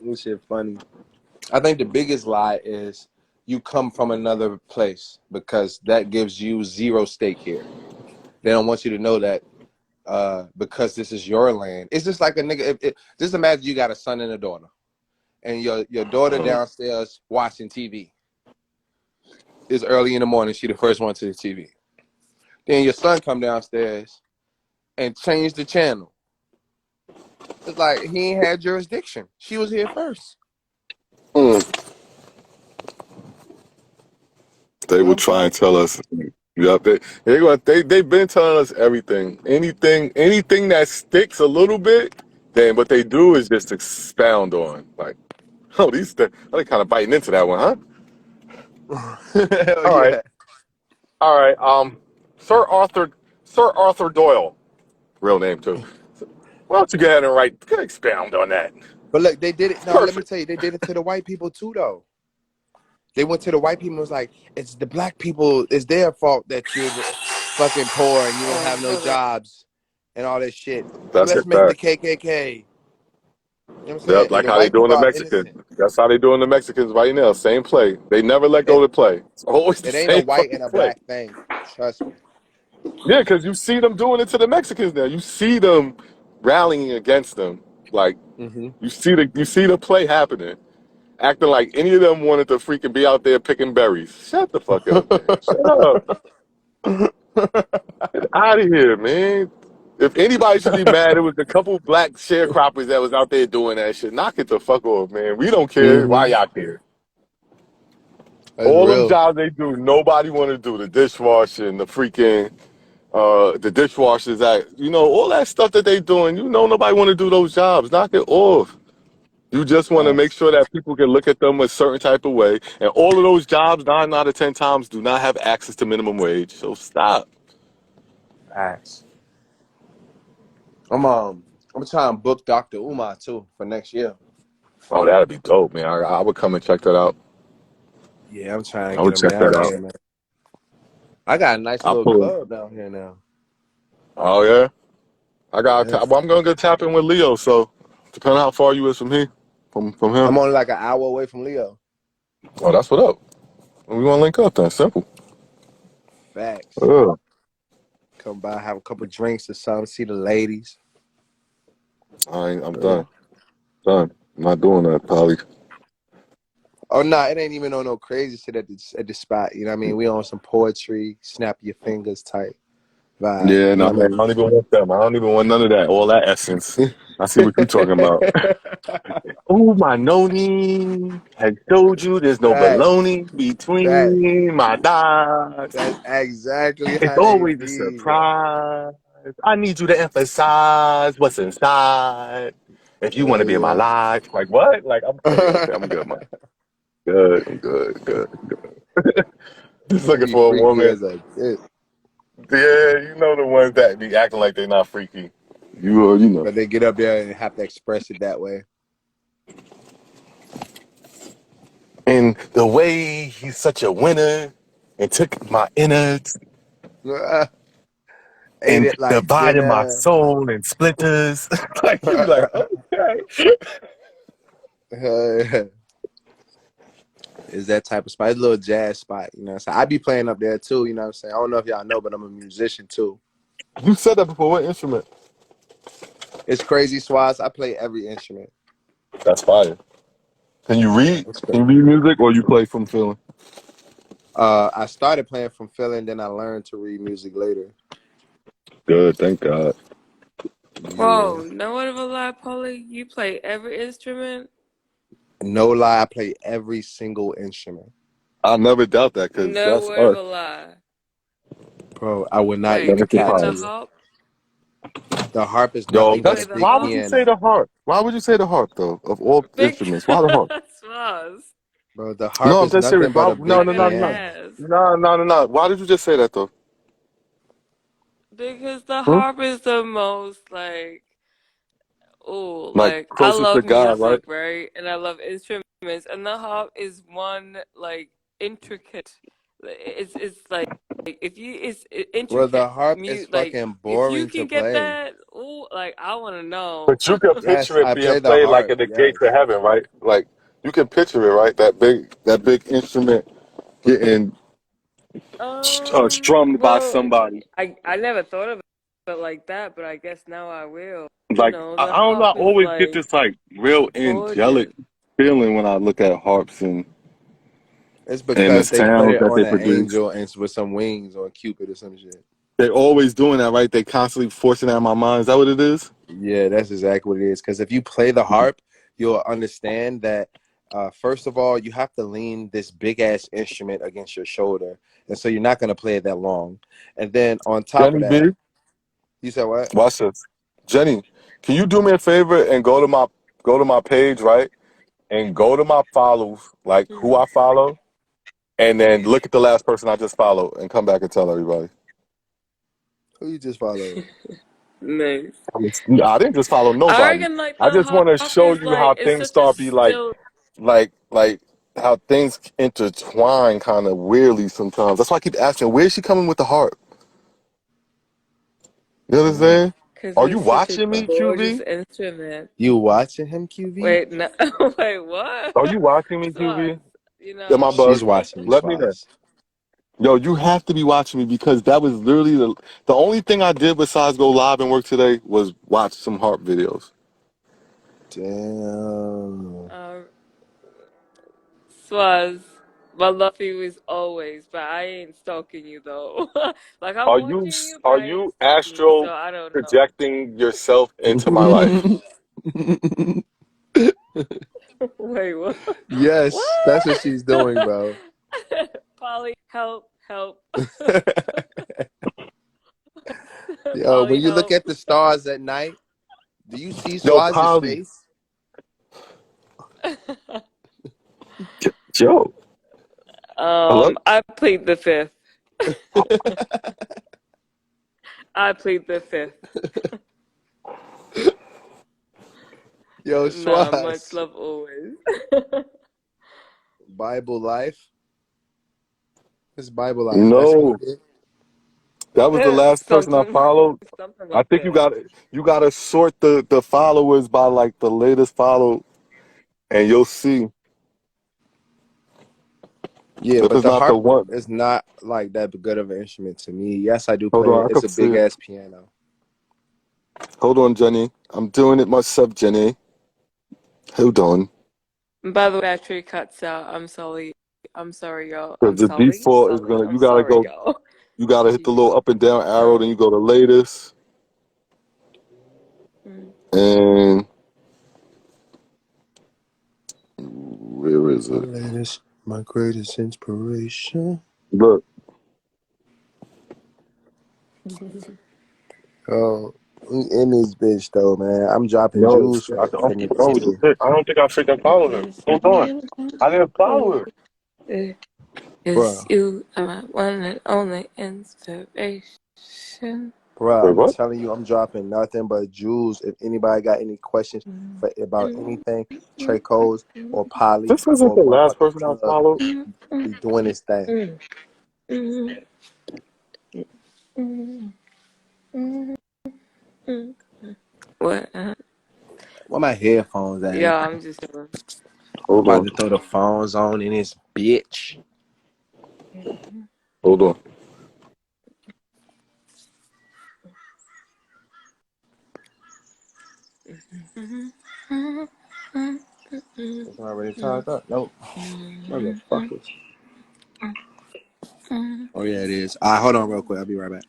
This shit funny. I think the biggest lie is you come from another place because that gives you zero stake here. They don't want you to know that because this is your land. It's just like a nigga. Just imagine you got a son and a daughter, and your daughter downstairs watching TV. It's early in the morning. She the first one to the TV. Then your son come downstairs and change the channel. It's like he ain't had jurisdiction. She was here first. Mm. They You know what will I'm try saying? and tell us Yep, they've been telling us everything. Anything that sticks a little bit, then what they do is just expound on. Like, oh, they kind of biting into that one, huh? Hell All right, yeah. all right. Sir Arthur Doyle, real name too. Why don't you go ahead and expound on that? But look, they did it. No, let me Perfect. tell you, they did it to the white people too, though. They went to the white people and was like, it's the black people, it's their fault that you're fucking poor and you don't have no jobs and all this shit. That's a Let's make the fact. KKK. You know what I'm saying? Yep, And like the how they white doing people the are Mexicans. innocent. That's how they doing the Mexicans right now. Same play. They never let go It, of the play. It's always the it ain't a same white fucking and a play. black thing. Trust me. Yeah, because you see them doing it to the Mexicans now. You see them rallying against them. Like Hmm. you see the play happening, acting like any of them wanted to freaking be out there picking berries. Shut the fuck up, man. Shut up. Get out of here, man. If anybody should be mad, it was the couple black sharecroppers that was out there doing that shit. Knock it the fuck off, man. We don't care. Why Hmm. y'all care? That's All them real. jobs they do, nobody want to do. The dishwashing, the freaking, the dishwashers act. All that stuff that they doing. Nobody want to do those jobs. Knock it off. You just want to make Facts. sure that people can look at them a certain type of way. And all of those jobs, 9 out of 10 times, do not have access to minimum wage. So stop. Facts. I'm trying to book Dr. Umar too for next year. Oh, that'd be dope, man. I would come and check that out. Yeah, I'm trying I to get would him check that down out. here, man. I got a nice I'll little pull it. club down here now. Oh, yeah? Yes. Well, I'm going to go tap in with Leo. So depending on how far you is from here, from him. I'm only like an hour away from Leo. Oh, that's what up. We want to link up then. Simple. Facts. Yeah. Come by, have a couple drinks or something, see the ladies. I'm Uh, done. Done. I'm not doing that, probably. Oh no, it ain't even on no crazy shit at the spot. You know what I mean? We on some poetry, snap your fingers type vibe. Yeah, You no, know man. I don't even want them. I don't even want none of that. All that essence. I see what you're talking about. what Oh, my noni has showed you there's no I mean? baloney That between my thighs. that's exactly It's how they always a be. surprise. I need you to emphasize what's inside. If you want to be in my Yeah. life, like what? Like okay, I'm good, man. Good, I'm good. Just They looking be for a freaky woman. as a bitch, Yeah, the ones that be acting like they're not freaky. You know. but they get up there and have to express it that way. And the way he's such a winner and took my innards Ate and it like divided my dinner. soul in splinters. Like you be like, okay. Is that type of spot. It's a little jazz spot, you know what I'm saying? I be playing up there too, you know what I'm saying? I don't know if y'all know, but I'm a musician too. You said that before. What instrument? It's crazy, Swaz. I play every instrument. That's fire. Can you read? It's crazy. Can you read music or you play from feeling? I started playing from feeling, then I learned to read music later. Good, thank God. Yeah. Whoa, no word of a lie, Polly. You play every instrument? No lie, I play every single instrument. I'll never doubt that because No that's word of us. a lie. Bro, I would not Like, Never even even cap to the surprised. you. harp? The harp is Yo, You nothing but play a that's the big why would harp? you say piano. the harp? Why would you say the harp though? Of all instruments, why the harp? Because was. Bro, the No, harp I'm is just serious. nothing but Why? a No, big no, I no, gotta no, piano. ask. no. Why did you just say that though? Because the Hmm? harp is the most, like, oh, Like like, I closest to love God, right? music, right? And I love instruments. And the harp is one, like, intricate. It's like, if you, it's Bro, the intricate. harp is Like, fucking if you boring to can get play. that, oh, like, I want to know. But you can Yes, picture it I being play the played like harp. in the gates of Yes. heaven, right? Like you can picture it, right? That big instrument getting strummed by Well, somebody. I never thought of it like that, but I guess now I will. Like The I don't know. I harp is always get like this like real angelic gorgeous. feeling when I look at harps It's and the because they put sounds it that on they an produce. angel and with some wings or Cupid or some shit. They're always doing that, right? They constantly forcing that in my mind. Is that what it is? Yeah, that's exactly what it is. Because if you play the harp, you'll understand that First of all, you have to lean this big ass instrument against your shoulder, and so you're not gonna play it that long. And then on top of Jenny that, B, you said what? watch this. Jenny, can you do me a favor and go to my page, right? And go to my follows, like who I follow, and then look at the last person I just followed and come back and tell everybody. Who you just followed? Nice. I didn't just follow I nobody. reckon like I the just want to hop show is you how like it's things such a start be still. like how things intertwine kind of weirdly sometimes. That's why I keep asking, where's she coming with the heart? You know what I'm saying? Because Are you it's such a watching me, gorgeous QV? instrument. You watching him, QV? Wait, no, wait, what? Are you watching me, Swaz, QV? you Yeah, my know. bug. She's watching you, Let me know. Swaz. Yo, you have to be watching me because that was literally the only thing I did besides go live and work today was watch some heart videos. Damn. Swaz, my love for you is always, but I ain't stalking you though. Like I'm Are watching you, but are I ain't you stalking you, so astral I don't know. projecting yourself into my life? Wait, what? Yes, that's what What? she's doing, bro. Polly, help, help. Yo, Polly, when you look help. at the stars at night, do you see Yo, Swaz's Polly. face? Joe. Hello? I plead the fifth. I plead the fifth. Yo, Nah, much Swaz. love always. Bible life. It's Bible life. That's who No. it is. That was the last person I Something, followed. something I like think that. you gotta sort the followers by like the latest follow and you'll see. Yeah, If but it's the not the harp one. is not like that good of an instrument to me. Yes, I do Hold play on, it. I It's can a see big it. ass piano. Hold on, Jenny. I'm doing it myself, Jenny. Hold on. By the way, battery cuts out. I'm sorry. I'm sorry, y'all. Because I'm the sorry. default is Sorry. gonna I'm sorry, y'all. you gotta hit the little up and down arrow, then you go to latest. And where is My it? latest, my greatest inspiration. Look. Oh, we in this bitch though, man. I'm dropping No, jewels I don't from the think no, beginning. I don't think I freaking followed her. Hold on. I didn't follow her. Because Bruh, you are my one and only inspiration. bruh, Wait, I'm what? telling you, I'm dropping nothing but jewels. If anybody got any questions about anything, Trey Coles or Polly This isn't or the last motherfucking person I plug, followed. we doing this thing. What? Where my headphones at? Yeah, I'm just I'm Hold about on. to throw the phones on in this bitch. Hold on. It's already tied up. Nope. Motherfuckers. Oh yeah, it is. All right, hold on real quick. I'll be right back.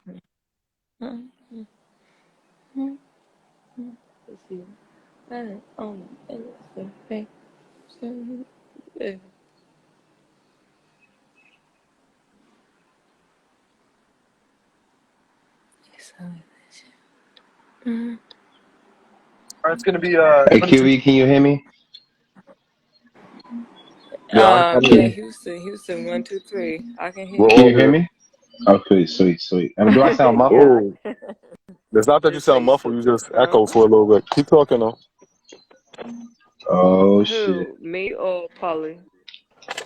It's gonna be Hey QE, can you hear me? yeah, Yeah, Houston, 1, 2, 3. I can hear we're Can you. all you hear here. me? Oh, sweet, sweet, sweet. I mean, do I sound muffled? Yeah. Oh, it's not that you It's like sound muffled. You super just echo calm. for a little bit. Keep talking though. Oh shit. Who? Me or Polly?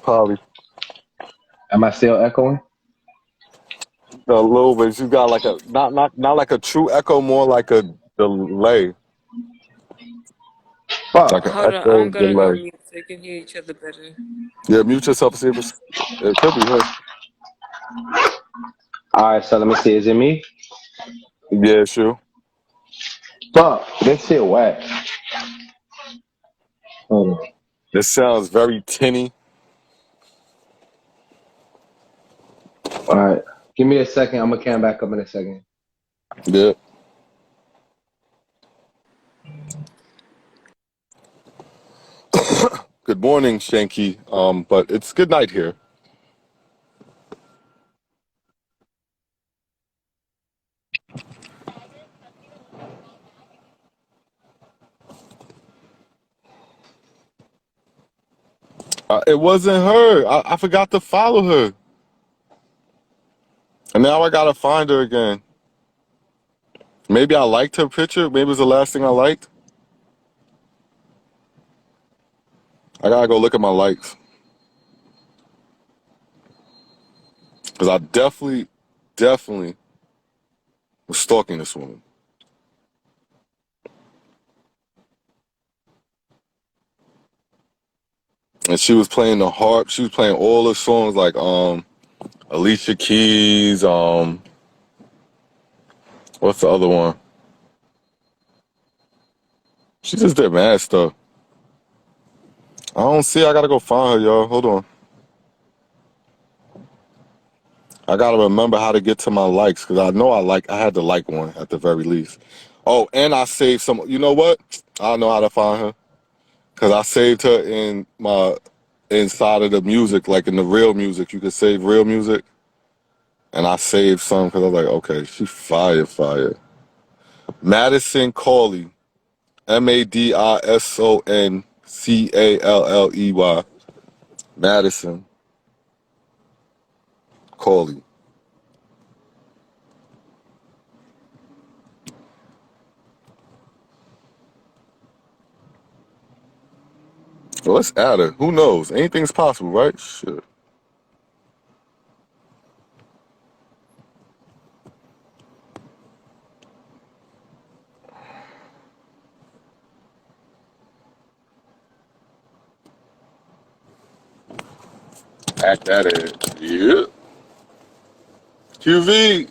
Probably Am I still echoing? a little bit. You got like a not like a true echo, more like a delay, like Fuck. an Hold on, echo I'm gonna go delay. mute so you can hear each other better. Yeah, mute yourself and see if it could be her. All right, so let me see. Is it me? Yeah, sure. Fuck. This shit whack. Hold on. This sounds very tinny. All right. Give me a second. I'm gonna come back up in a second. Yeah. Good good morning, Shanky. But it's good night here. It wasn't her. I forgot to follow her. And now I gotta find her again. Maybe I liked her picture. Maybe it was the last thing I liked. I gotta go look at my likes. Because I definitely was stalking this woman. And she was playing the harp. She was playing all the songs like Alicia Keys, what's the other one? She just did mad stuff. I don't see. I gotta go find her, y'all. Hold on. I gotta remember how to get to my likes because I know I had to like one at the very least. Oh, and I saved some. You know what? I don't know how to find her because I saved her in my inside of the music, like in the real music. You could save real music, and I saved some because I was like, okay, she fire. Madison Cawley, MADISONCALLEY, Madison Cawley. Well, let's add her. Who knows? Anything's possible, right? Shit. Add that in. Yeah. QV.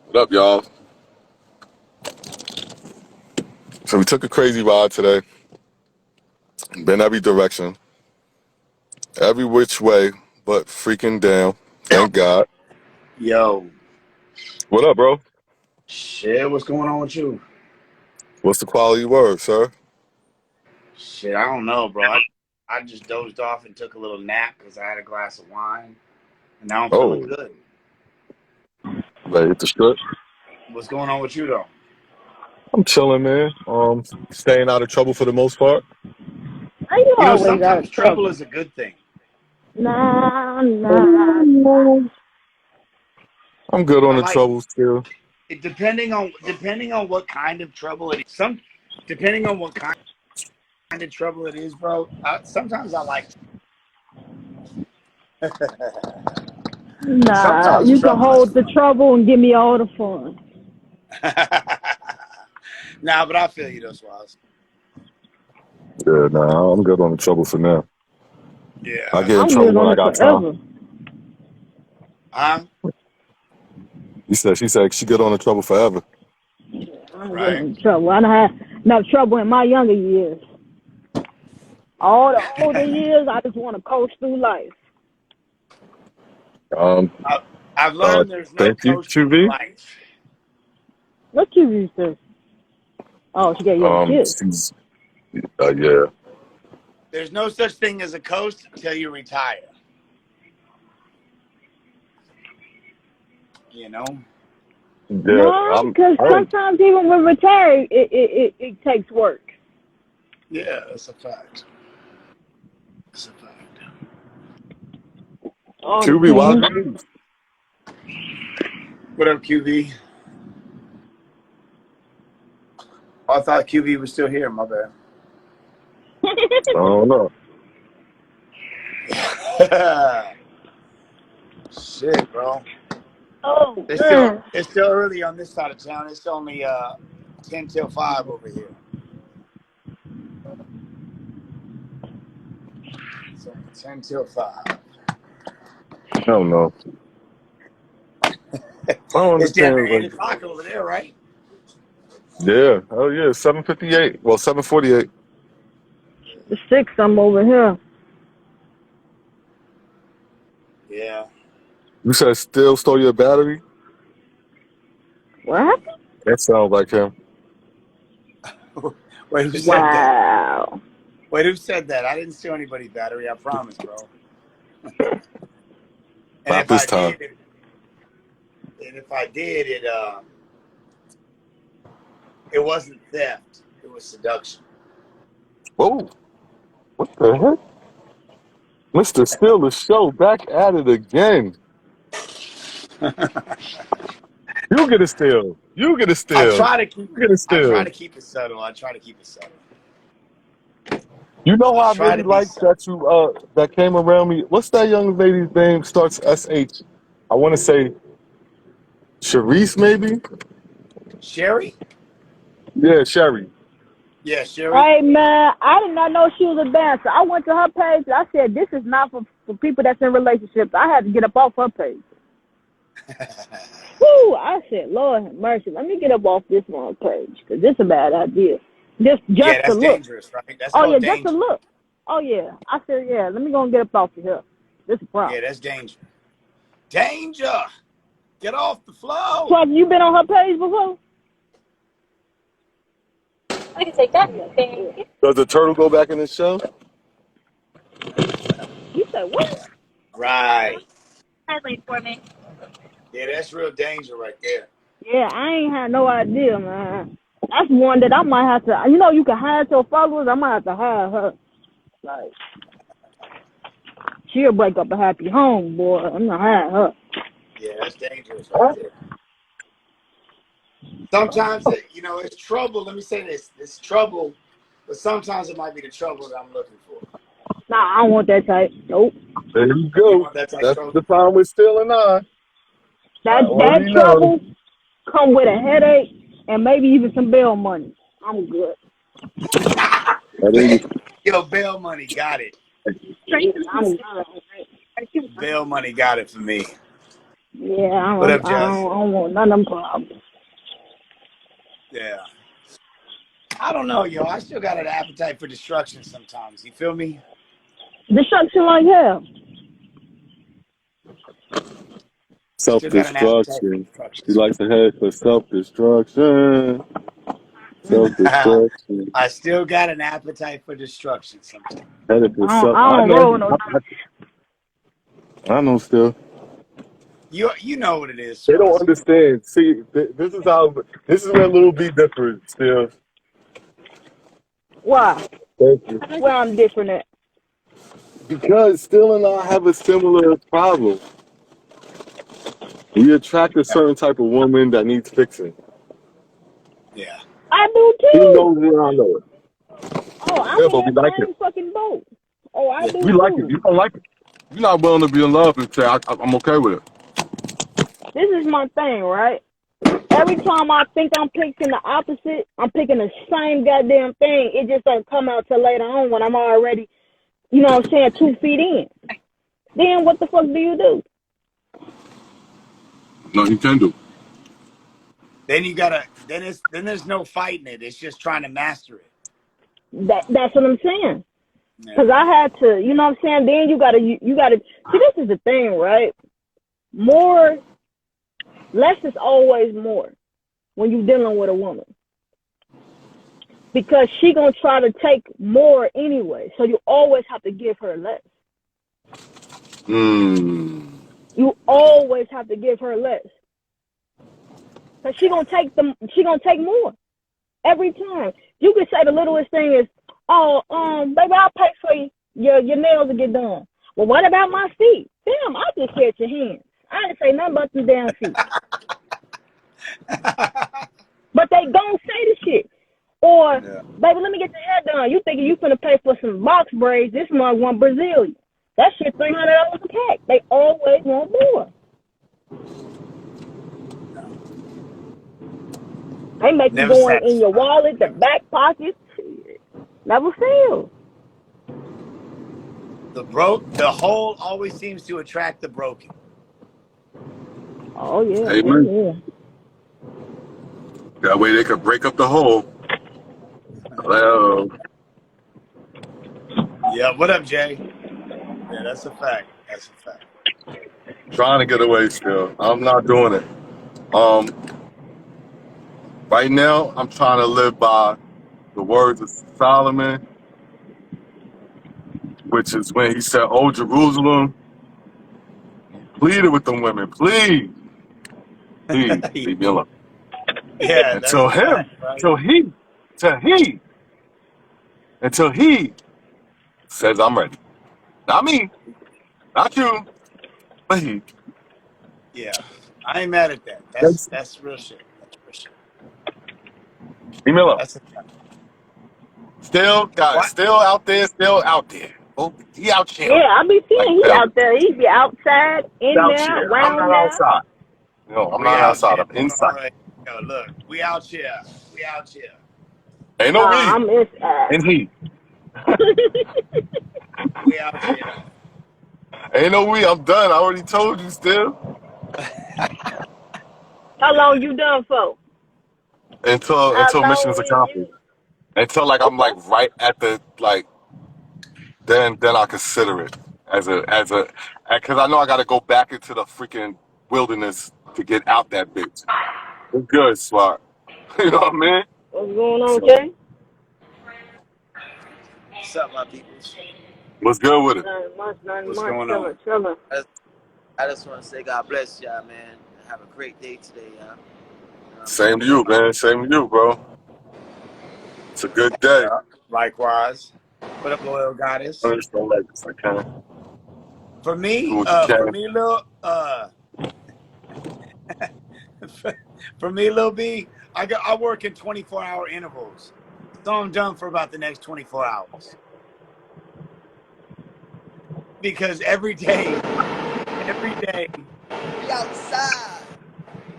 What up, y'all? So we took a crazy ride today. Been every direction. Every which way, but freaking down. Thank God. Yo, What up, bro? shit, what's going on with you? What's the quality word, sir? Shit, I don't know, bro. I just dozed off and took a little nap because I had a glass of wine, and now I'm feeling Oh, good. ready to hit the strip? What's going on with you, though? I'm chilling, man. Staying out of trouble for the most part. How you You know, always out sometimes of trouble trouble? is a good thing. Nah, nah. I'm good on I the like trouble still. it, depending on what kind of trouble it is. Depending on what kind of trouble it is, bro. Sometimes I like. Nah, Sometimes you can trouble is hold the fun. trouble and give me all the fun. Nah, but I feel you, though, Swaz. Yeah, nah, I'm good on the trouble for now. I Yeah. get in I'm trouble good when on I it got time. forever. She said she good on the trouble forever. I'm good Right. on trouble. I done had enough trouble in my younger years. All the older years, I just want to coast through life. Um, I've learned there's no thank you, coasting in QV. life. What you say? Oh, she gave you a kiss. She's, yeah. There's no such thing as a coast until you retire. You know? Yeah, No, because I don't, sometimes even with retiring, it takes work. Yeah, that's a fact. That's a fact. All QB, why depends. did you leave? What up, QV? Oh, I thought QV was still here. My I don't know. bad. Shit, bro. Oh, It's still man. it's still early on this side of town. It's only 10 till 5 over here. It's only 10 till 5. I don't know. I don't It's damn understand. near 8 Like, o'clock over there, right? yeah, oh yeah, 7:58. Well, 7:48. The 6, I'm over here. Yeah. You said still stole your battery? What happened? That sounds like him. What Wait, who said that? Wow. Wait, who said that? I didn't steal anybody's battery. I promise, bro. And Not if this I time. did, it wasn't theft. It was seduction. Whoa. What the heck? Mr. Steal the Show back at it again. You get a steal. You get a I steal. try to keep You get a it. I try steal. to keep it subtle. You know I how I try really to be like subtle. that you that came around me. What's that young lady's name? Starts SH. I want to say Sharice, maybe. Sherry? Yeah, Sherry. Yeah, Sherry. Hey man, I did not know she was a dancer. I went to her page. I said, "This is not for people that's in relationships." I had to get up off her page. Woo! I said, "Lord have mercy, let me get up off this one page because this is a bad idea." Just Yeah, to that's look. dangerous, right? That's Oh yeah, called just to danger. look. Oh yeah. I said, "Yeah, let me go and get up off of here." This is a problem. Yeah, that's danger. Danger! Get off the floor. So have you been on her page before? I can take that. Yeah. Does the turtle go back in the shell? You said what? Right. Translate for me. Yeah, that's real danger right there. Yeah, I ain't had no idea, man. That's one that I might have to. You know, you can hide your followers. I might have to hide her. Like, she'll break up a happy home, boy. I'm not hiding her. Yeah, that's dangerous right there. Sometimes, it's trouble. Let me say this. It's trouble, but sometimes it might be the trouble that I'm looking for. Nah, I don't want that type. Nope. There you You go. want that type of That's trouble? the problem with Steal and I. I That already know. trouble come with a headache and maybe even some bail money. I'm good. Yo, bail money got it. I'm good. Bail money got it for me. Yeah, What up, I Jess? don't want none of them problems. Yeah. I don't know, yo. I still got an appetite for destruction sometimes. You feel me? Destruction like hell. Still got an appetite for Self-destruction. destruction. She likes to head for self-destruction. Self-destruction. I still got an appetite for destruction sometimes. Headed for self. I I don't roll know. no I know still. You know what it is, They don't Charles. understand. See, this is where Little B different still. Why? Thank you. Where I'm different at. Because Still and I have a similar problem. We attract a certain type of woman that needs fixing. Yeah. I do He too. knows where I know it. Oh, I'm Yeah, in but we that like same it. fucking boat. Oh, I do We like it. too. You don't like it. You're not willing to be in love and say, I'm okay with it. This is my thing, right? Every time I think I'm picking the opposite, I'm picking the same goddamn thing. It just don't come out till later on when I'm already, 2 feet in. Then what the fuck do you do? No, you can do. Then you gotta. Then there's no fighting it. It's just trying to master it. That's what I'm saying. Yeah. Cause I had to, you know what I'm saying? Then you gotta see, this is the thing, right? Less is always more when you're dealing with a woman. Because she gonna try to take more anyway. So you always have to give her less. You always have to give her less. Cause she gonna take more. Every time. You can say the littlest thing is, baby, I'll pay for you. Your nails will get done. Well, what about my feet? Damn, I just said your hands. I didn't say nothing about them damn feet. But they gon' say the shit. Or, baby, let me get your hair done. You thinking you finna pay for some box braids. This mug want Brazilian. That shit $300 a pack. They always want more. They make Never you go in your satisfied. wallet, the back pocket. Never fail. The whole always seems to attract the broken. Oh, yeah. Amen. Yeah. That way they could break up the hole. Well, Yeah, what up, Jay? Yeah, that's a fact. That's a fact. trying to get away still. I'm not doing it. Right now, I'm trying to live by the words of Solomon, which is when he said, "Oh Jerusalem, pleaded with them women, please, please leave me alone." Yeah, that's Until a fact, him, right? until he says, "I'm ready." Not me, not you, but he. Yeah, I ain't mad at that. That's, That's real shit. That's real shit. leave me alone. That's a Still got it. what? Still out there. Still out there. Oh, he out chilling. Yeah, I be Like seeing he Bell. out there. He be outside, He's in out there, here. I'm around not there. outside. No, I'm We not out outside. here. I'm inside. All right. Yo, look, we out here. We out here. Ain't no Nah, we. I'm inside. And he. We out here. Ain't no we. I'm done. I already told you. Still How long you done for? How until mission is long is you? accomplished. Until like I'm like Okay. right at the like. Then I consider it as a because I know I got to go back into the freaking wilderness to get out that bitch. It's good, Swat. You know what I mean? What's going on, So Jay? What's up, my peoples? what's good with it? Nothing What's much. going on? Chilling. I just want to say God bless y'all, man. Have a great day today, y'all. You know what I'm Same to saying? you, man. Same to you, bro. It's a good day. Yeah. Likewise. What up, loyal I goddess? understand like this. I can For do me, what you can. Lil, for me, Lil B, I work in 24-hour intervals, so I'm done for about the next 24 hours. Because every day, We outside.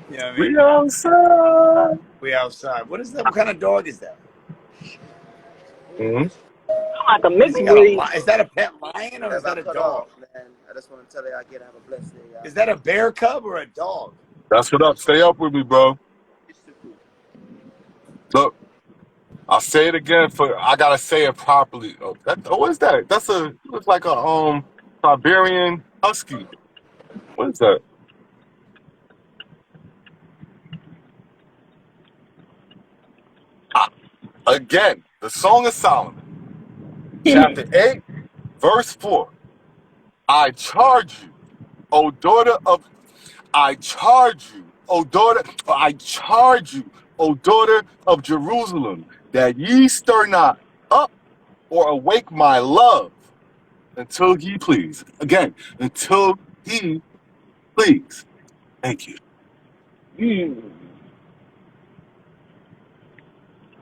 you know what I We mean? outside. We outside. What is that? What kind of dog is that? Mm-hmm. Like a What is mixed he got? breed. Is that a pet lion or As is I that a cut dog? off, man, I just want to tell y'all again, have a blessed day, y'all. Is that a bear cub or a dog? That's what up. Stay up with me, bro. It's too cool. Look, I'll say it again I gotta say it properly. What is that? Looks like a Siberian husky. What is that? Again, the Song of Solomon, chapter 8, verse 4. I charge you, O daughter of I charge you, O daughter of Jerusalem, that ye stir not up or awake my love until he please. Again, until he please. Thank you.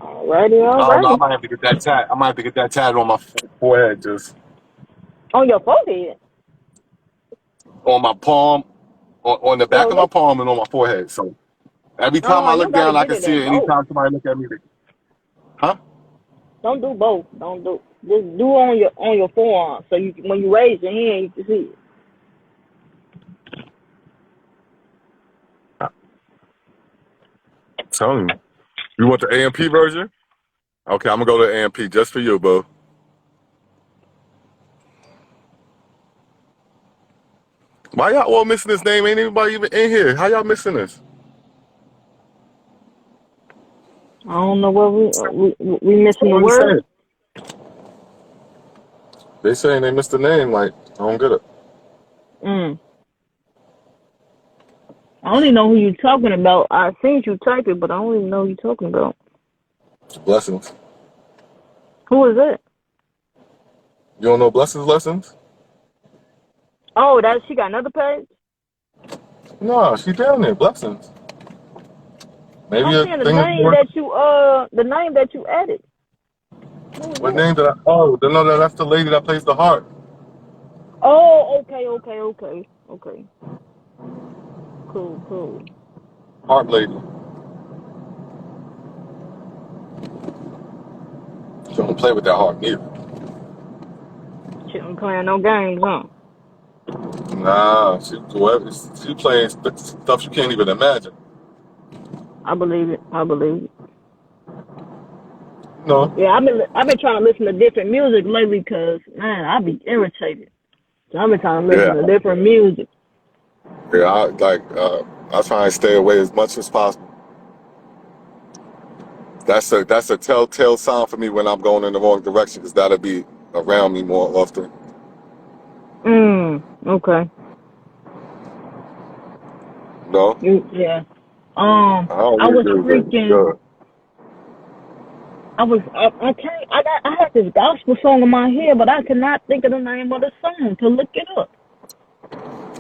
Alrighty, I don't know. I alrighty. might have to get that tat. I might have to get that tatted on my forehead, just On your forehead. on my palm, on the back Well, of my palm, and on my forehead. So every time I you look gotta down, I get can it see in it. both. Anytime somebody look at me, huh? Don't do both. Don't do. Just do on your forearm, so you when you raise your hand, you can see it. I'm telling you. You want the AMP version? Okay, I'm gonna go to AMP just for you, bro. Why y'all all missing this name? Ain't anybody even in here. How y'all missing this? I don't know what we missing the What are you word. saying? They saying they missed the name. Like, I don't get it. I don't even know who you talking about. I seen you type it, but I don't even know who you talking about. Blessings. Who is it? You don't know Blessings Lessons? Oh, she got another page. No, she down there. Blessings. Maybe I'm a saying thing is more. the name that you added. Who is What that? name did I? Oh, no, that's the lady that plays the harp. Oh, okay. Cool. Harp lady. She don't play with that harp neither. She ain't playing no games, huh? Nah, she playing stuff you can't even imagine. I believe it. No. Yeah, I've been trying to listen to different music lately, cause man, I be irritated. So I've been trying to listen Yeah. to different music. Yeah. I try and stay away as much as possible. That's a telltale sign for me when I'm going in the wrong direction, because that'll be around me more often. Okay. No, Yeah. I don't I need was to get freaking. good. I can't. I had this gospel song in my head, but I cannot think of the name of the song to look it up.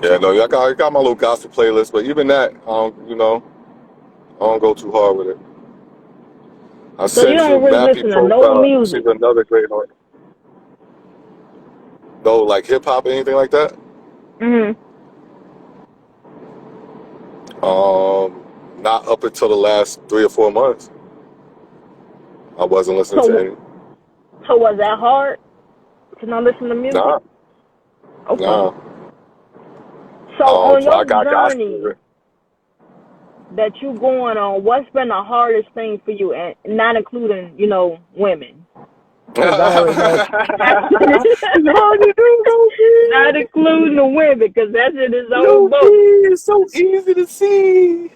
Yeah, no, I got my little gospel playlist, but even that, I don't go too hard with it. I So you sent you don't really Matthew listen to no Profile. She's music. another great artist. No, like hip hop or anything like that. Mhm. Not up until the last 3 or 4 months. I wasn't listening to So any. so was that hard to not listen to music? Nah, Okay. nah. So on So I your got journey gospel. that you going on, what's been the hardest thing for you, and not including women? Because I already know. You already do, Not Loki. including the women, because that's in his own Loki, boat. it's so easy to see.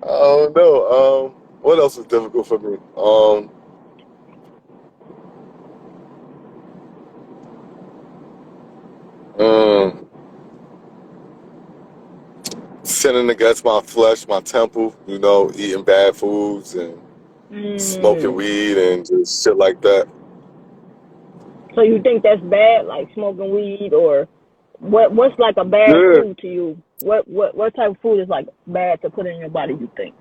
Oh no. What else is difficult for me? Um, Sinning against my flesh, my temple. Eating bad foods and smoking weed and just shit like that. So you think that's bad, like smoking weed, or what's like a bad Yeah, food to you? What type of food is like bad to put in your body, you think?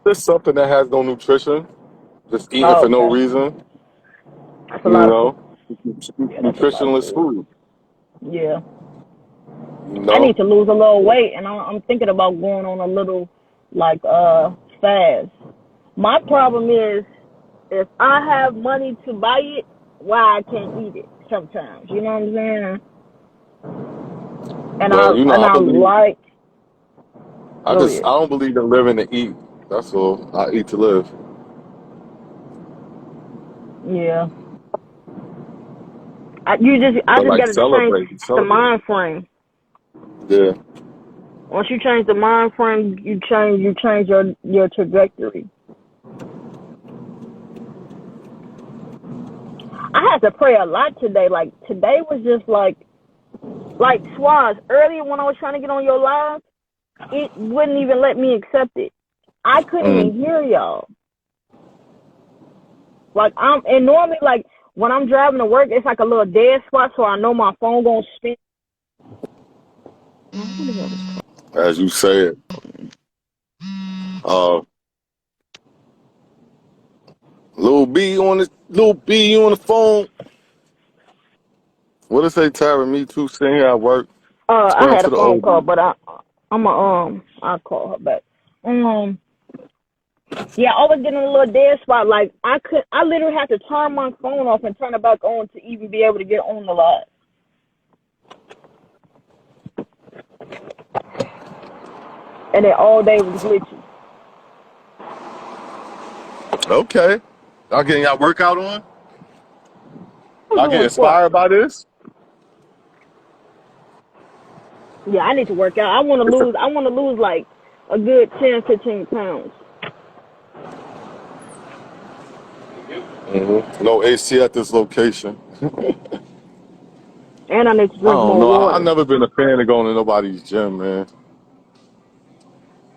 just something that has no nutrition. Just eating Oh, for no okay. reason. That's a You lot of food. know, Yeah, that's a lot of nutritionless food. food. Yeah. You I know. need to lose a little weight, and I'm thinking about going on a little like fast. My problem is if I have money to buy it, why I can't eat it sometimes. You know what I'm saying? And I Well, and I I believe. like I go just I ahead. don't believe in living to eat. That's all. I eat to live. Yeah. I But just like gotta change the celebrate. mind frame. Yeah. Once you change the mind frame, you change your trajectory. I had to pray a lot today. Like today was just like Swaz, earlier when I was trying to get on your live, it wouldn't even let me accept it. I couldn't even Mm. hear y'all. And normally like when I'm driving to work, it's like a little dead spot, so I know my phone gonna spin. Who the hell is As you say it. calling? Uh, Little B on the phone. What did say, Tara? Me too. Sitting here at work. I Turn had to a the phone call, old. but I'll call her back. Yeah, I was getting a little dead spot. Like I literally had to turn my phone off and turn it back on to even be able to get on the live. And then all day was glitchy. Okay. Y'all getting y'all workout on? I was Y'all get doing squats. inspired by this? Yeah, I need to work out. I want to lose like a good 10, 15 pounds. No AC at this location. And I need to I drink don't more know. I've water. never been a fan of going to nobody's gym, man.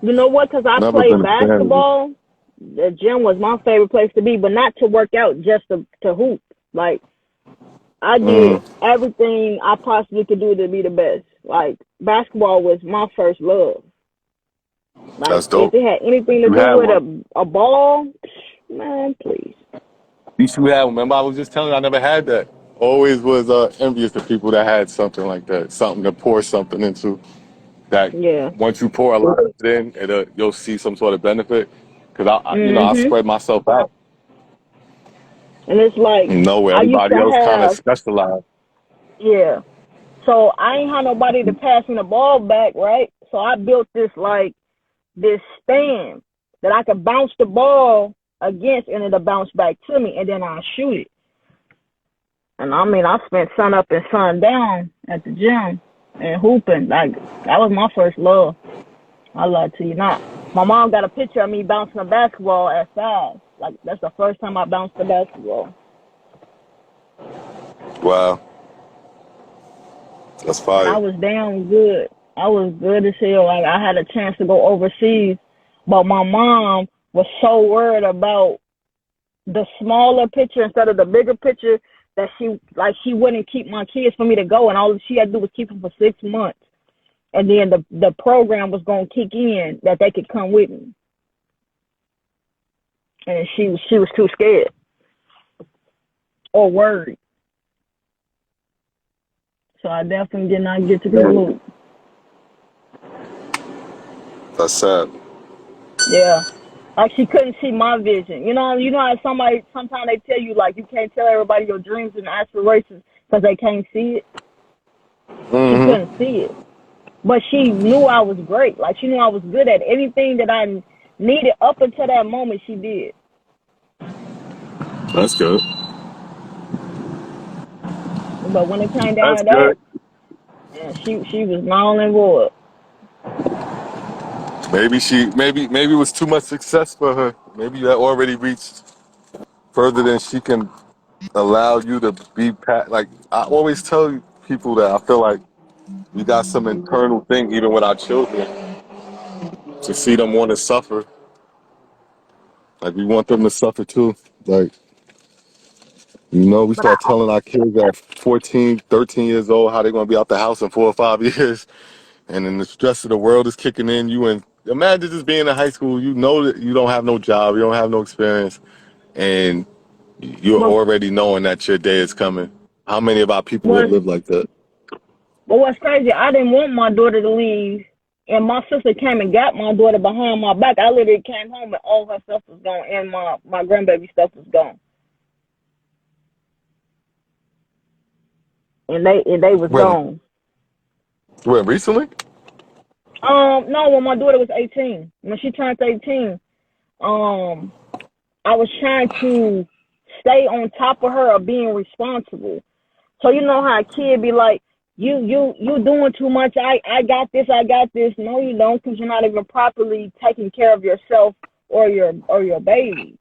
You know what? Because I Never played been a fan of it. basketball. The gym was my favorite place to be, but not to work out, just to hoop. Like, I did Mm, everything I possibly could do to be the best. Like, basketball was my first love. Like, that's if dope. it had anything to You do had with one. a ball, man, please. At least you had one. Remember, I was just telling you I never had that. Always was envious of people that had something like that, something to pour something into. That Yeah. once you pour a lot of it in, you'll see some sort of benefit. Because I Mhm. spread myself out. And it's like Where I used everybody to else kind of have, specialized. yeah. So I ain't had nobody to pass me the ball back, right? So I built this stand that I could bounce the ball against, and it'll bounce back to me, and then I'll shoot it. And I mean, I spent sun up and sun down at the gym and hooping. Like that was my first love. I lie to you not. My mom got a picture of me bouncing a basketball at 5. Like that's the first time I bounced a basketball, Wow, that's and I fire. was damn good. I was good as hell. Like I had a chance to go overseas, but my mom was so worried about the smaller picture instead of the bigger picture that she wouldn't keep my kids for me to go, and all she had to do was keep them for 6 months, and then the program was gonna kick in that they could come with me, and she was too scared or worried, so I definitely did not get to go look. That's sad. Yeah. Like she couldn't see my vision. You know how sometimes they tell you like you can't tell everybody your dreams and aspirations because they can't see it. She couldn't Mm-hmm. see it, but she knew I was great. Like she knew I was good at anything that I needed up until that moment. She did, That's good. but when it came down That's to that, good. yeah, she was null and void. Maybe it was too much success for her. Maybe you had already reached further than she can allow you to be like I always tell people that I feel like we got some internal thing even with our children to see them want to suffer. Like we want them to suffer too. Like, we But I start telling our kids at 14, 13 years old how they're gonna be out the house in 4 or 5 years, and then the stress of the world is kicking in. Imagine just being in high school, you know that you don't have no job, you don't have no experience, and you're but already knowing that your day is coming. How many of our people would what live like that? But what's crazy, I didn't want my daughter to leave, and my sister came and got my daughter behind my back. I literally came home and all her stuff was gone, and my grandbaby stuff was gone, and they was When gone. when recently? No, when my daughter was 18, when she turned 18, um, I was trying to stay on top of her of being responsible. So you know how a kid be like, you doing too much. I got this. I got this. No, you don't, because you're not even properly taking care of yourself or your baby.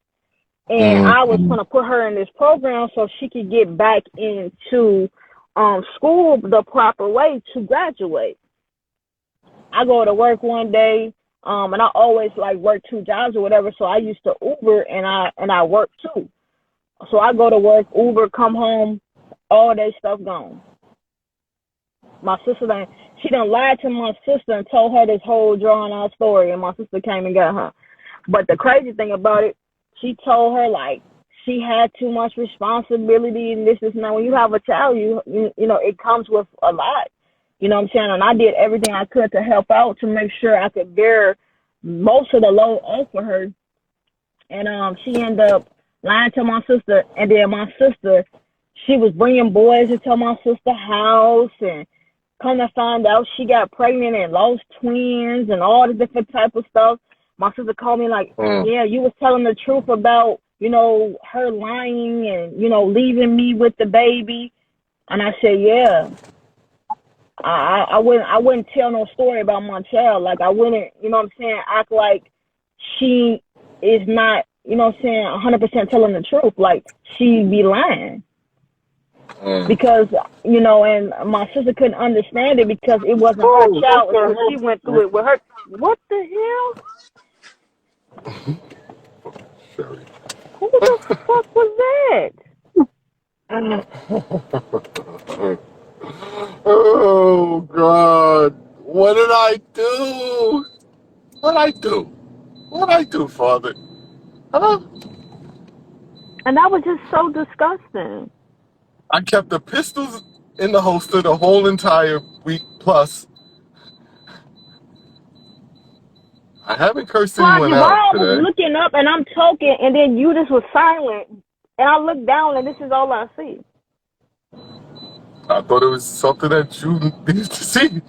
And I was Mm-hmm. gonna put her in this program so she could get back into school the proper way to graduate. I go to work one day, and I always like work 2 jobs or whatever. So I used to Uber and I work too. So I go to work, Uber, come home, all that stuff gone. My sister she done lied to my sister and told her this whole drawn out story, and my sister came and got her. But the crazy thing about it, she told her like she had too much responsibility and this is now when you have a child, you know it comes with a lot. You know what I'm saying? And I did everything I could to help out to make sure I could bear most of the load off for her. And she ended up lying to my sister, and then my sister, she was bringing boys into my sister's house, and come to find out she got pregnant and lost twins and all the different type of stuff. My sister called me like, yeah, you was telling the truth about, her lying and, leaving me with the baby. And I said, yeah. I wouldn't tell no story about my child. Like I wouldn't, act like she is not, 100% telling the truth. Like she be lying. Because, and my sister couldn't understand it because it wasn't her Oh, what child until she the went through it with her. What the hell? hell? Who the fuck was that? Oh God! What did I do? What I do? What I do, Father? Huh? And that was just so disgusting. I kept the pistols in the holster the whole entire week. Plus, I haven't cursed anyone Flocky, out while I was today. looking up and I'm talking and then you just was silent and I look down and this is all I see. I thought it was something that you needed to see.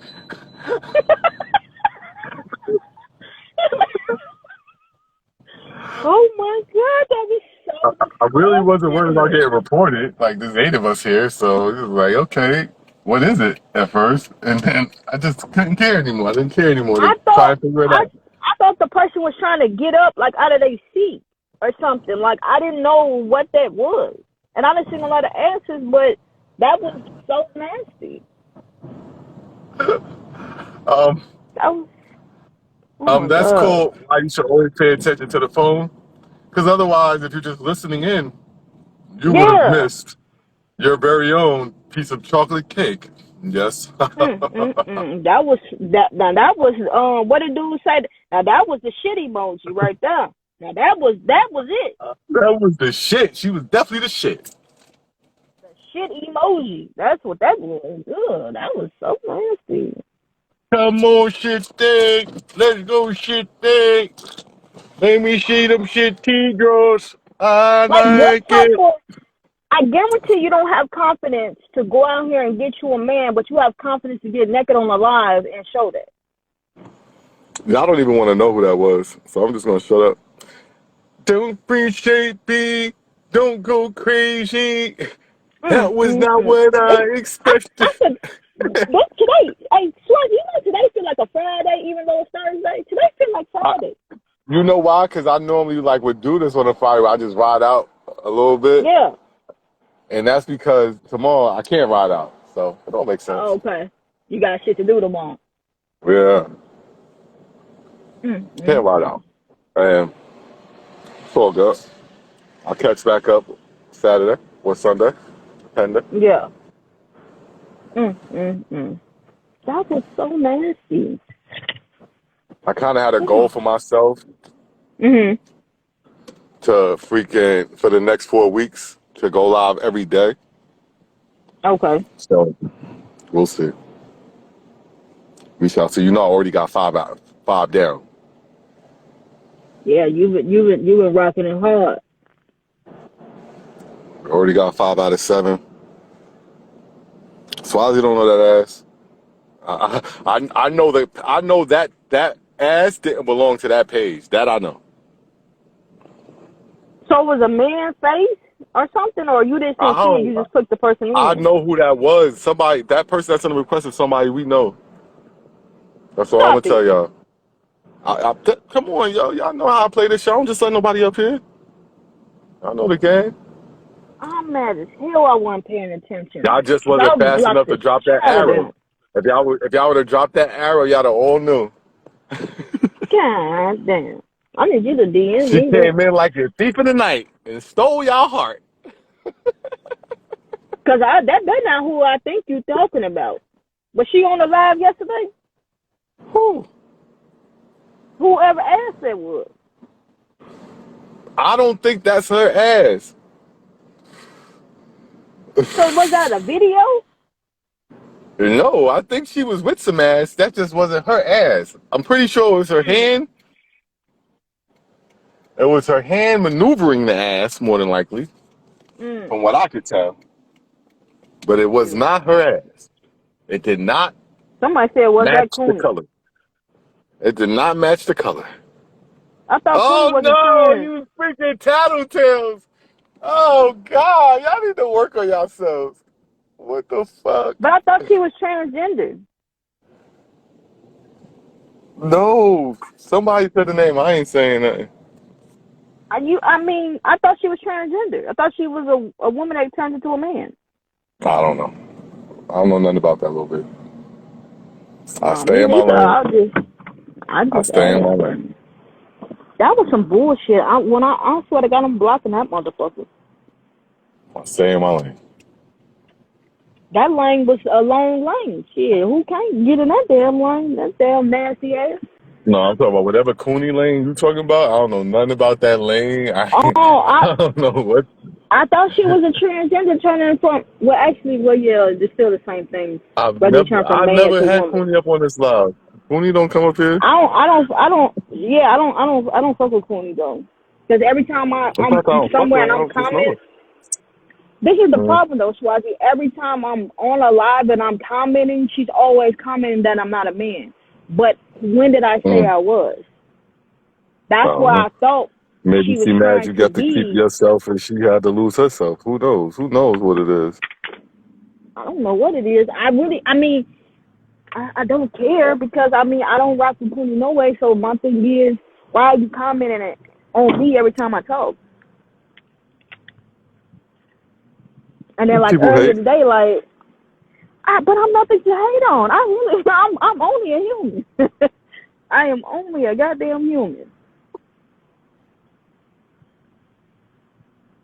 Oh my God, that was so I really wasn't worried about disgusting. getting reported. Like, there's 8 of us here, so it was like, okay, what is it at first? And then I just couldn't care anymore. I didn't care anymore to I try thought and figure it I out. I thought the person was trying to get up like out of their seat or something. Like I didn't know what that was, and I done seen a lot of asses, but that was so nasty. Um, That was, oh my that's god. cool. Why you should always pay attention to the phone, because otherwise, if you're just listening in, you would have Yeah. missed your very own piece of chocolate cake. Yes. That was that. Now that was what did dude say? Now that was the shit emoji right there. Now that was it. That was the shit. She was definitely the shit. The shit emoji. That's what that was. Ugh, that was so nasty. Come on, shit stick. Let's go, shit stick. Let me see them shit tigers. I Like what like type it. of? I guarantee you don't have confidence to go out here and get you a man, but you have confidence to get naked on the live and show that. I don't even want to know who that was, so I'm just gonna shut up. Don't appreciate me. Don't go crazy. That was not what I expected. But today, hey, Swag, you know today feel like a Friday, even though it's Thursday. Today feel like Friday. You know why? Because I normally would do this on a Friday where I just ride out a little bit. Yeah. And that's because tomorrow I can't ride out. So it don't make sense. Oh, okay. You got shit to do tomorrow. Yeah. Can't ride out. And it's all good. I'll catch back up Saturday or Sunday. Depending. Yeah. That was so nasty. I kind of had a goal for myself Mhm. to freaking, for the next 4 weeks, to go live every day. Okay. So we'll see. We shall see. You know, I already got 5 down. Yeah, you've been rocking it hard. Already got 5 out of 7. Swazi don't know that ass. I know that ass didn't belong to that page. That I know. So it was a man face or something, or you didn't see it, you just clicked the person in. I know who that was. Somebody, that person that's in the request is somebody we know. That's all I'm gonna tell y'all. Come on, yo. Y'all know how I play this show. I don't just let nobody up here. I know the game. I'm mad as hell I wasn't paying attention. Y'all just wasn't fast enough to drop that arrow. If y'all would have dropped that arrow, y'all would have all knew. God damn. I need you to DM She me. came in like a thief in the night and stole y'all heart. Cause that's not who I think you talking about. Was she on the live yesterday? Who? Whoever asked it was. I don't think that's her ass. So was that a video? No, I think she was with some ass. That just wasn't her ass. I'm pretty sure it was her hand. It was her hand maneuvering the ass, more than likely, from what I could tell. But it was not her ass. It did not Somebody said, was that match the Cooney? color. It did not match the color. I thought Cooney was no, a trans. you freaking tattletales. Oh, God. Y'all need to work on yourselves. What the fuck? But I thought she was transgender. No. Somebody said the name. I ain't saying nothing. I thought she was transgender. I thought she was a woman that turned into a man. I don't know. I don't know nothing about that little bit. I stay in my lane. I stay in my lane. That was some bullshit. I swear to God, I'm blocking that motherfucker. I stay in my lane. That lane was a long lane. Shit, who can't get in that damn lane? That damn nasty ass. No, I'm talking about whatever Cooney lane you talking about. I don't know nothing about that lane. I don't know what. I thought she was a transgender turning from. Well, actually, yeah, it's still the same thing. I've never had Cooney up on this live. Cooney don't come up here. I don't fuck with Cooney though. Because every time I'm somewhere and I'm commenting. This is the problem though, Swazi. Every time I'm on a live and I'm commenting, she's always commenting that I'm not a man. But when did I say I was? That's why I thought. Maybe she mad you got to keep yourself and she had to lose herself. Who knows? Who knows what it is? I don't know what it is. I don't care because I mean I don't rock with Poonie no way. So my thing is, why are you commenting it on me every time I talk? And then like People earlier hate. today, like, but I'm nothing to hate on. I'm only a human. I am only a goddamn human.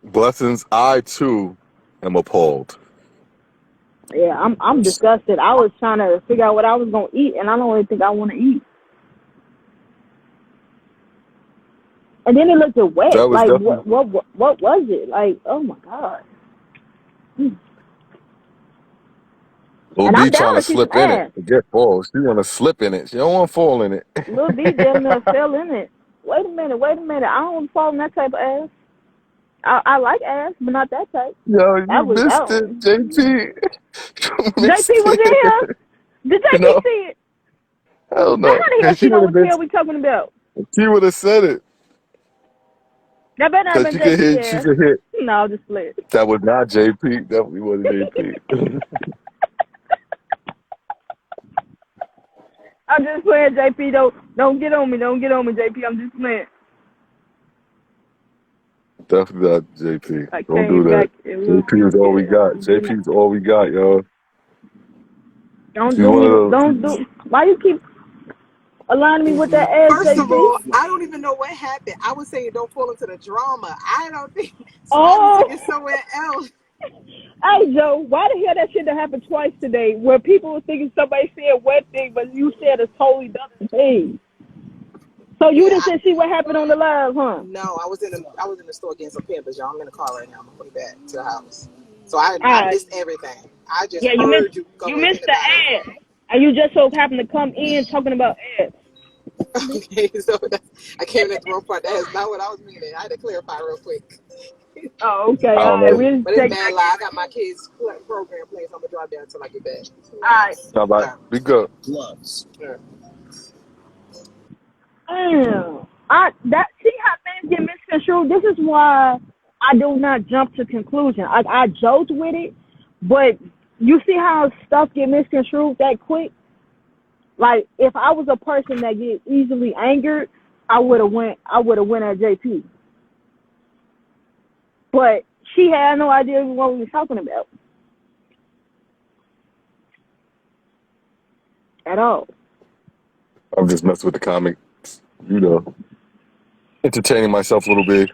Blessings. I too am appalled. Yeah, I'm disgusted. I was trying to figure out what I was gonna eat, and I don't even think I want to eat. And then it looked wet. That was Like definitely. what was it? Like, oh my god. Lil And B I'm down trying to to see some slip in it ass. to get full. She want to slip in it. She don't want to fall in it. Lil B damn near fell in it. Wait a minute. I don't fall in that type of ass. I like ass, but not that type. Yo, That you was missed out. it, JP. You JP missed was in it. here. Did JP No, see it? hell Now no. how the hell She she know would have what the been. hell we talking about? She would have said it That better not have because been she could JP hit. She ass. could hit. No, just play it. That was not JP. Definitely wasn't JP. I'm just playing, JP. Don't get on me. Don't get on me, JP. I'm just playing. Definitely not JP. I Don't do came that. back. It was JP is all we got. good. JP is all we got, yo. Don't She's do one me. of those. Don't do. Why you keep aligning me with that ass, First of JP? all, I don't even know what happened. I was saying don't fall into the drama. I don't think Smiley Oh, took it somewhere else. hey Joe. Why the hell that shit done happened twice today? Where people were thinking somebody said one thing, but you said a totally different thing. So you Yeah, didn't see what happened on the live, huh? no, I was in the store getting some Pampers, y'all. I'm in the car right now. I'm going back to the house. So I All right. missed everything. I just Yeah, you heard you missed going the about ad, and you just so happened to come in talking about ads. it. Okay, so I came in at the wrong part. That is not what I was meaning. I had to clarify real quick. Oh, okay. I All don't right. know. We'll But it's check mad back live. I in. got my kids' program playing, so I'm going to drive down until I get back. All right. How All about right. be good? Yeah. See how things get misconstrued. This is why I do not jump to conclusion. I joke with it, but you see how stuff get misconstrued that quick. Like if I was a person that get easily angered, I would have went at JP. But she had no idea what we were talking about at all. I'm just messing with the comic, entertaining myself a little bit.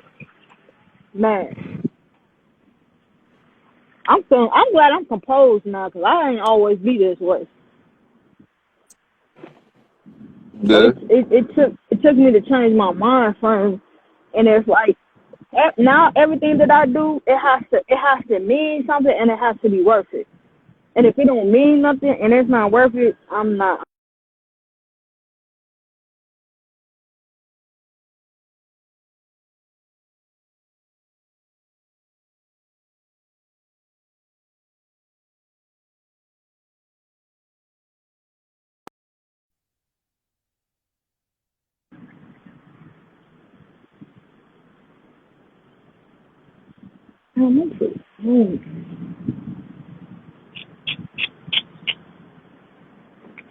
Man, I'm glad I'm composed now because I ain't always be this way. But Yeah. it took me to change my mind from, and it's like now everything that I do it has to mean something and it has to be worth it. And if it don't mean nothing and it's not worth it, I'm not.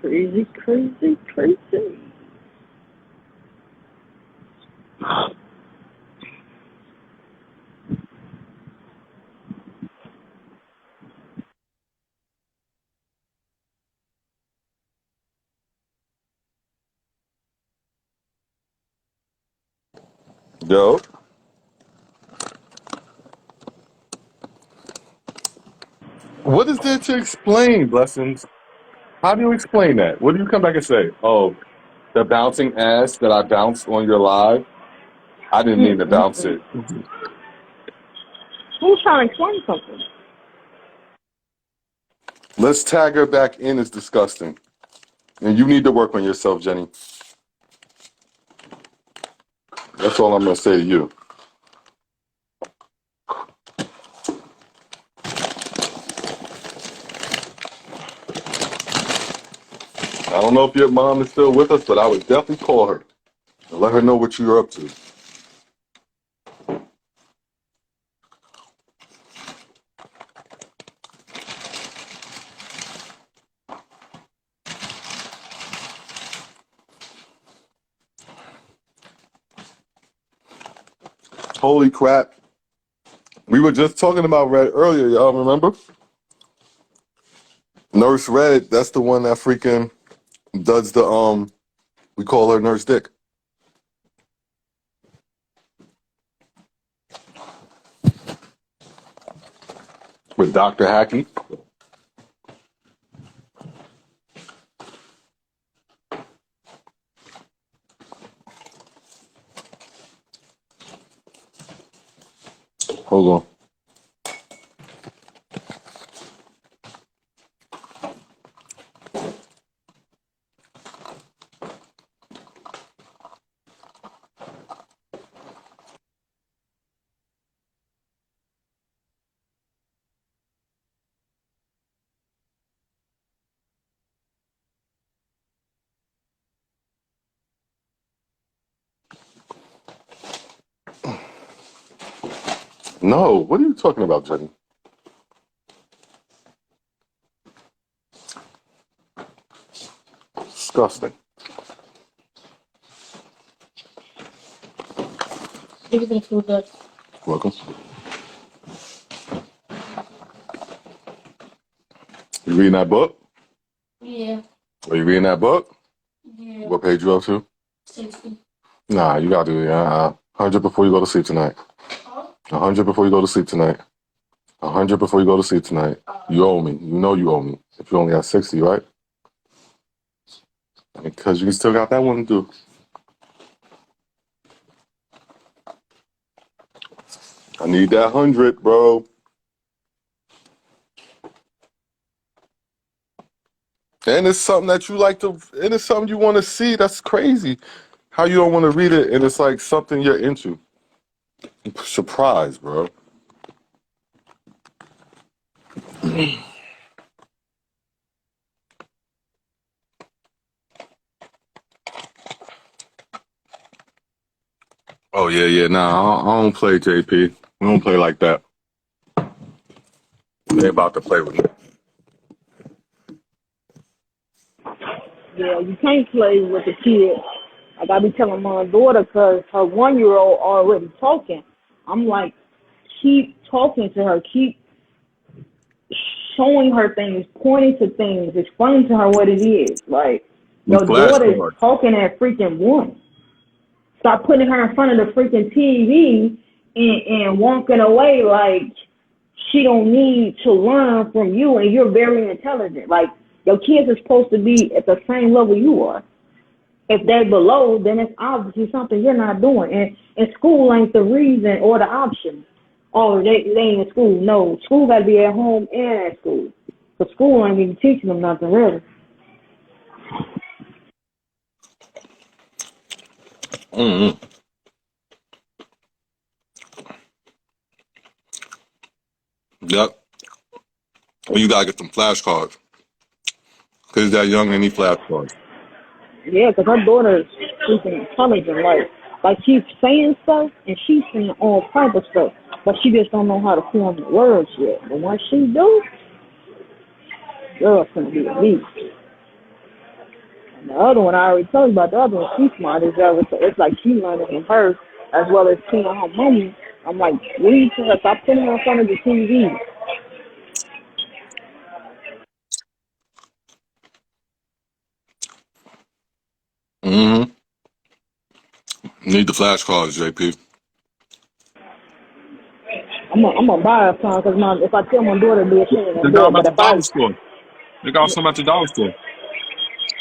Crazy, crazy, crazy. Yo, what is there to explain, Blessings? How do you explain that? What do you come back and say? Oh, the bouncing ass that I bounced on your live? I didn't mean to bounce it. Who's trying to explain something? Let's tag her back in. It's disgusting. And you need to work on yourself, Jenny. That's all I'm going to say to you. I don't know if your mom is still with us, but I would definitely call her and let her know what you're up to. Holy crap. We were just talking about Red earlier, y'all remember? Nurse Red, that's the one that freaking does the we call her Nurse Dick. With Dr. Hackey. Hold on. No, what are you talking about, Jenny? Disgusting. Thank you for the food, Dad. Welcome. You reading that book? Yeah. Are you reading that book? Yeah. What page you up to? 60. Nah, you gotta do 100 before you go to sleep tonight. 100 before you go to sleep tonight. 100 before you go to sleep tonight. You owe me. You know you owe me. If you only got 60, right? Because you still got that one to do. I need that 100, bro. And it's something that you like to, and it's something you want to see. That's crazy. How you don't want to read it, and it's like something you're into. Surprise, bro. Oh, yeah. Nah, I don't play, JP. We don't play like that. They about to play with me. Yeah, you can't play with the kids. Like I be telling my daughter, cause her 1-year-old already talking. I'm like, keep talking to her, keep showing her things, pointing to things, explaining to her what it is. Like These your daughter's flashcards. talking at freaking 1. Stop putting her in front of the freaking TV and walking away like she don't need to learn from you, and you're very intelligent. Like your kids are supposed to be at the same level you are. If they're below, then it's obviously something you're not doing. And school ain't the reason or the option. Oh, they ain't in school. No, school got to be at home and at school. But school ain't even teaching them nothing really. Mm-hmm. Yep. Well, you gotta get some flashcards. Cause that young and need flashcards. Yeah, because her daughter's freaking intelligent. Like she's saying stuff and she's saying all type of stuff, but she just don't know how to form the words yet. But once she do, girl's gonna be a beast. And the other one, I already told you about the other one. She's smart as ever. So it's like she learning from her as well as seeing her mommy. I'm like, read to her. Stop putting her in front of the TV. Mm-hmm. Need the flashcards, JP. I'm gonna buy her some because if I tell my daughter to do it, she ain't They gonna do got it. them at But the if I, dollar store. They got some at the dollar store.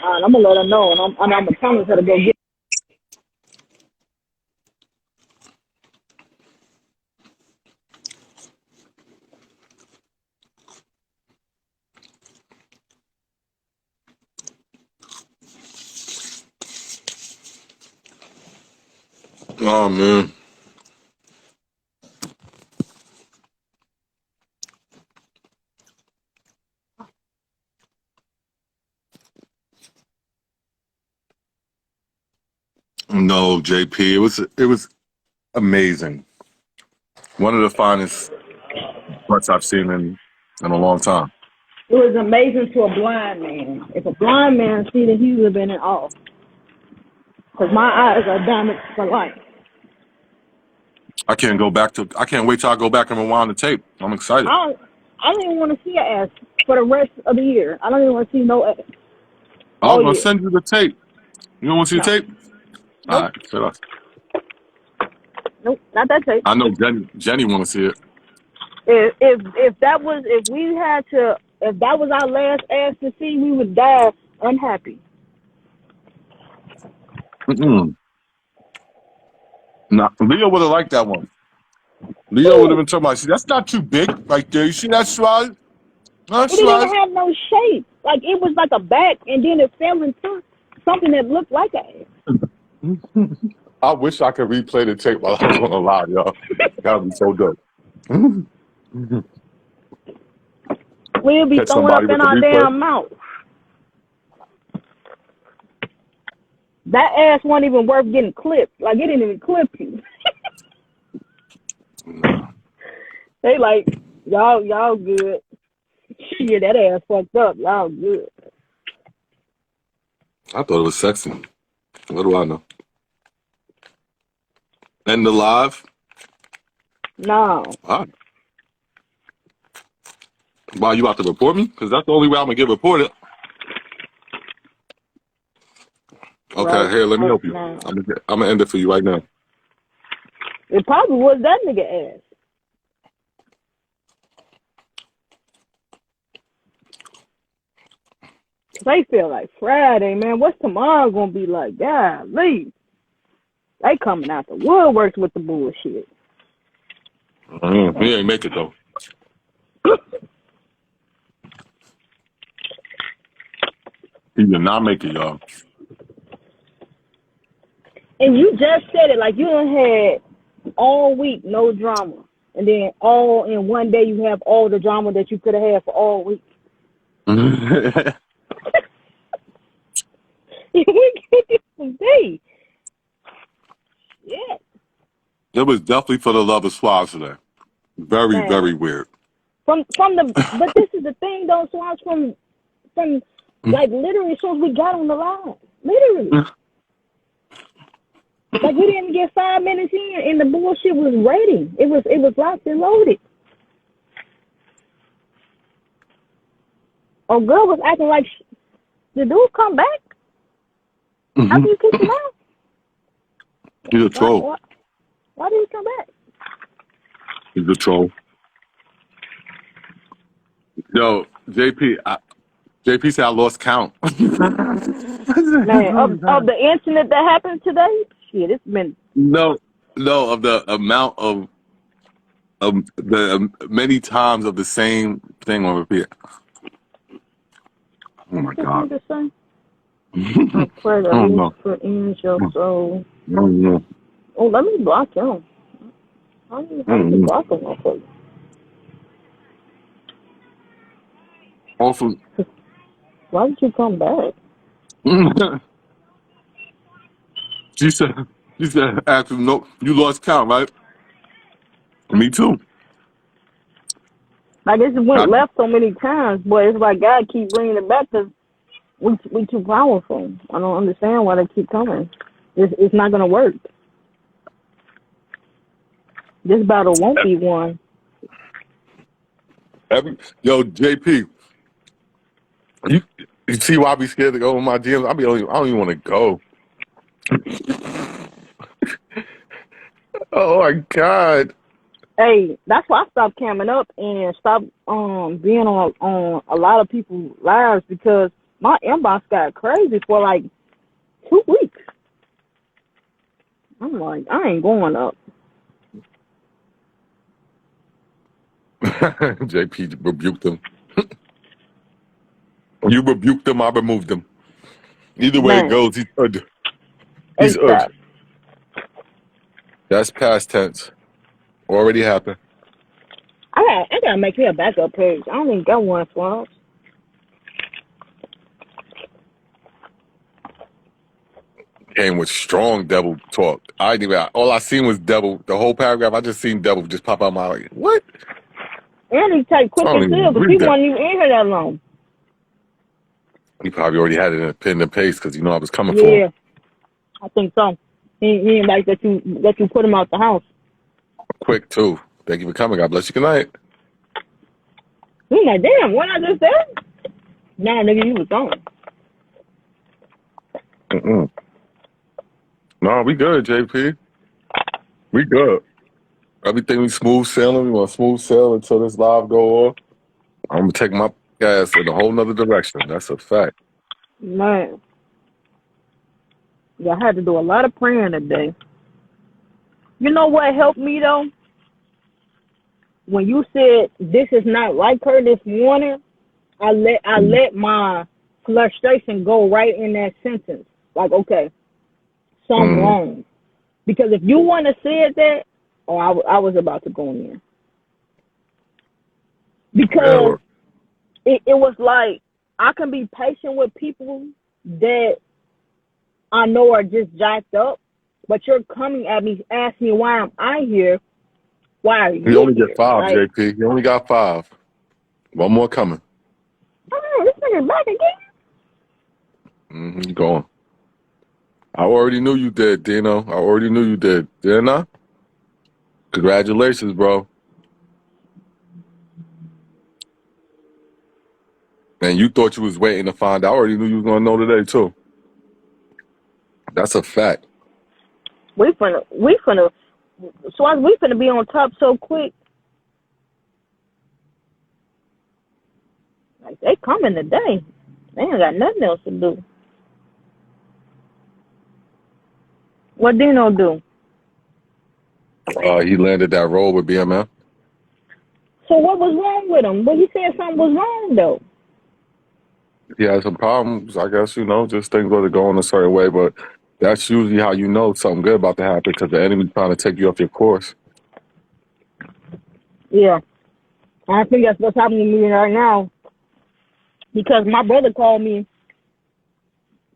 I'm gonna let her know, and I'm gonna tell her to go get. Oh man. No, JP. It was amazing. One of the finest butts I've seen in a long time. It was amazing to a blind man. If a blind man seen it, he would have been in awe. Because my eyes are damaged for life. I can't wait till I go back and rewind the tape. I'm excited. I don't even want to see her ass for the rest of the year. I don't even want to see no ass I was all gonna year. send you the tape. You don't want to see the No, tape? All nope, right, shut up. nope, not that tape. I know Jenny want to see it. If that was if that was our last ass to see, we would die unhappy. Mm-mm. Nah, Leo would have liked that one. Leo would have been talking about, see, that's not too big right there. You see that slide? That's It didn't slide. even have no shape. Like it was like a back, and then it fell into something that looked like an ass. I wish I could replay the tape while I was on the live, y'all. That would be so good. We'll be Catch throwing somebody up in with the our replay. damn mouth. That ass wasn't even worth getting clipped. Like it didn't even clip you. They like y'all good. Yeah, that ass fucked up. Y'all good. I thought it was sexy. What do I know? End the live? No. All right. Why, you about to report me? Because that's the only way I'm going to get reported. Okay, Right. here, let me help you. No. I'm gonna end it for you right now. It probably was that nigga ass. They feel like Friday, man. What's tomorrow gonna be like? Golly. They coming out the woodworks with the bullshit. He ain't make it though. He did not make it, y'all. And you just said it, like you done had all week no drama. And then all in one day you have all the drama that you could have had for all week. We get this today. Yeah. It was definitely for the love of Swabs today. Very, Man. very weird. But this is the thing though, Swans, from like literally as soon as we got on the line. Literally. Like we didn't get 5 minutes in and the bullshit was ready. It was locked and loaded. Oh, girl was acting like the dude come back. How do you kick him out? He's a troll. Why did he come back? He's a troll. Yo, JP said I lost count. Man, of the incident that happened today, shit, it's been No, of the amount of the many times of the same thing on repeat. Oh my God. the same. I pray that Oh he no. put in your soul. Oh no. Oh, let me block him. How do you block him? Also, why did you come back? she said, actually, no, you lost count, right? Me too. Like this went left so many times, but it's like God keep bringing it back because we too powerful. I don't understand why they keep coming. It's not gonna work. This battle won't be won. Yo, JP, you see why I be scared to go in my DMs? I don't even want to go. Oh my God. Hey, that's why I stopped camming up and stopped being on a lot of people's lives because my inbox got crazy for like 2 weeks. I'm like, I ain't going up. JP rebuked him. You rebuked him, I removed him. Either way it goes, he's urged. He's urged. That's past tense. Already happened. I gotta make me a backup page. I don't even got one, Swans. Came with strong devil talk. All I seen was devil. The whole paragraph, I just seen devil just pop out my like, what? And he typed quick and clear because he wasn't even in here that long. He probably already had it in a pen and paste because you know I was coming for Yeah, him. I think so. He ain't like that you put him out the house. quick too. Thank you for coming. God bless you. Good night. I'm like, damn, what I just said? Nah, nigga, you was gone. Mm-mm. No, we good, JP. We good. Everything we smooth sailing. We want smooth sail until this live go off. I'm gonna take my ass in a whole nother direction. That's a fact. Man, yeah, I had to do a lot of praying today. You know what helped me though? When you said this is not like her this morning, I let my frustration go right in that sentence. Like, okay, something wrong. Because if you wouldn't have said that, I was about to go in. Because it was like, I can be patient with people that I know are just jacked up, but you're coming at me, asking me why am I here? Why are You you only here? get 5, Like, JP. You only got 5. One more coming. oh, this nigga's back again. You going. I already knew you did, Dino. I already knew you did. Didn't I? Congratulations, bro. And you thought you was waiting to find out. I already knew you was going to know today, too. That's a fact. We finna, so we finna be on top so quick. Like, they coming today. They ain't got nothing else to do. What Dino do? He landed that role with BMF. So what was wrong with him? Well, he said something was wrong, though. He had some problems, I guess, just things wasn't going a certain way, but that's usually how you know something good about to happen because the enemy's trying to take you off your course. Yeah. I think that's what's happening to me right now. Because my brother called me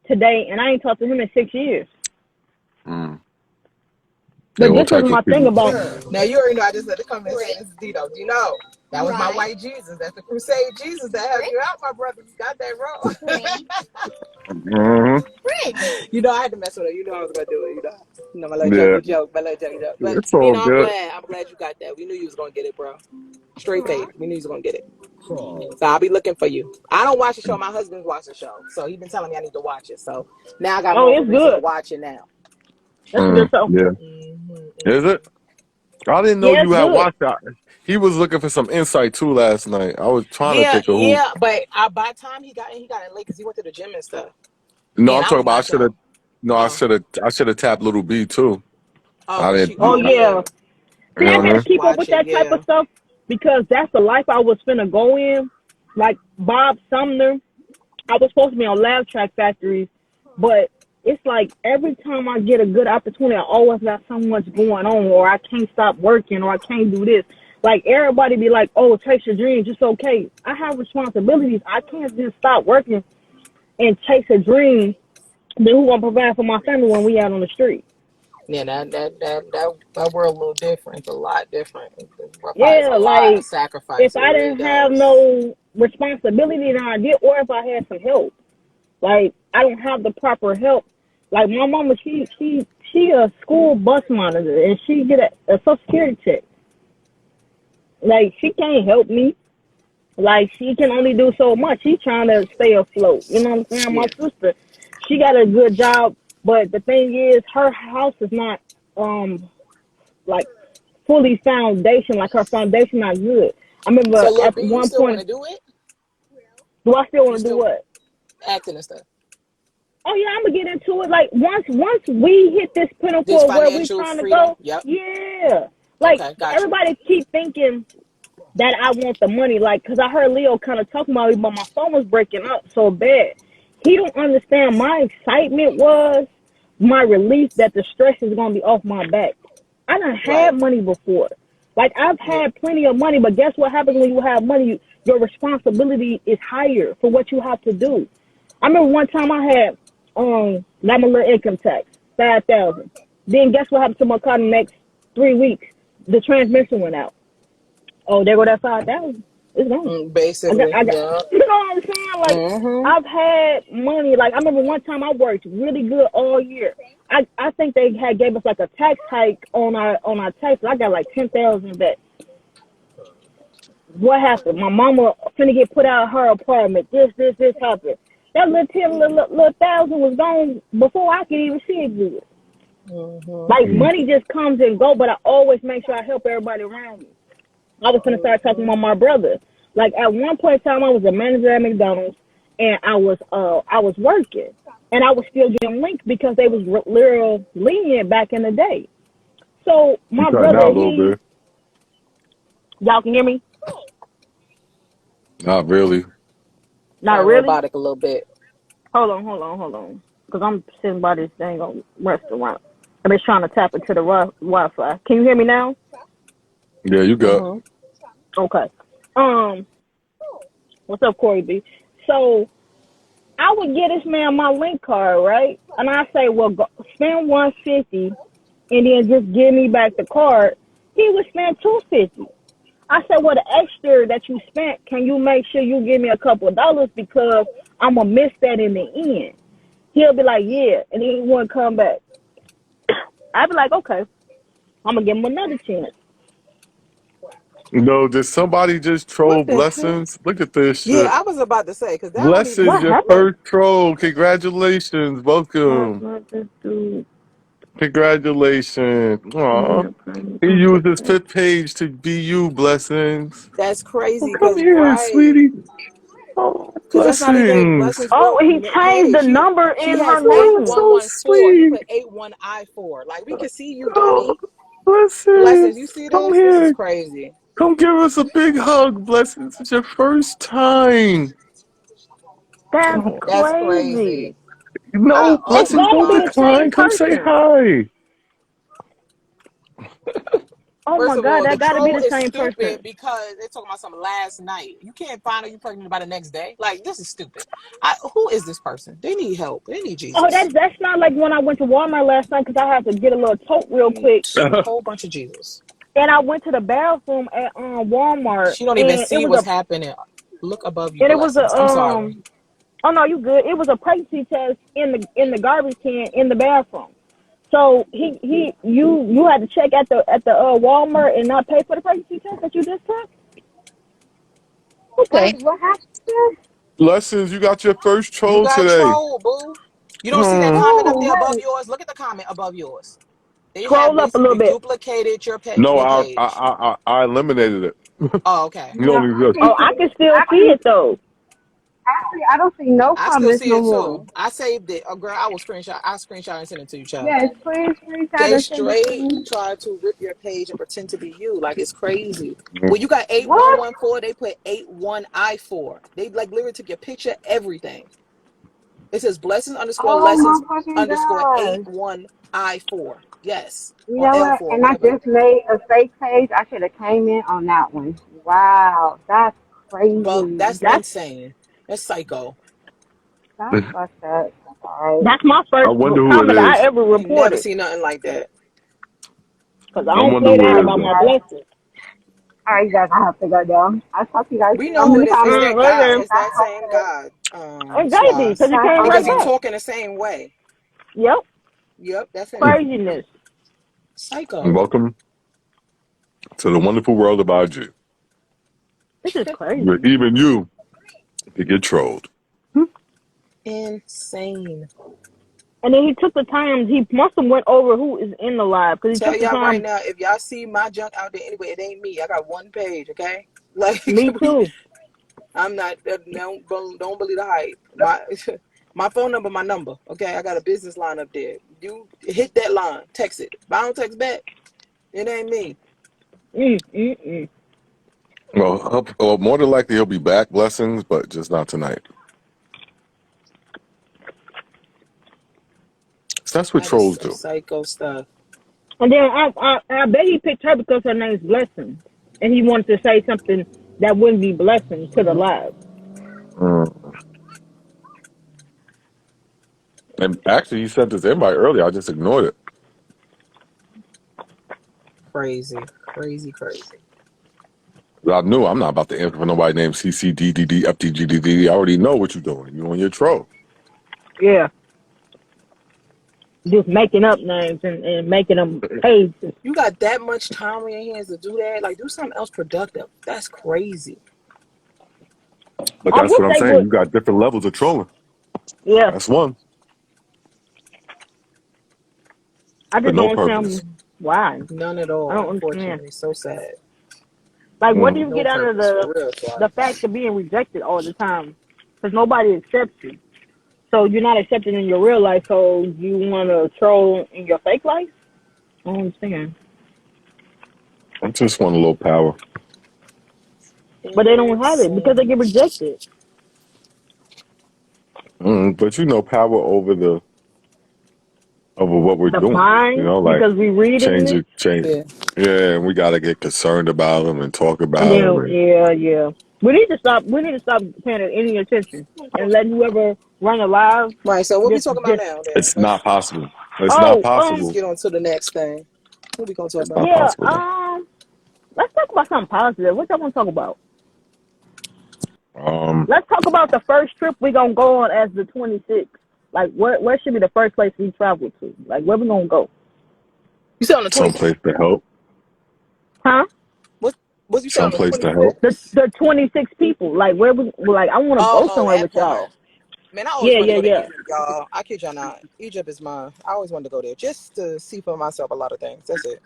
today, and I ain't talked to him in 6 years. But this is my thing about... Now, you already know I just had to come and say this is Dino. Dino, that was my white Jesus. That's the crusade Jesus that helped you out, my brother. You got that wrong. You know, I had to mess with her. You know I was going to do it. You know, my little joke. But It's all Dino, good. I'm glad you got that. We knew you was going to get it, bro. Straight faith. We knew you was going to get it. So I'll be looking for you. I don't watch the show. My husband's watched the show. So he's been telling me I need to watch it. So now I got more reason to watch it now. That's a good show. Yeah. Is it? I didn't know you had watched that. He was looking for some insight too last night. I was trying to think of who. Yeah, but by the time he got in late because he went to the gym and stuff. No, I'm talking about I should have tapped Little B too. Yeah. See, I gotta keep up with that type of stuff because that's the life I was finna go in. Like Bob Sumner, I was supposed to be on Lab Track Factories, but it's like every time I get a good opportunity, I always got so much going on, or I can't stop working, or I can't do this. Like everybody be like, "Oh, chase your dreams, it's okay." I have responsibilities. I can't just stop working and chase a dream. Then who gonna provide for my family when we out on the street? Yeah, that world a little different. It's a lot different. Yeah, like sacrifice. If I didn't have no responsibility that I did, or if I had some help, like I don't have the proper help. Like my mama, she a school bus monitor, and she get a Social Security check. Like she can't help me. Like she can only do so much. She's trying to stay afloat. You know what I'm saying? My sister, she got a good job, but the thing is, her house is not like fully foundation. Like her foundation not good. I remember at one point. Do it? Do I still want to do what? Acting and stuff. Oh yeah, I'm gonna get into it. Like once we hit this pinnacle of where we're trying to go, yeah. Like everybody keep thinking that I want the money, like because I heard Leo kind of talking about me, but my phone was breaking up so bad. He don't understand. My excitement was my relief that the stress is gonna be off my back. I done had money before. Like I've had plenty of money, but guess what happens when you have money? Your responsibility is higher for what you have to do. I remember one time I had got my little income tax, $5,000. Then guess what happened to my car the next 3 weeks? The transmission went out. Oh, there go that $5,000. It's gone. Basically, yeah. You know what I'm saying? Like I've had money. Like I remember one time I worked really good all year. I think they had gave us like a tax hike on our taxes. I got like 10,000 back. What happened? My mama finna get put out of her apartment. This happened. That little thousand was gone before I could even see it good. Like money just comes and go, but I always make sure I help everybody around me. I was gonna start talking about my brother. Like at one point in time, I was a manager at McDonald's, and I was working, and I was still getting linked because they was real lenient back in the day. So my brother, y'all can hear me? Not really. Not really. Robotic a little bit. Hold on. Cause I'm sitting by this dang on restaurant. I'm just trying to tap into the Wi-Fi. Can you hear me now? Yeah, you got. Okay. What's up, Corey B? So I would get this man my link card, right? And I say, well, go, spend $150, and then just give me back the card. He would spend $250. I said, well, the extra that you spent, can you make sure you give me a couple of dollars because I'm gonna miss that in the end? He'll be like, yeah, and he wouldn't come back. I'd be like, okay, I'm gonna give him another chance. No, did somebody just troll Blessings? Look at this shit. Yeah, I was about to say because that Blessings, your first troll. Congratulations. Welcome. Congratulations. Aw. He used his 5th page to be you, Blessings. That's crazy. Oh, come here, sweetie. Oh, Blessings. Oh, he changed the number in her name. name. So sweet. He put 81I4. Like we can see you, dummy. Blessings. Blessings, you see Come this? here. This is crazy. Come give us a big hug, Blessings. It's your first time. That's crazy. No, Blessings, don't decline. Come say hi. Oh First my of God, all, that the gotta be troll the is same stupid person. because they're talking about something last night. You can't find out you're pregnant by the next day. Like, this is stupid. Who is this person? They need help. They need Jesus. Oh, that's not like when I went to Walmart last night because I had to get a little tote real quick. A whole bunch of Jesus. And I went to the bathroom at Walmart. She don't even see what's happening. Look above you. And it was I'm sorry. Oh no, you good. It was a pregnancy test in the garbage can in the bathroom. So you had to check at the Walmart and not pay for the pregnancy test that you just took? Okay. Wait, what happened? Blessings, you got your first troll You got today. troll, boo. You don't see that comment up there above yours? Look at the comment above yours. They Scroll up a little bit. Duplicated your page. No, I eliminated it. Oh, okay. You don't exist. Oh, I can still see it though. Actually, I don't see no I comments still see no it more. too. I saved it. Oh, girl, I will screenshot. I screenshot and send it to you, child. Yes, please screenshot They and send it to straight me. try to rip your page and pretend to be you. Like, it's crazy. When you got 8114, they put 81I4. They like literally took your picture, everything. It says blessings underscore lessons underscore 81I4. Yes. You know what? L4, And I just made a fake page. I should have came in on that one. Wow, that's crazy. Well, that's insane. That's psycho. That's fucked up. Right. That's my first comment I ever reported. Never seen nothing like that. Because I don't say that about my blessings. All right, you guys, I have to go down. I'll talk to you guys. We know who it is. It's that God. It's that same God. Exactly, because you came right you back. talking the same way. Yep, that's it. Craziness. Psycho. Welcome to the wonderful world of IG. This is crazy. Where even you can get trolled. Insane. And then he took the time. He must have went over who is in the live because he Tell took the y'all time. right now, if y'all see my junk out there anyway, it ain't me. I got one page, okay? Like me too. I'm not. Don't believe the hype. My phone number, my number. Okay, I got a business line up there. You hit that line, text it. If I don't text back, it ain't me. Well, more than likely he'll be back, Blessings, but just not tonight. So that's what trolls do. Psycho stuff. And then I bet he picked her because her name's Blessing, and he wanted to say something that wouldn't be Blessing to the live. And actually, he sent this invite earlier. I just ignored it. Crazy. I knew I'm not about to answer for nobody named CCDDD, FTGDD. I already know what you're doing. You on your troll. Yeah, just making up names and making them pages. You got that much time on your hands to do that? Like, do something else productive. That's crazy. But I that's wish what I'm they saying. would. You got different levels of trolling. Yeah, That's one I for just no don't purpose. understand why. None at I all, don't understand. unfortunately. So sad. Like, what do you Mm. No get out of purpose, for real, the child. fact of being rejected all the time? Because nobody accepts you. So you're not accepted in your real life. So you want to troll in your fake life? I don't understand. I just want a little power. But they don't have it because they get Insane. rejected. But you know, power over what we're The doing. You mind, know, like because we reading change it. it, change. Yeah. Yeah, and we got to get concerned about them and talk And about them. then, And yeah. We need to stop. We need to stop paying it any attention and let whoever run a live Right, so what we talking about just. now then? it's not possible. It's not Oh, Let's possible. get on to the next thing. What we gonna talk It's not about? yeah. possible. Though. Let's talk about something positive. What y'all want to talk about? Um, Let's talk about the first trip we gonna go on as the 26th. Like, where should be the first place we travel to? Like, where we gonna go? You said on the 26th? someplace to help. Huh? What you said on the Someplace to help. 26th? The 26 people. Like, where we? Like, I want to go Oh, somewhere that with part. y'all. Man, I always Yeah, wanted to yeah, go to yeah. Egypt, y'all. I kid y'all not. Egypt is mine. I always wanted to go there just to see for myself a lot of things. That's it.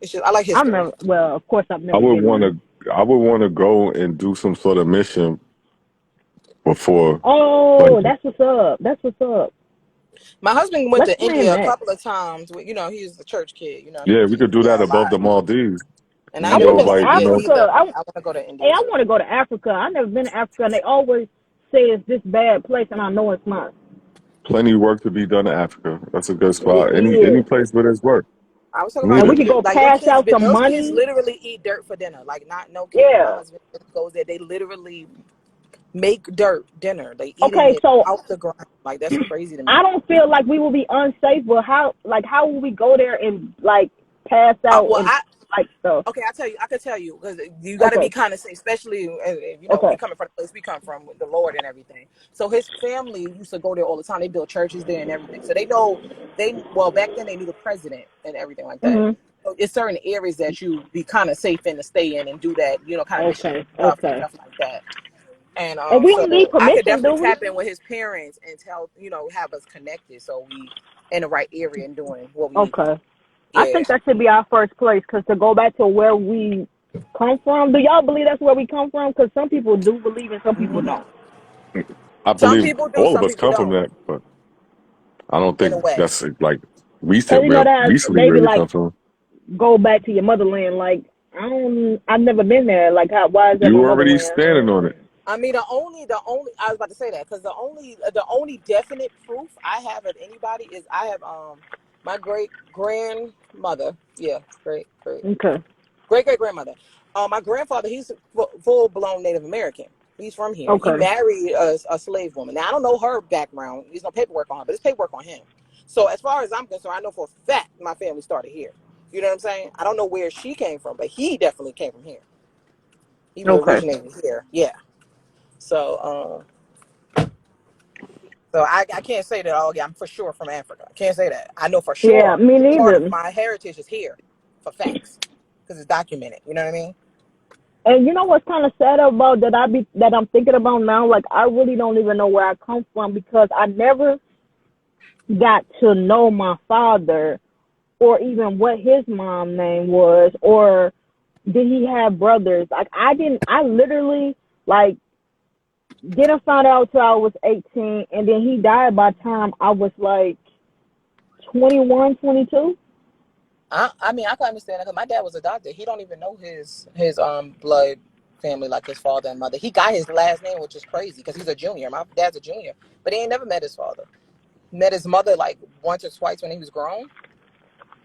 It's just I like I've history. never. Well, of course, I've I never would been want there. to. I would want to go and do some sort of mission before. Like, Oh, that's what's up. That's what's up. My husband went Let's to plan India a that. couple of times. He's a church kid. yeah, we He's could do that there a above lot. the Maldives. And We I I can never want go to been go to to like India Africa. either. I want to go to Hey, India I too. want to go to Africa. I've never been to Africa, and they always say it's this bad place, and I know it's not. plenty of work to be done in Africa. That's a good spot. It Any is. place where there's work I was talking about And we needed. could go like them pass kids. out some Those kids money. literally eat dirt for dinner. Like not no kid. My Yeah. husband goes there. They literally make dirt dinner. They eating Okay, it so out the ground. Like that's crazy to me. I don't feel like we will be unsafe, but how will we go there and like pass out Well, and like stuff? I could tell you because you got to be Okay. kind of safe, especially we Okay. coming from the place we come from with the Lord and everything. So his family used to go there all the time. They built churches there and everything. So back then they knew the president and everything like that. Mhm. So it's certain areas that you be kind of safe in to stay in and do that, kind of mission Okay. stuff and Okay. stuff like that. And And we don't need so I could permission, do definitely we? tap in with his parents and have us connected so we in the right area and doing what we need to do. Okay. Yeah. I think that should be our first place, because to go back to where we come from. Do y'all believe that's where we come from? Because some people do believe and some people don't. I Some believe people do, all of some us people come from don't. that, but I don't In a think way. that's like Because you know that recently they where be we like, come from. go back to your motherland. Like, I've never been there. Like, why is that You my were already motherland? standing on it. I mean, the only I was about to say that because the only definite proof I have of anybody is I have my great grandmother, great Okay. grandmother. My grandfather, he's full blown Native American. He's from here. He Okay. married a slave woman. Now I don't know her background. There's no paperwork on her, but there's paperwork on him. So as far as I'm concerned, I know for a fact my family started here. You know what I'm saying? I don't know where she came from, but he definitely came from here. He Okay. originated here. Yeah. So I can't say that. Oh yeah, I'm for sure from Africa. I can't say that. I know for sure. Yeah, me Part of neither. my heritage is here, for facts, because it's documented. You know what I mean? And you know what's kind of sad about that I'm thinking about now? Like, I really don't even know where I come from, because I never got to know my father, or even what his mom name was, or did he have brothers. Like, I literally, like, didn't find out till I was 18, and then he died by the time I was like 21, 22. I mean, I can understand that because my dad was a doctor. He don't even know his blood family, like his father and mother. He got his last name, which is crazy because he's a junior. My dad's a junior, but he ain't never met his father. Met his mother like once or twice when he was grown,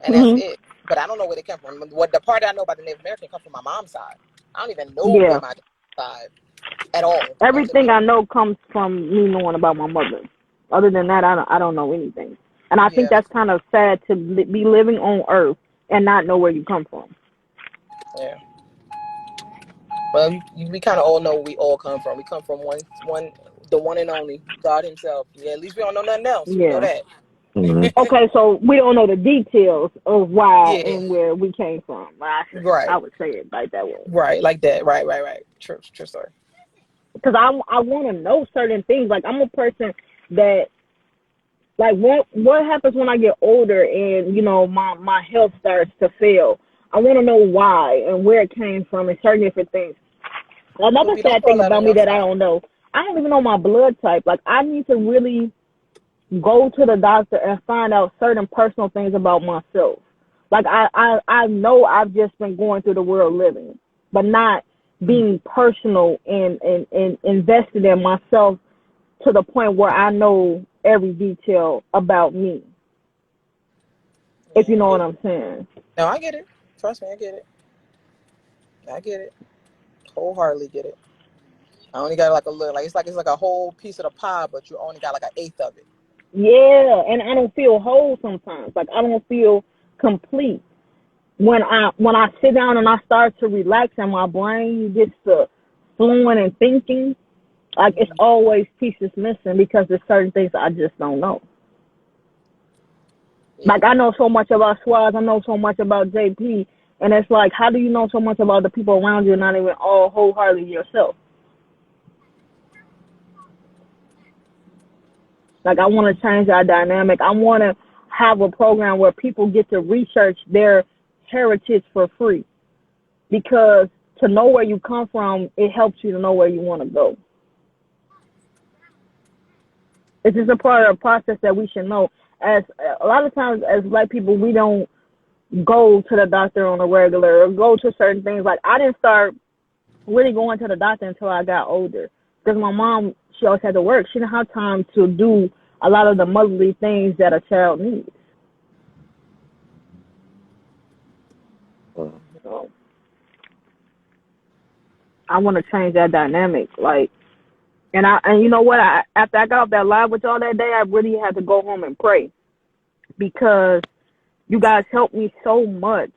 and that's it. But I don't know where they come from. What the part I know about the Native American come from my mom's side. I don't even know where Yeah. my dad's side at all. Everything I know comes from me knowing about my mother. Other than that, I don't know anything. And I think Yeah. that's kind of sad to be living on Earth and not know where you come from. Yeah. Well, we kind of all know where we all come from. We come from the one and only God Himself. Yeah, at least we don't know nothing else. We know Yeah. that. Okay, so we don't know the details of why Yeah. and where we came from. I Right. would say it like that way. Right. Like that. Right. True story. Because I want to know certain things. Like, I'm a person that, like, what happens when I get older and, you know, my health starts to fail? I want to know why and where it came from and certain different things. Another Poopy, don't sad throw thing that on about me that I yourself. don't know, I don't even know my blood type. Like, I need to really go to the doctor and find out certain personal things about myself. Like, I know I've just been going through the world living, but not being personal and invested in myself to the point where I know every detail about me. If you know what I'm saying. No, I get it. Trust me, I get it. I get it. Wholeheartedly get it. I only got like a little, like it's like a whole piece of the pie, but you only got like an eighth of it. Yeah, and I don't feel whole sometimes. Like, I don't feel complete. When I sit down and I start to relax and my brain gets to flowing and thinking, like, it's always pieces missing because there's certain things I just don't know. Like, I know so much about Swaz, I know so much about JP, and it's like, how do you know so much about the people around you and not even all wholeheartedly yourself? Like, I want to change our dynamic. I want to have a program where people get to research their heritage for free, because to know where you come from, it helps you to know where you want to go. It's just a part of the process that we should know. As a lot of times as Black people, we don't go to the doctor on a regular or go to certain things. Like, I didn't start really going to the doctor until I got older, because my mom, she always had to work. She didn't have time to do a lot of the motherly things that a child needs. So I want to change that dynamic. Like, and you know what? After I got off that live with y'all that day, I really had to go home and pray, because you guys helped me so much,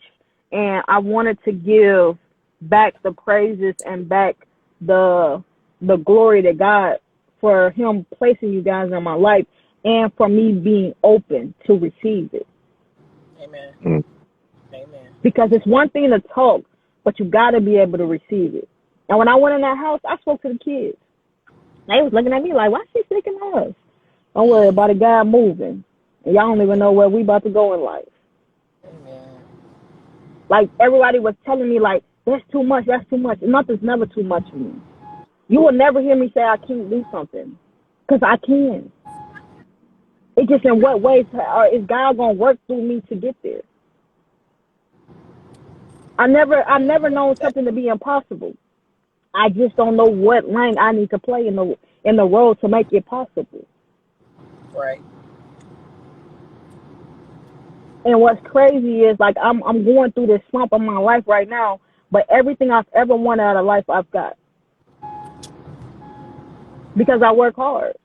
and I wanted to give back the praises and back the glory to God for Him placing you guys in my life and for me being open to receive it. Amen. Amen. Because it's one thing to talk, but you got to be able to receive it. And when I went in that house, I spoke to the kids. They was looking at me like, why she speaking to us? Don't worry about a guy moving. And y'all don't even know where we about to go in life. Amen. Like, everybody was telling me, like, that's too much. Nothing's never too much for me. You will never hear me say I can't do something, because I can. It's just in what ways is God going to work through me to get there? I've never known something to be impossible. I just don't know what lane I need to play in the role to make it possible. Right. And what's crazy is, like, I'm going through this slump of my life right now, but everything I've ever wanted out of life, I've got, because I work hard.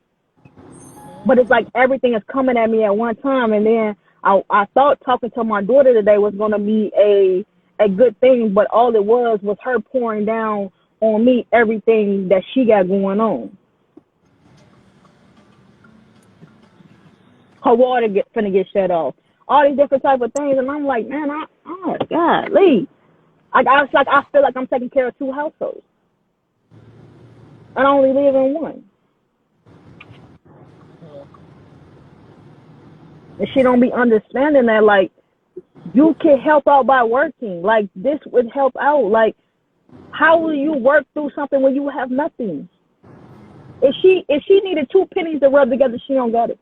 But it's like everything is coming at me at one time, and then I thought talking to my daughter today was going to be a good thing, but all it was her pouring down on me everything that she got going on. Her water finna get shut off. All these different type of things, and I'm like, man, golly. I feel like I'm taking care of two households, and I only live in one. And she don't be understanding that, like, you can help out by working. Like, this would help out. Like, how will you work through something when you have nothing? If she needed 2 pennies to rub together, she don't got it.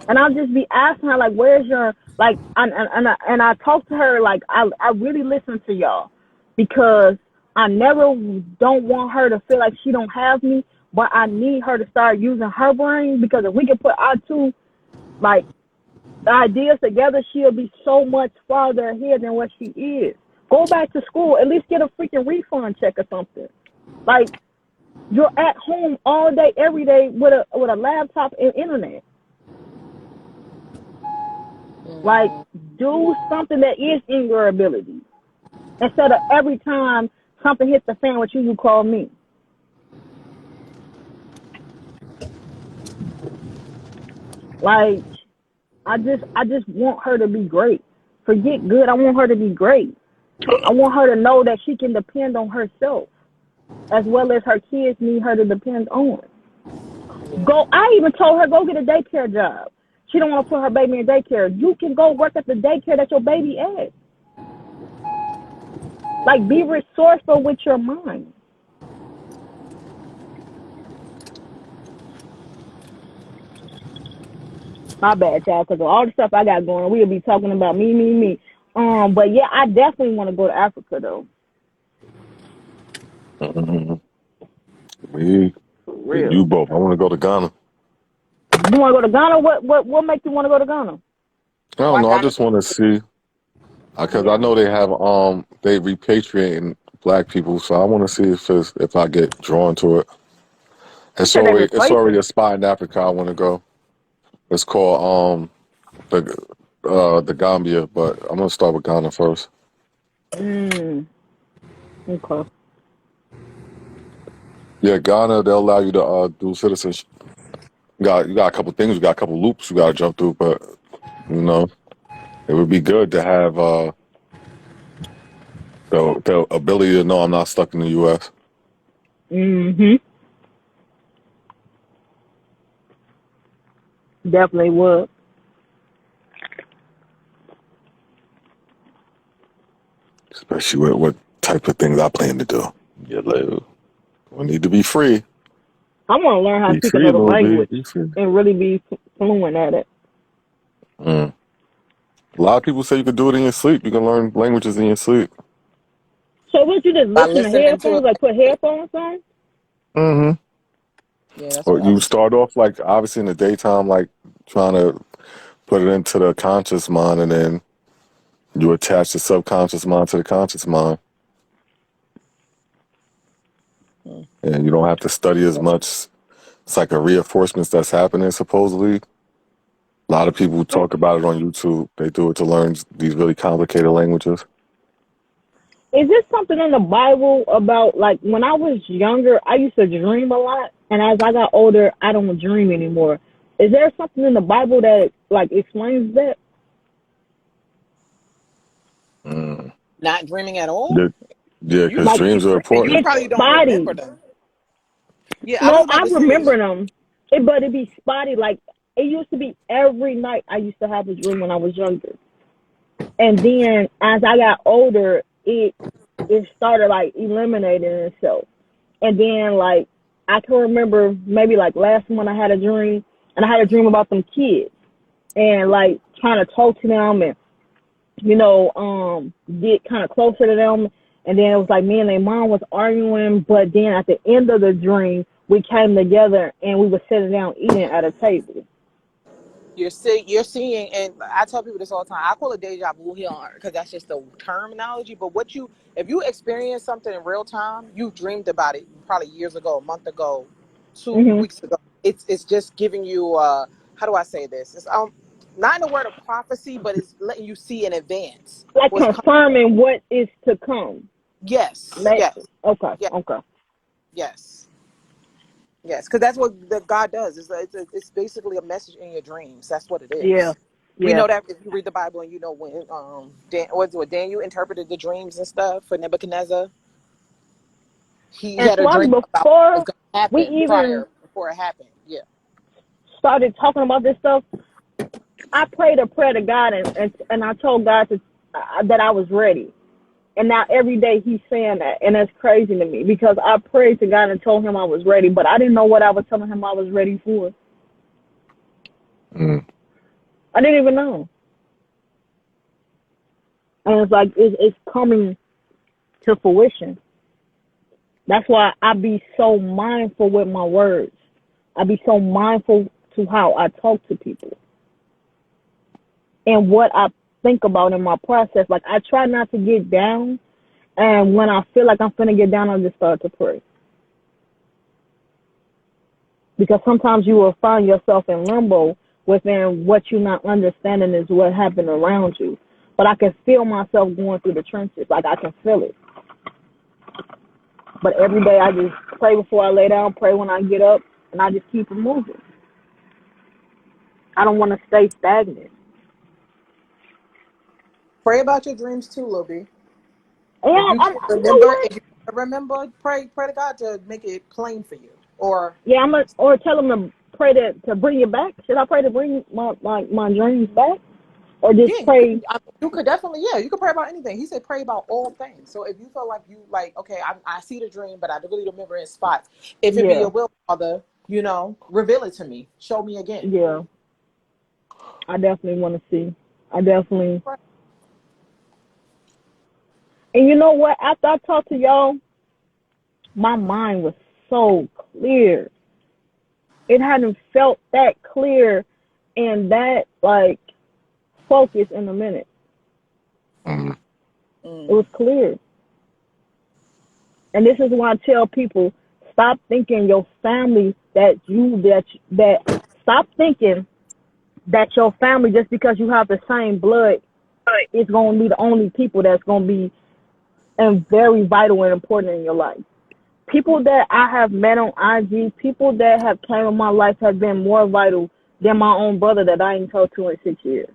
And I'll just be asking her, like, where's your, like, and I talk to her, like, I really listen to y'all, because I never don't want her to feel like she don't have me, but I need her to start using her brain, because if we can put our two, like, the ideas together, she'll be so much farther ahead than what she is. Go back to school, at least get a freaking refund check or something. Like, you're at home all day, every day with a laptop and internet. Like, do something that is in your ability instead of every time something hits the fan with you, you call me. Like I just want her to be great. Forget good. I want her to be great. I want her to know that she can depend on herself as well as her kids need her to depend on. Yeah. Go. I even told her go get a daycare job. She don't want to put her baby in daycare. You can go work at the daycare that your baby at. Like be resourceful with your mind. My bad, y'all, because of all the stuff I got going, we'll be talking about me. But yeah, I definitely want to go to Africa though. Mm-hmm. Me For and real. you both. I want to go to Ghana. You want to go to Ghana? What makes you want to go to Ghana? I don't Why know. I Ghana? just want to see because I Yeah. know they repatriating black people, so I want to see if I get drawn to it. You said they It's already replacing. a spot in Africa I want to go. It's called the the Gambia, but I'm gonna start with Ghana first. Okay. Yeah, Ghana they'll allow you to do citizenship. You got a couple things, you got a couple loops you got to jump through, but you know it would be good to have the ability to know I'm not stuck in the U.S. Definitely would. Especially with what type of things I plan to do. Yeah, like, we need to be free. I want to learn how to Be speak free, another little baby. language Be free. and really be fluent at it. Mm. A lot of people say you can do it in your sleep. You can learn languages in your sleep. So would you just By listen to listening to headphones, it. like put headphones on? Mm-hmm. Yeah, that's Or what I you was. start off like obviously in the daytime, like trying to put it into the conscious mind, and then you attach the subconscious mind to the conscious mind, Hmm. and you don't have to study as much. It's like a reinforcements that's happening supposedly. A lot of people talk about it on YouTube. They do it to learn these really complicated languages. Is this something in the Bible about, like, when I was younger, I used to dream a lot, and as I got older, I don't dream anymore. Is there something in the Bible that, like, explains that? Mm. Not dreaming at all. Yeah, yeah, You because Like, just keep dreams are dreaming. You important. it's probably don't remember spotty. them. Yeah, I was No, about I to say. remember them, but it be spotty. Like, it used to be every night I used to have a dream when I was younger. And then as I got older, it started, like, eliminating itself. And then, like, I can remember maybe, like, last month I had a dream, and I had a dream about them kids and, like, trying to talk to them and, get kind of closer to them. And then it was like me and their mom was arguing, but then at the end of the dream, we came together and we were sitting down eating at a table. You're seeing, and I tell people this all the time. I call it deja vu here because that's just the terminology. But if you experience something in real time, you dreamed about it probably years ago, a month ago, 2 Hmm. weeks ago. It's just giving you how do I say this? It's not in the word of prophecy, but it's letting you see in advance Like what's coming. confirming what is to come. Yes, Like, yes, okay, yes, okay. yes. Yes, because that's what the God does. It's basically a message in your dreams. That's what it Yeah, is. We yeah. know that if you read the Bible and you know when Daniel interpreted the dreams and stuff for Nebuchadnezzar, he And had a Swati, dream about what was before going to we happen even before it happened. Yeah. started talking about this stuff, I prayed a prayer to God and I told God that I was ready. And now every day he's saying that. And that's crazy to me because I prayed to God and told him I was ready, but I didn't know what I was telling him I was ready for. Mm. I didn't even know. And it's like, it's coming to fruition. That's why I be so mindful with my words. I be so mindful to how I talk to people and what I think about in my process. Like, I try not to get down. And when I feel like I'm finna get down, I just start to pray. Because sometimes you will find yourself in limbo within what you're not understanding is what happened around you. but I can feel myself going through the trenches. Like I can feel it. But every day I just pray before I lay down, pray when I get up, and I just keep it moving. I don't want to stay stagnant. Pray about your dreams too, Lil B. Yeah, If you remember, pray to God to make it plain for you. Or or tell him to pray to bring it back. Should I pray to bring my dreams back, or just pray? You could definitely, you could pray about anything. He said pray about all things. So if you feel like okay, I see the dream, but I really don't remember in spots. If it be your will, Father, reveal it to me. Show me again. Yeah, I definitely want to see. I definitely. And you know what? After I talked to y'all, my mind was so clear. It hadn't felt that clear and that focus in a minute. It was clear. And this is why I tell people, stop thinking your family stop thinking that your family, just because you have the same blood, is going to be the only people that's going to be very vital and important in your life. People that I have met on IG, people that have came in my life have been more vital than my own brother that I ain't talked to in 6 years.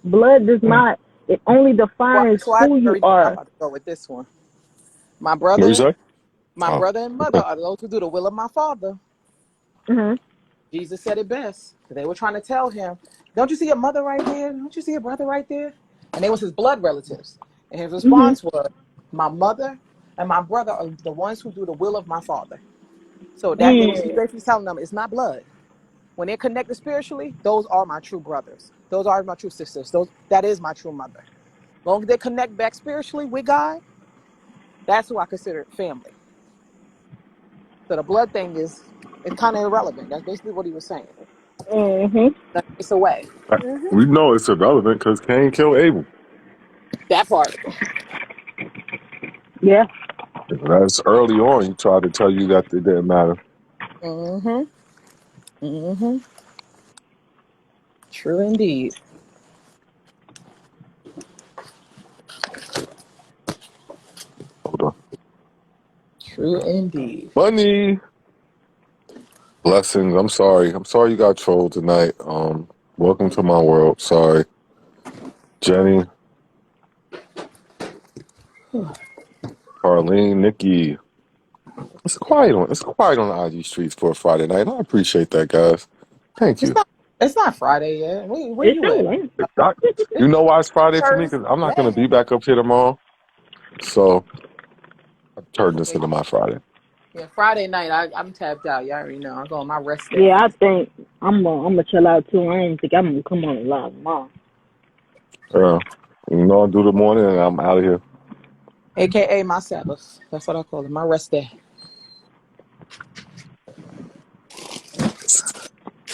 Blood does not, it only defines who you are. I'm about to go with this one. My brother and mother are those who do the will of my Father. Mm-hmm. Jesus said it best. They were trying to tell him, don't you see a mother right there? Don't you see a brother right there? And they was his blood relatives. And his response was, my mother and my brother are the ones who do the will of my Father. So that means he's basically telling them it's not blood. When they're connected spiritually, those are my true brothers. Those are my true sisters. That is my true mother. As long as they connect back spiritually with God, that's who I consider family. So the blood thing it's kind of irrelevant. That's basically what he was saying. It's away. We know it's irrelevant because Cain killed Abel. That part. Yeah. That's early on. He tried to tell you that it didn't matter. True indeed. Hold on. True indeed. Money. Blessings. I'm sorry. You got trolled tonight. Welcome to my world. Sorry. Jenny. Carlene, Nikki. It's quiet on the IG streets for a Friday night. I appreciate that, guys. Thank you. It's not Friday yet. Where you at? You know why it's Friday for me? Because I'm not going to be back up here tomorrow. So I turned this into my Friday. Yeah, Friday night I'm tapped out. Y'all already know. I'm going my rest day. Yeah, I think I'm gonna chill out too. I don't think I'm gonna come on live tomorrow. I'll do the morning and I'm out of here. AKA my Sabbath. That's what I call it. My rest day.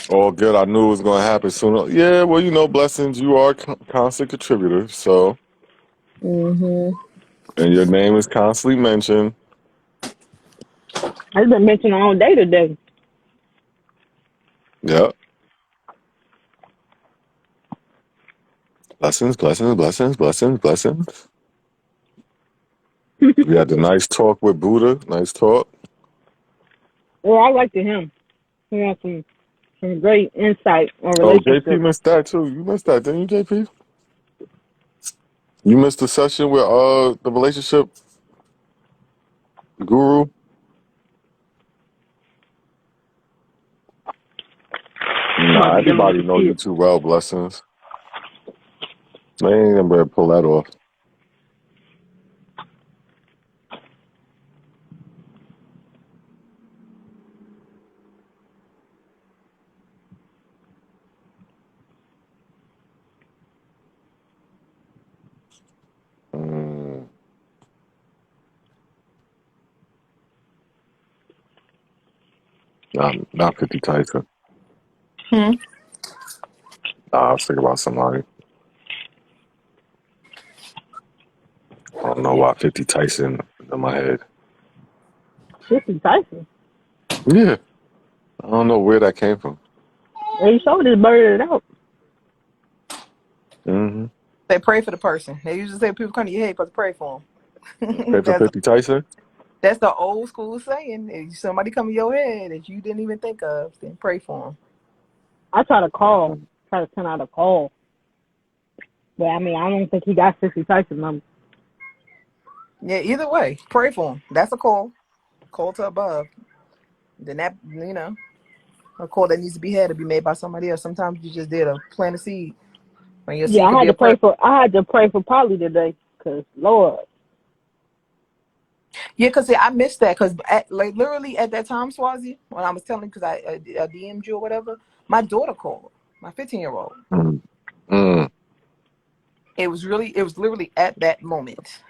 All good. I knew it was going to happen sooner. Yeah, well, blessings. You are a constant contributor, so. And your name is constantly mentioned. I've been mentioning all day today. Yep. Blessings, blessings, blessings, blessings, blessings. We had the nice talk with Buddha. Nice talk. Well, I liked him. He had some great insight on relationships. JP missed that too. You missed that, didn't you, JP? You missed the session with the relationship guru. Nah, everybody know you too well, blessings. They ain't gonna be able to pull that off. Not 50 Tyson. Nah, I was thinking about somebody. I don't know why 50 Tyson in my head. 50 Tyson? Yeah. I don't know where that came from. He showed his bird it out. They pray for the person. They usually say people come to your head because pray for them. Paper 50 Tyson. That's the old school saying. If somebody come to your head that you didn't even think of, then pray for them. I try to send out a call. But I mean, I don't think he got 60 Tyson number. Yeah, either way, pray for him. That's a call. Call to above. Then that, a call that needs to be had to be made by somebody else. Sometimes you just did a plant a seed. When your seed Yeah, could I be had a person. I had to pray for Polly today, cause Lord. Yeah, because I missed that. Because literally at that time, Swazi, when I was telling, because I DM'd you or whatever, my daughter called, my 15-year-old. It was literally at that moment,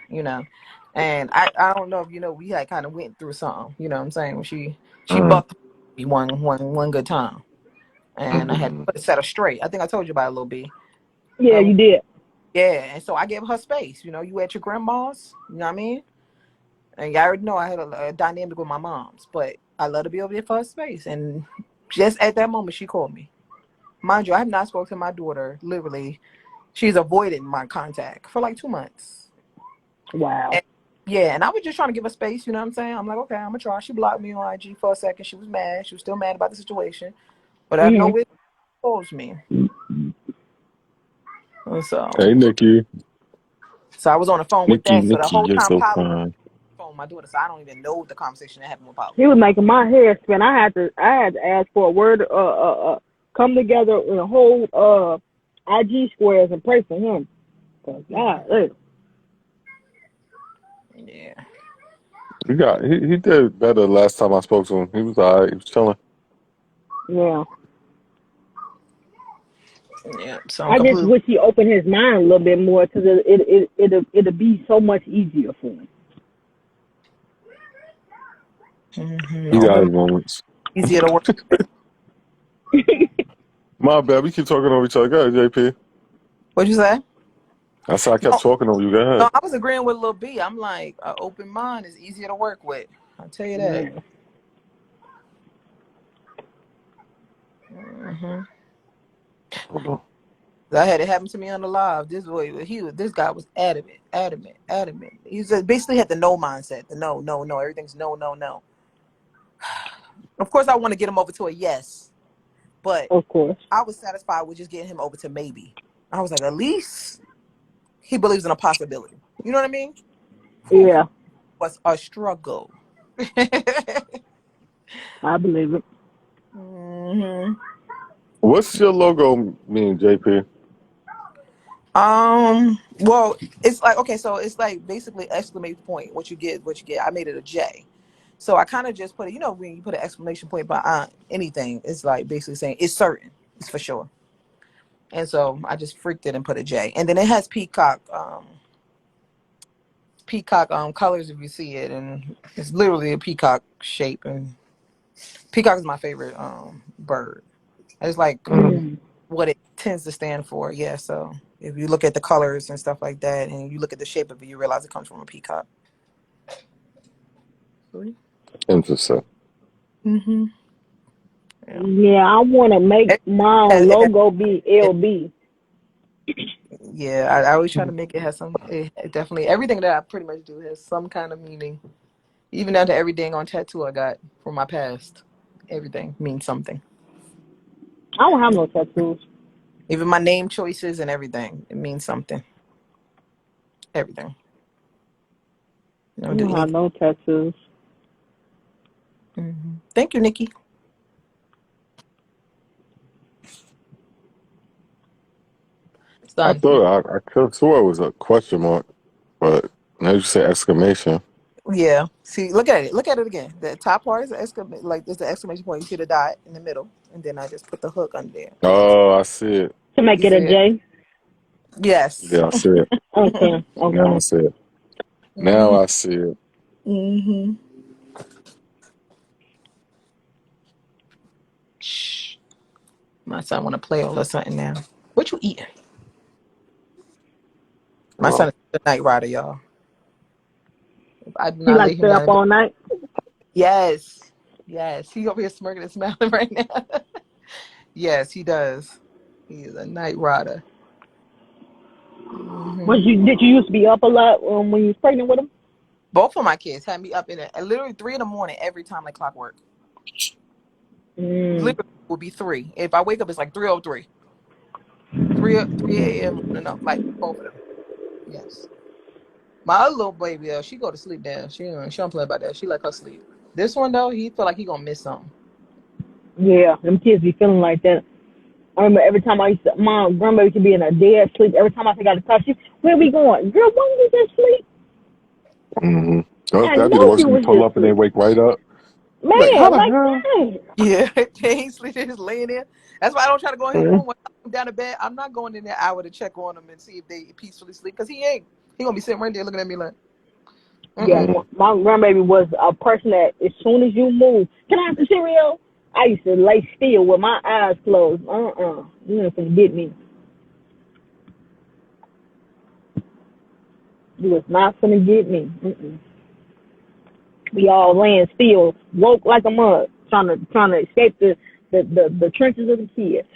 And I don't know if we had kind of went through something, you know what I'm saying? When she bucked me one good time. And I had to put it set her straight. I think I told you about it a little bit. Yeah, you did. Yeah, and so I gave her space. You at your grandma's, you know what I mean? And you already know I had a dynamic with my mom's, but I let her be over there for her space. And just at that moment, she called me. Mind you, I have not spoken to my daughter, literally. She's avoided my contact for like 2 months. Wow. And I was just trying to give her space, you know what I'm saying? I'm like, okay, I'm going to try. She blocked me on IG for a second. She was mad. She was still mad about the situation. But I know it calls me. And so. Hey, Nikki. So I was on the phone with that. So the whole you're time so Polly fine. phone my daughter, so I don't even know the conversation that happened with Polly. He was making my hair spin. I had to ask for a word come together in a whole IG squares and pray for him. God, yeah. He did better last time I spoke to him. He was alright. He was chilling. Yeah. Yeah. So I just wish he opened his mind a little bit more, because it'll be so much easier for him. He got his moments. Easier to work. My bad. We keep talking over each other. Go ahead, JP. What'd you say? I said I kept talking over you. Go ahead. No, I was agreeing with Lil B. I'm like, an open mind is easier to work with. I'll tell you that. Hold on. I had it happen to me on the live. This guy was adamant. He just basically had the no mindset. The no. Everything's no. Of course, I want to get him over to a yes, but of course, I was satisfied with just getting him over to maybe. I was like, at least he believes in a possibility. You know what I mean? Yeah. It was a struggle. I believe it. What's your logo mean, JP? Well, it's like, okay, so it's like basically exclamation point. What you get. I made it a J. So I kind of just put it, when you put an exclamation point by anything, it's like basically saying it's certain, it's for sure. And so I just freaked it and put a J. And then it has peacock colors if you see it, and it's literally a peacock shape. And peacock is my favorite bird. I just like what it tends to stand for. Yeah, so if you look at the colors and stuff like that, and you look at the shape of it, you realize it comes from a peacock. Interesting. Yeah, I want to make my logo be LB. Yeah, I always try to make it have some. It definitely, everything that I pretty much do has some kind of meaning. Even down to every dang on tattoo I got from my past. Everything means something. I don't have no tattoos. Even my name choices and everything, it means something. Everything. I don't have no tattoos. Thank you, Nikki. I thought I could have swore it was a question mark, but now you say exclamation. Yeah. See, look at it. Look at it again. The top part is exclamation, like there's the exclamation point. You see the dot in the middle, and then I just put the hook under there. Oh, I see it. To make it a J? Yes. Yeah, I see it. Okay. Now I see it. Now I see it. Shh. My son want to play all or something now. What you eating? My son is a night rider, y'all. I do not stay up all night? Yes. He over here smirking and smiling right now. Yes, he does. He is a night rider. Did you used to be up a lot when you was pregnant with him? Both of my kids had me up in it literally 3 a.m. every time like clockwork. Literally would be 3. If I wake up, it's like 3:03. 3 a.m. like both of them. Yes. My other little baby, she go to sleep down. She don't play about that. She let her sleep. This one though, he feel like he gonna miss something. Yeah, them kids be feeling like that. I remember every time my grandbaby could be in a dead sleep. Every time I think I touch you, where we going? Girl, when you just sleep? Mm-hmm. I That'd be the know ones you who was pull just up and they sleep. wake right up. Man, How the like hell? that. Yeah, they ain't sleep. They just laying there. That's why I don't try to go in his Mhm. room when I'm down to bed. I'm not going in there hour to check on them and see if they peacefully sleep because he ain't. He gonna be sitting right there looking at me like. Yeah, my grandbaby was a person that as soon as you move, can I have the cereal? I used to lay still with my eyes closed. You ain't finna get me. You was not finna get me. We all laying still, woke like a mug, trying to escape the trenches of the kids.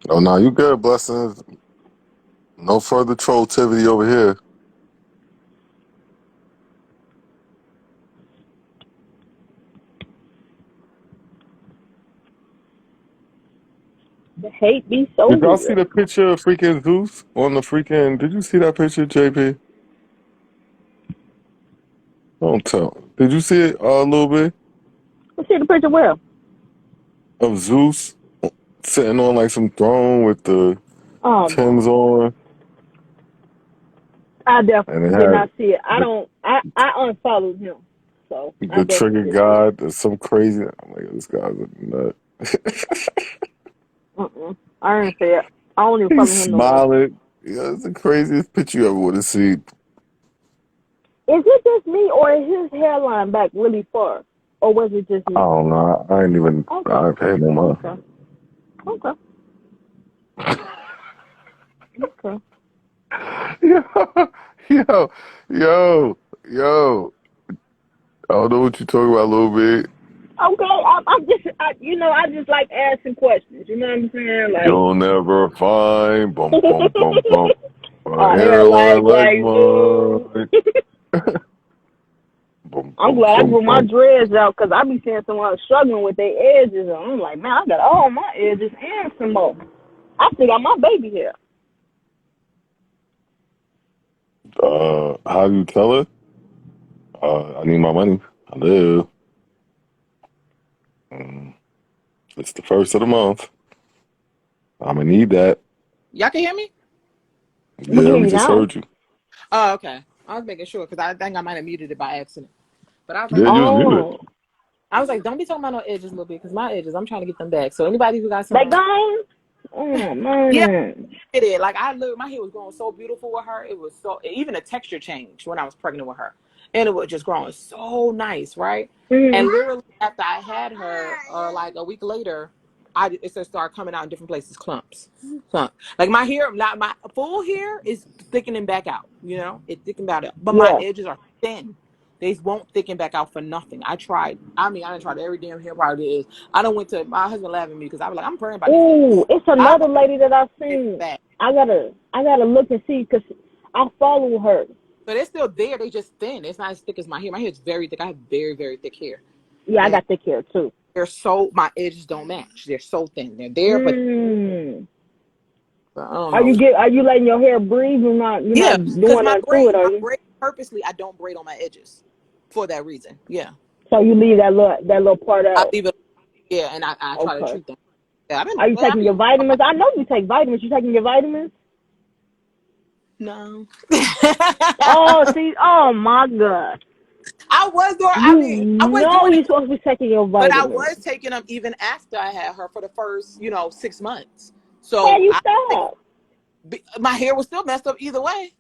Oh no, you good, blessings. No further trolltivity over here. The hate be so Did y'all see good. the picture of freaking Zeus on the freaking? Did you see that picture, JP? Don't tell. Did you see it a little bit Let's see the picture well. of Zeus sitting on like some throne with the Oh Timbs no, on, I and it definitely did had not see it. I the don't. I unfollowed him, so I the definitely trigger didn't see it. god. There's some crazy. I'm like, this guy's a nut. I didn't see it. I don't even He's follow him no more. smiling. Yeah, it's the craziest picture you ever would have seen. Is it just me, or is his hairline back really far, or was it just I me? don't know. I ain't even. Okay, I ain't paid no mind. okay, okay. Yo, yo, yo. I don't know what you're talking about a little bit. Okay, I just like asking questions. You know what I'm saying? Like, You'll never find bum bum bum bum a a hair hairline like like you. mine. Bum I'm bum glad I bum grew my bum. dreads out because I be seeing someone struggling with their edges, and I'm like, man, I got all my edges and some more. I still got my baby hair. How do you tell her? I need my money. Hello. It's the first of the month. I'm gonna need that. Y'all can hear me? We can Yeah, hear we you just now. heard you. Oh, okay. I was making sure because I think I might have muted it by accident. But I was like, Yeah, you was muted. Oh, I was like, don't be talking about no edges a little bit because my edges, I'm trying to get them back. So anybody who got they some, gone? Oh yeah, man. it is. Like I literally, my hair was growing so beautiful with her. It was so even the texture changed when I was pregnant with her, and it was just growing so nice, right? And literally after I had her, like a week later, it just started coming out in different places, clumps. Like my hair, not my full hair is thickening back out. You know, it thickened out, but my Yeah. edges are thin. They won't thicken back out for nothing. I tried. I mean, I done tried every damn hair product there is. I don't went to my husband laughing at me because I was like, I'm praying about these Ooh, it's I another want lady that I've it seen. back. I gotta look and see because I follow her. So they're still there. They just thin. It's not as thick as my hair. My hair is very thick. I have very, very thick hair. Yeah, I And got thick hair too. my edges don't match. They're so thin. They're there, but I don't Are know. you letting your hair breathe? You're not Yeah, because doing nothing to it, are you? purposely, I don't braid on my edges for that reason. Yeah. So you leave that little part I out. leave it. Yeah, and I try to Okay. treat them. Yeah, Are you taking your vitamins? I know you take vitamins. You taking your vitamins? No. Oh, see, oh my God. I was doing. I You was know doing you're it, supposed to be taking your but I vitamins. was taking them even after I had her for the first, 6 months. How So you stop? my hair was still messed up either way.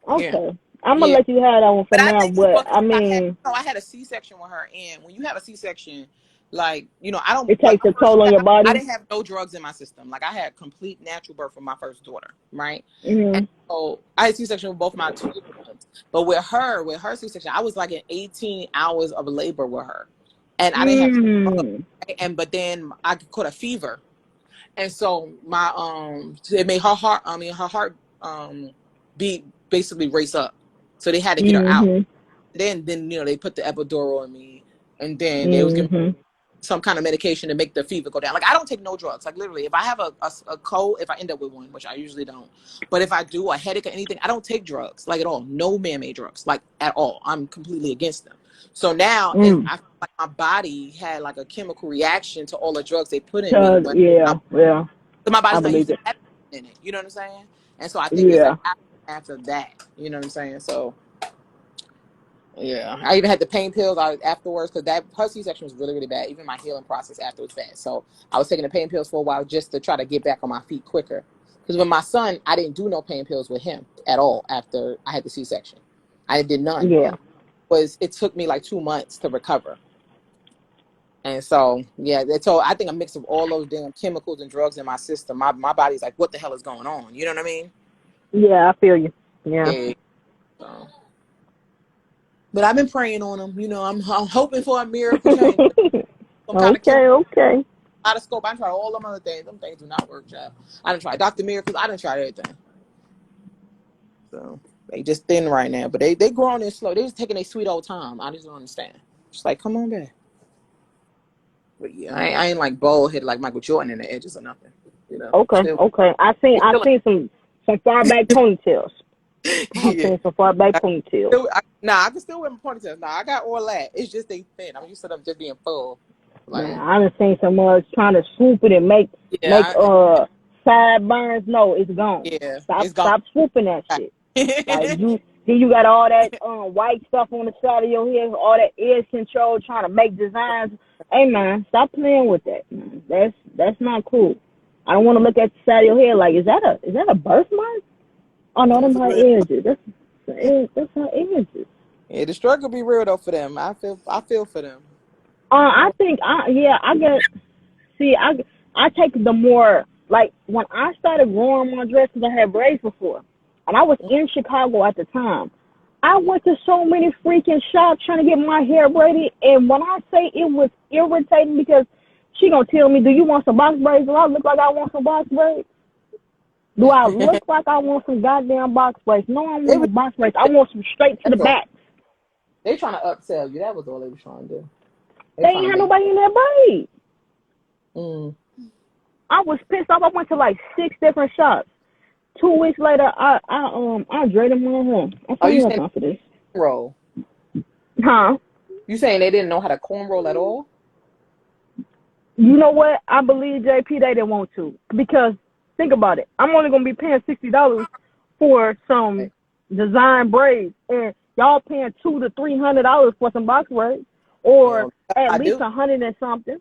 Okay. Yeah. I'm gonna Yeah. let you have that one for But I now, think it's but because I mean, I had a C-section with her, and when you have a C-section, like I don't it like takes my a first toll on your child. I body. didn't have no drugs in my system. Like I had complete natural birth with my first daughter, right? Mm-hmm. And so I had C-section with both my 2 little ones. But with her C-section, I was like in 18 hours of labor with her, and I didn't have drugs, right? But then I caught a fever. And so it made her heart beat basically race up. So they had to get her out. Mhm. Then they put the epidural in me, and then they was giving Mhm. some kind of medication to make the fever go down. Like, I don't take no drugs. Like, literally, if I have a cold, if I end up with one, which I usually don't, but if I do, a headache or anything, I don't take drugs, like, at all. No man-made drugs, like, at all. I'm completely against them. So now I feel like my body had like a chemical reaction to all the drugs they put in me. Yeah. So my I body's not used believe to it. having it in it. You know what I'm saying? And so I think it's Yeah. like after that. You know what I'm saying? So yeah, I even had the pain pills afterwards because her C-section was really, really bad. Even my healing process after was bad. So I was taking the pain pills for a while just to try to get back on my feet quicker. Because with my son, I didn't do no pain pills with him at all after I had the C-section. I did none. Yeah. It took me like 2 months to recover. And so, yeah, so I think a mix of all those damn chemicals and drugs in my system, my body's like, what the hell is going on? You know what I mean? Yeah, I feel you. Yeah. Yeah. So. But I've been praying on them. You know, I'm hoping for a miracle change. Some kind of chemical Okay. out of scope. I tried all them other things. Them things do not work, child. I done tried Dr. Miracles. I done tried everything. So they just thin right now. But they growing in slow. They just taking their sweet old time. I just don't understand. Just like, come on back. But yeah, I ain't like bald headed like Michael Jordan in the edges or nothing. You know. Okay. I seen some far back ponytails. I've Yeah. seen some far back ponytails. I can still wear my ponytails. Nah, I got all that. It's just they thin. I'm used to them just being full. Like, Man, I done seen some trying to swoop it and make sideburns. No, it's gone. Yeah, Stop it's gone. swooping that shit. Like you got all that white stuff on the side of your head, all that edge control, trying to make designs. Hey man, stop playing with that, man. That's not cool. I don't want to look at the side of your head like, is that a birthmark? Oh no, them her edges. That's her edges. Yeah, the struggle be real though for them. I feel for them. I think I take the more, like, when I started growing my dreads, because I had braids before, and I was in Chicago at the time. I went to so many freaking shops trying to get my hair braided, and when I say it was irritating, because she gonna tell me, do you want some box braids? Do I look like I want some box braids? Do I look like I want some goddamn box braids? No, I want some box braids. I want some straight to the back. They trying to upsell you. That was all they was trying to do. They ain't had nobody in that braid. I was pissed off. I went to like 6 different shops. 2 weeks later, I dreaded my home. Oh, you saying for this? Cornroll? Huh? You saying they didn't know how to cornroll at all? You know what? I believe JP they didn't want to, because think about it. I'm only gonna be paying $60 for some design braids, and y'all paying $200 to $300 for some box braids, or at least $100 and something.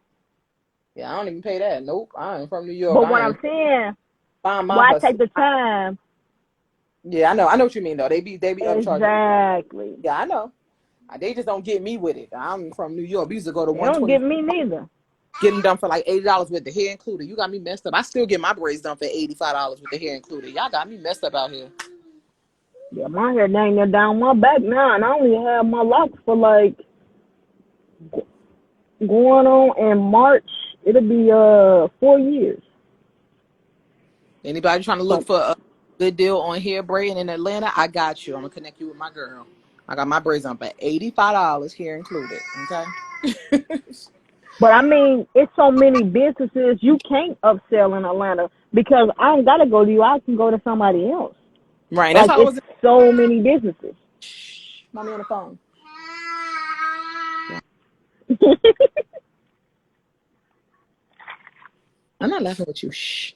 Yeah, I don't even pay that. Nope, I ain't from New York. But what I'm saying, why take the time? Yeah, I know what you mean though. They be upcharging. Exactly. Yeah, I know. They just don't get me with it. I'm from New York. We used to go to $120. Don't get me neither. Getting done for like $80 with the hair included. You got me messed up. I still get my braids done for $85 with the hair included. Y'all got me messed up out here. Yeah, my hair dang near down my back now, and I only have my locks for like going on in March. It'll be 4 years. Anybody trying to look for a good deal on hair braiding in Atlanta? I got you. I'm gonna connect you with my girl. I got my braids on for $85, hair included. Okay. But I mean, it's so many businesses you can't upsell in Atlanta, because I ain't gotta go to you. I can go to somebody else. Right. Like, it's so many businesses. Mommy on the phone. I'm not laughing with you. Shh.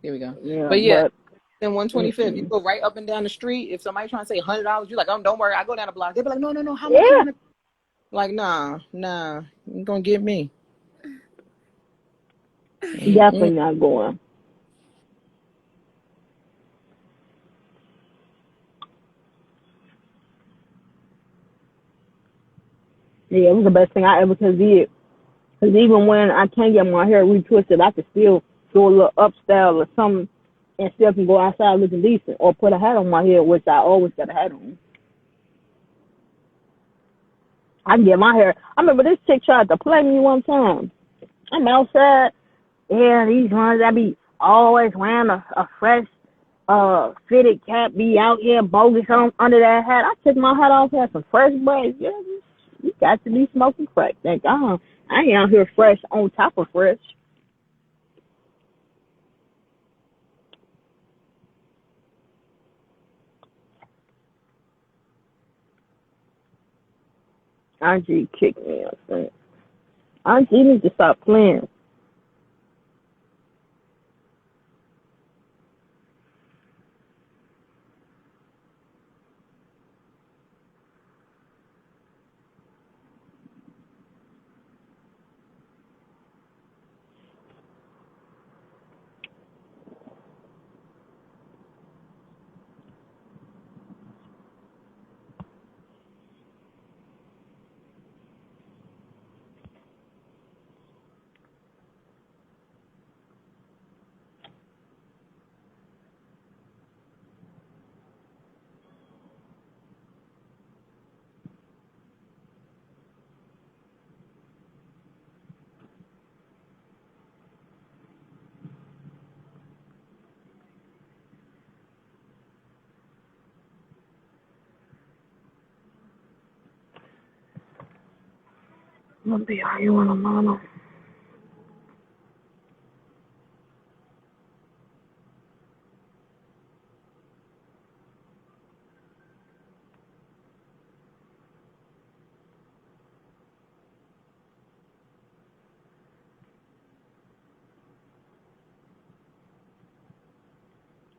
Here we go. Yeah, but yeah, then 125th, you go right up and down the street. If somebody trying to say $100, you're like, oh, don't worry, I go down the block. They be like, no, how much? Yeah. Like, nah, you gonna get me. Definitely not going. Yeah, it was the best thing I ever could did. Because even when I can't get my hair retwisted, I can still do a little upstyle or something, and still can go outside looking decent, or put a hat on my head, which I always got a hat on. I can get my hair. I remember this chick tried to play me one time. I'm outside. Yeah, these ones that be always wearing a fresh fitted cap be out here bogus on under that hat. I took my hat off, had some fresh braids. Yeah, you got to be smoking crack. Thank God. I ain't out here fresh on top of fresh. IG kicked me up. IG need to stop playing. I'm gonna be arguing a mono.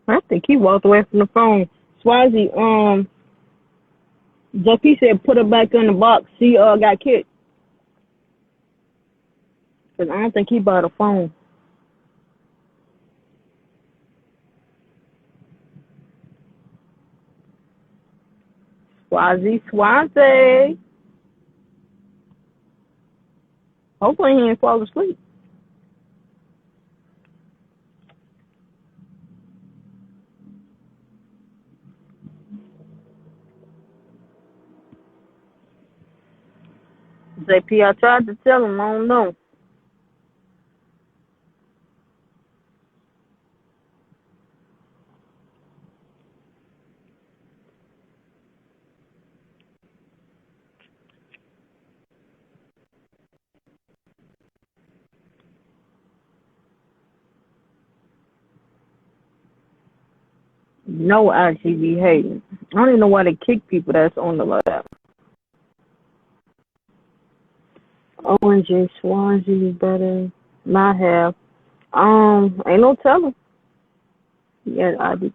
I think he walked away from the phone. Swazi, JP said put her back in the box. She got kicked. Cause I don't think he bought a phone. Swazi. Hopefully he ain't fall asleep. JP, I tried to tell him, I don't know. No IGB hating. I don't even know why they kick people that's on the lab. ONG Swazi better not have. Ain't no telling. Yeah, IGB.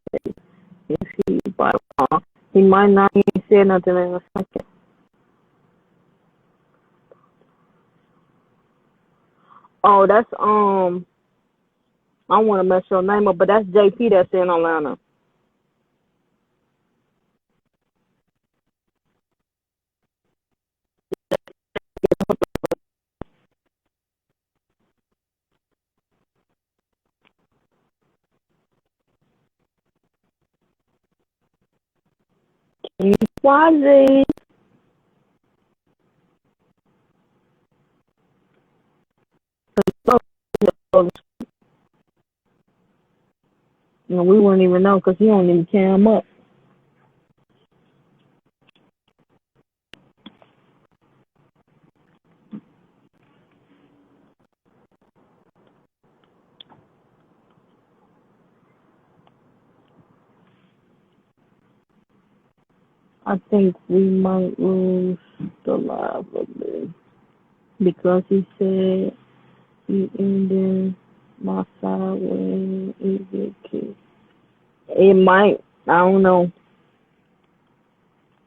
If he bought a phone, he might not even say nothing in a second. Oh, that's I don't want to mess your name up, but that's JP that's in Atlanta. Swazi. And we wouldn't even know because he don't even cam up. I think we might lose the live a bit because he said he ended my side when it get kicked. It might. I don't know.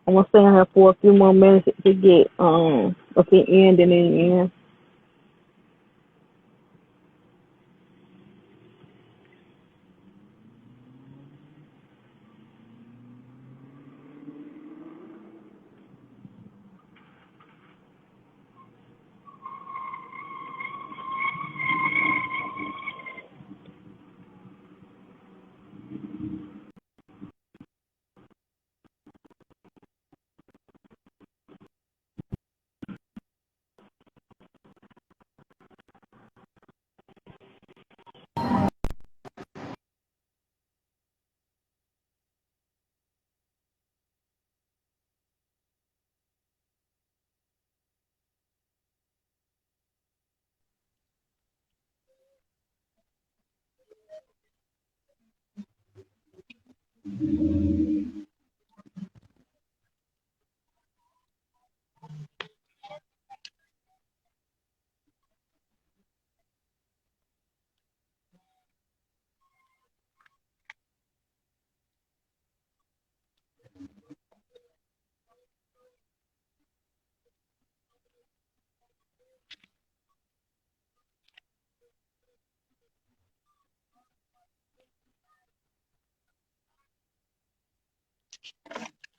I'm gonna stay on here for a few more minutes to get if it end and it end.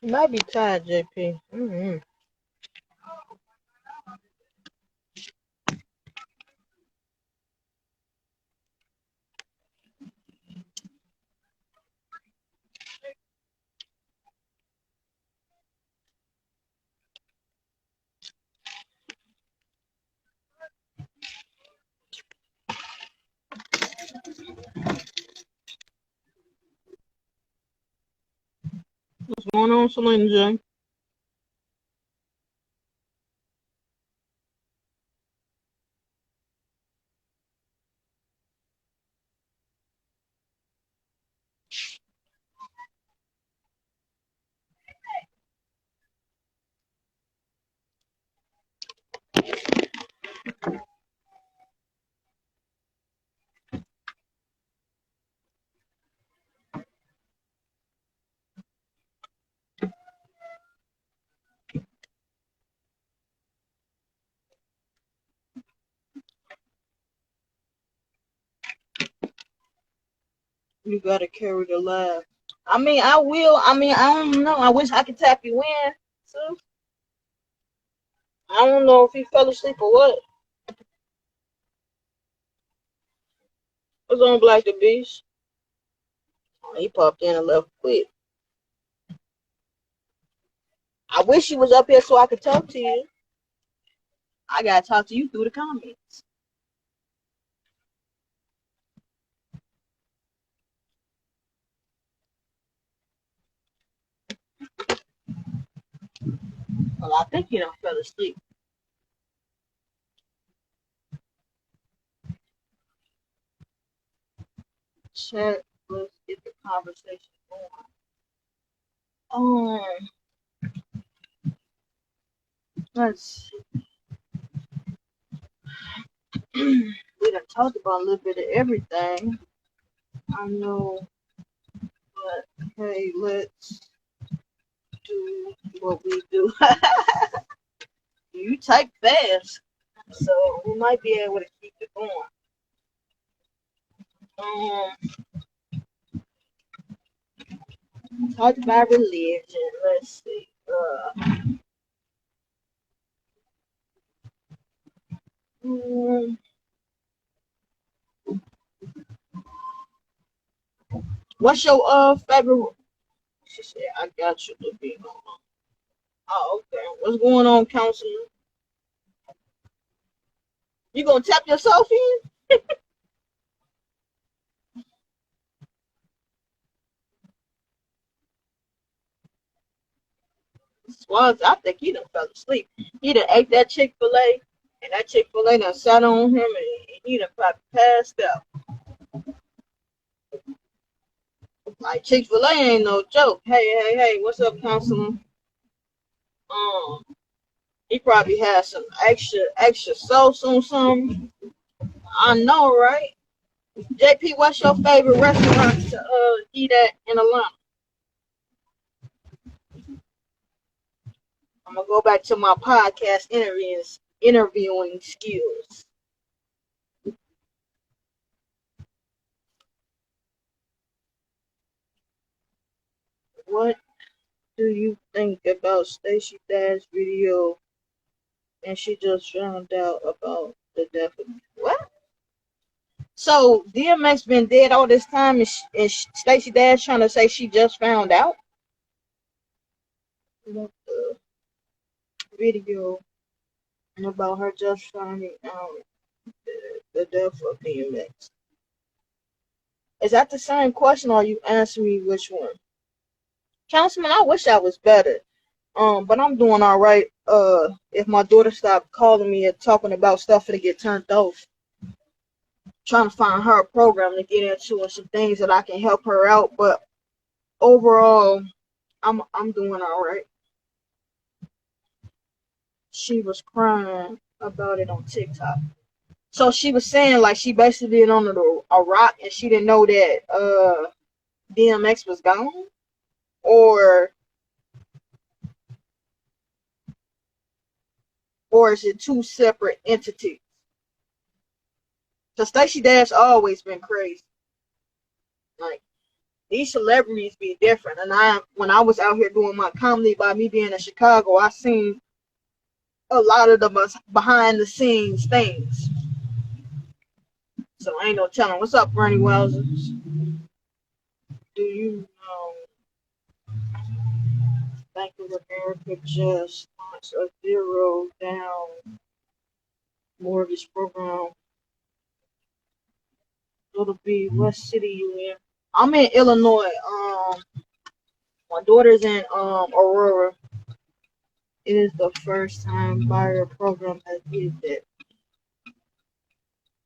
You might be tired, JP. Mm-hmm. What's going on, Selena J? You gotta carry the laugh. I mean, I will. I mean, I don't know. I wish I could tap you in. So I don't know if he fell asleep or what. What's on Black the Beast? Oh, he popped in and left quick. I wish he was up here so I could talk to you. I gotta talk to you through the comments. Well, I think he done fell asleep. Chat, let's get the conversation going. Let's see. We done talked about a little bit of everything. I know, but hey, let's do what we do. You type fast, so we might be able to keep it going. Talked about religion. Let's see. What's your favorite? She said, "I got you, Levine." Oh, okay. What's going on, counselor? You gonna tap yourself in? Swans, I think he done fell asleep. He done ate that Chick-fil-A, and that Chick-fil-A done sat on him, and he done probably passed out. Like, Chick-fil-A ain't no joke. Hey, what's up, counselor? He probably had some extra sauce on something. I know, right? JP, what's your favorite restaurant to eat at in Atlanta? I'm gonna go back to my podcast interviewing skills. What do you think about Stacey Dash video? And she just found out about the death of what? So DMX been dead all this time, and Stacey Dash trying to say she just found out. What the video about her just finding out the death of DMX? Is that the same question, or you answer me which one? Councilman, I wish I was better. But I'm doing all right. If my daughter stopped calling me and talking about stuff to get turned off, trying to find her a program to get into and some things that I can help her out. But overall, I'm doing all right. She was crying about it on TikTok. So she was saying like she basically been on a rock and she didn't know that DMX was gone, or is it two separate entities? So Stacey Dash always been crazy. Like these celebrities be different. And when I was out here doing my comedy, by me being in Chicago, I seen a lot of the behind the scenes things. So ain't no telling. What's up, Bernie Wells? Do you know Bank of America just launched a zero down mortgage program? It'll be what city you in? I'm in Illinois. My daughter's in Aurora. It is the first time buyer program has used it,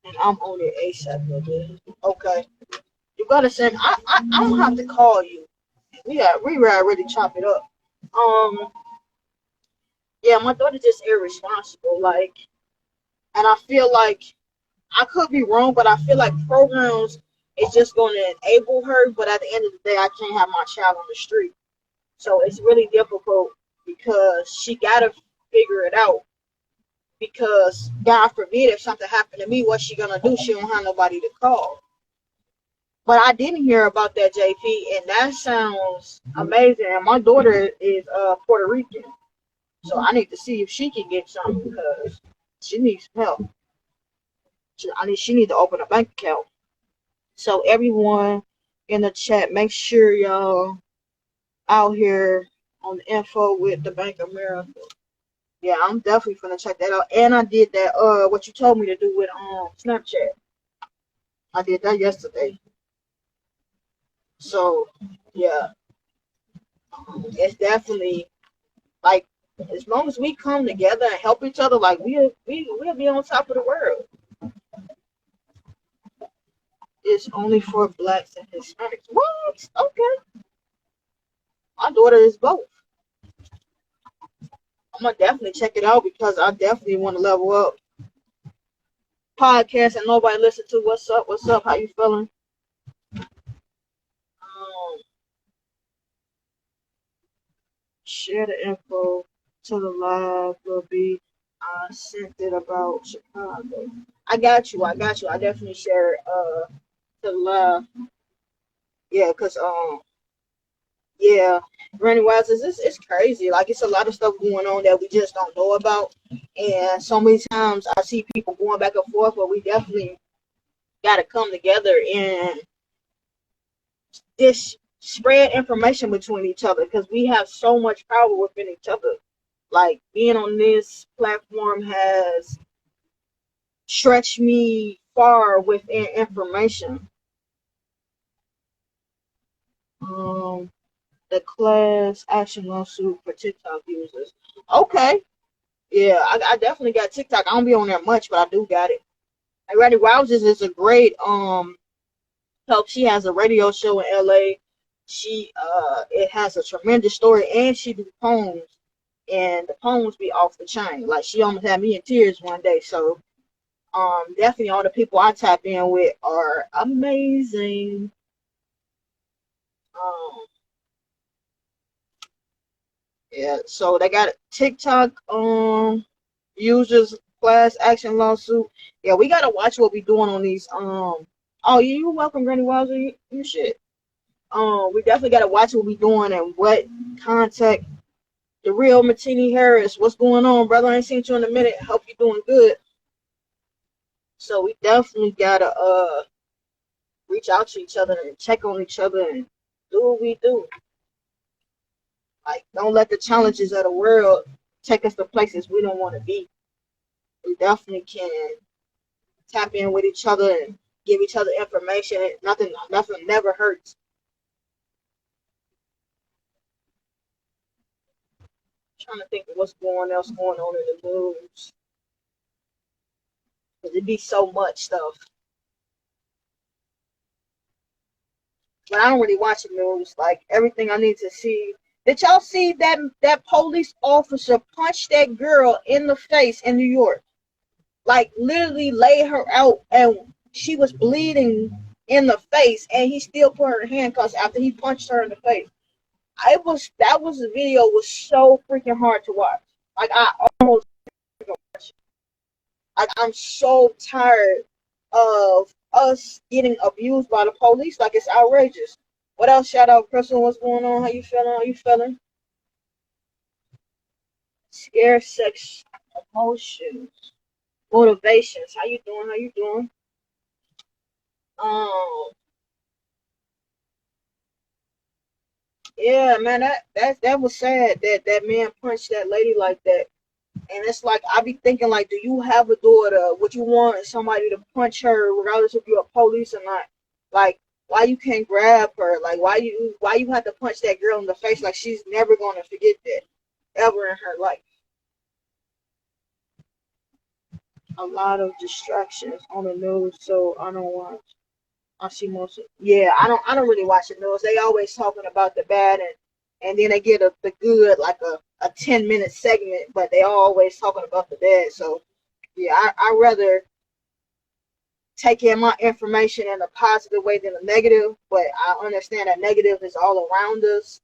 and I'm on it ASAP. Okay, you gotta send. I'm gonna have to call you. We already chop it up. Yeah, my daughter's just irresponsible. Like, and I feel like I could be wrong, but I feel like programs is just going to enable her. But at the end of the day, I can't have my child on the street. So it's really difficult because she got to figure it out. Because God forbid if something happened to me, what's she going to do? She don't have nobody to call. But I didn't hear about that, JP, and that sounds amazing. And my daughter is Puerto Rican. So I need to see if she can get something because she needs help. She needs to open a bank account. So everyone in the chat, make sure y'all out here on the info with the Bank of America. Yeah, I'm definitely gonna check that out. And I did that what you told me to do with Snapchat. I did that yesterday. So yeah, it's definitely like as long as we come together and help each other, like we'll be on top of the world. It's only for blacks and Hispanics. What? Okay. My daughter is both. I'm gonna definitely check it out because I definitely want to level up. Podcast and nobody listen to. What's up? What's up? How you feeling? Share the info to the live will be sent it about Chicago. I got you. I definitely share it to the live. Yeah, cause yeah, Randy Wise it's crazy. Like it's a lot of stuff going on that we just don't know about. And so many times I see people going back and forth, but we definitely gotta come together and just spread information between each other because we have so much power within each other. Like being on this platform has stretched me far within information. The class action lawsuit for TikTok users. Okay. Yeah, I definitely got TikTok. I don't be on there much, but I do got it. And Randy Wowzers is a great help. She has a radio show in LA. She it has a tremendous story and she do poems. And the poems be off the chain. Like she almost had me in tears one day. So definitely all the people I tap in with are amazing. Yeah, so they got TikTok users class action lawsuit. Yeah, we gotta watch what we doing on these oh you're welcome, Granny Wowzer, you shit. We definitely gotta watch what we doing and what contact the real Martini Harris. What's going on, brother? I ain't seen you in a minute. Hope you're doing good. So we definitely gotta reach out to each other and check on each other and do what we do. Like, don't let the challenges of the world take us to places we don't want to be. We definitely can tap in with each other and give each other information. Nothing never hurts. I'm trying to think of what's going on in the news. Because it'd be so much stuff. but I don't really watch the news. Like everything I need to see. Did y'all see that police officer punch that girl in the face in New York? Like literally laid her out, and she was bleeding in the face, and he still put her in handcuffs after he punched her in the face. That was the video was so freaking hard to watch. Like I almost watched it. Like I'm so tired of us getting abused by the police. Like it's outrageous. What else? Shout out, Crystal. What's going on? How you feeling? How you feeling? Scare, sex, emotions, motivations. How you doing? How you doing? Um, yeah, man, that was sad that man punched that lady like that. And it's like I be thinking like, do you have a daughter? Would you want somebody to punch her regardless if you're a police or not? Like, why you can't grab her? Like, why you have to punch that girl in the face? Like she's never gonna forget that ever in her life. A lot of distractions on the news, so I don't watch. I see most of, yeah, I don't really watch the news. They always talking about the bad and then they get the good like a 10-minute segment, but they always talking about the bad. So yeah, I rather take in my information in a positive way than a negative, but I understand that negative is all around us.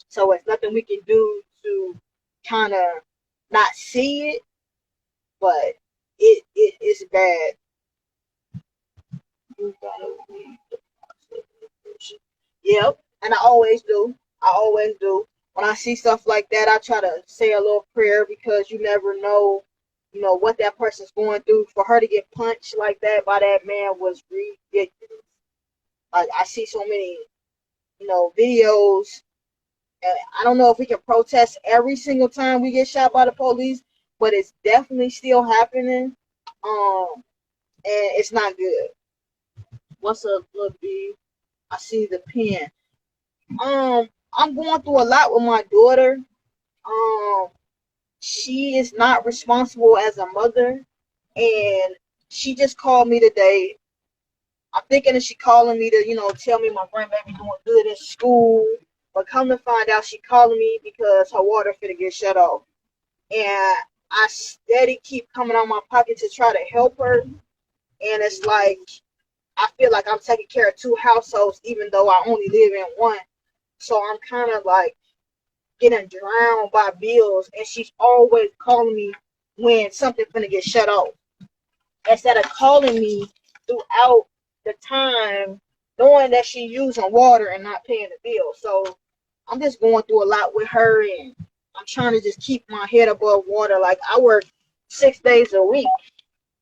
So it's nothing we can do to kind of not see it, but it's bad. You gotta read the positive. Yep, and I always do. When I see stuff like that, I try to say a little prayer because you never know, what that person's going through. For her to get punched like that by that man was ridiculous. Like I see so many, videos, and I don't know if we can protest every single time we get shot by the police, but it's definitely still happening. And it's not good. What's up, Lil B? I see the pen. I'm going through a lot with my daughter. She is not responsible as a mother, and she just called me today. I'm thinking that she calling me to, tell me my grandbaby doing good in school, but come to find out she calling me because her water finna get shut off, and I steady keep coming out my pocket to try to help her, and it's like I feel like I'm taking care of two households, even though I only live in one. So I'm kind of like getting drowned by bills, and she's always calling me when something's gonna get shut off, instead of calling me throughout the time, knowing that she's using water and not paying the bill. So I'm just going through a lot with her, and I'm trying to just keep my head above water. Like I work 6 days a week,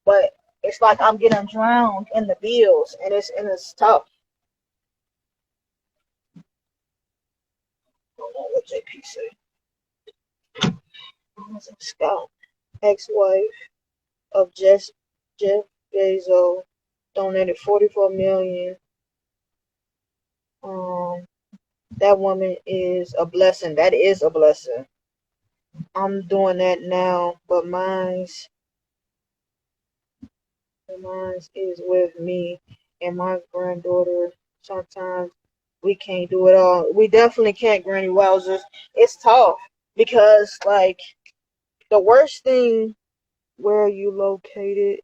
but it's like I'm getting drowned in the bills, and it's tough. I don't know what JP say. Scott, ex-wife of Jeff Bezos, donated $44 million. That woman is a blessing. That is a blessing. I'm doing that now, but mine's is with me and my granddaughter. Sometimes we can't do it all. We definitely can't, Granny Wowzers. It's tough because, like, the worst thing, where are you located,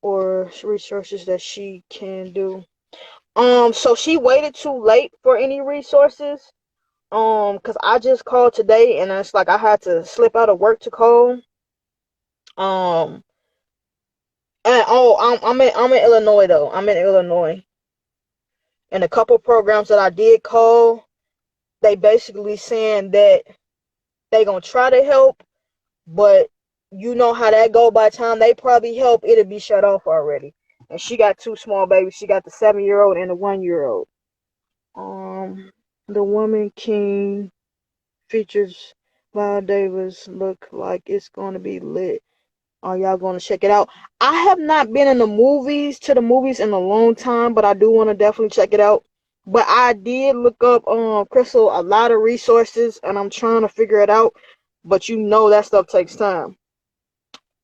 or resources that she can do. So she waited too late for any resources. Cause I just called today, and it's like I had to slip out of work to call. And I'm in Illinois though. I'm in Illinois, and a couple programs that I did call, they basically saying that they gonna try to help, but you know how that go. By the time they probably help, it'll be shut off already. And she got two small babies. She got the 7-year-old and the 1-year-old. The Woman King features Viola Davis. Look like it's gonna be lit. Are y'all gonna check it out? I have not been in the movies in a long time, but I do want to definitely check it out. But I did look up Crystal a lot of resources, and I'm trying to figure it out. But that stuff takes time.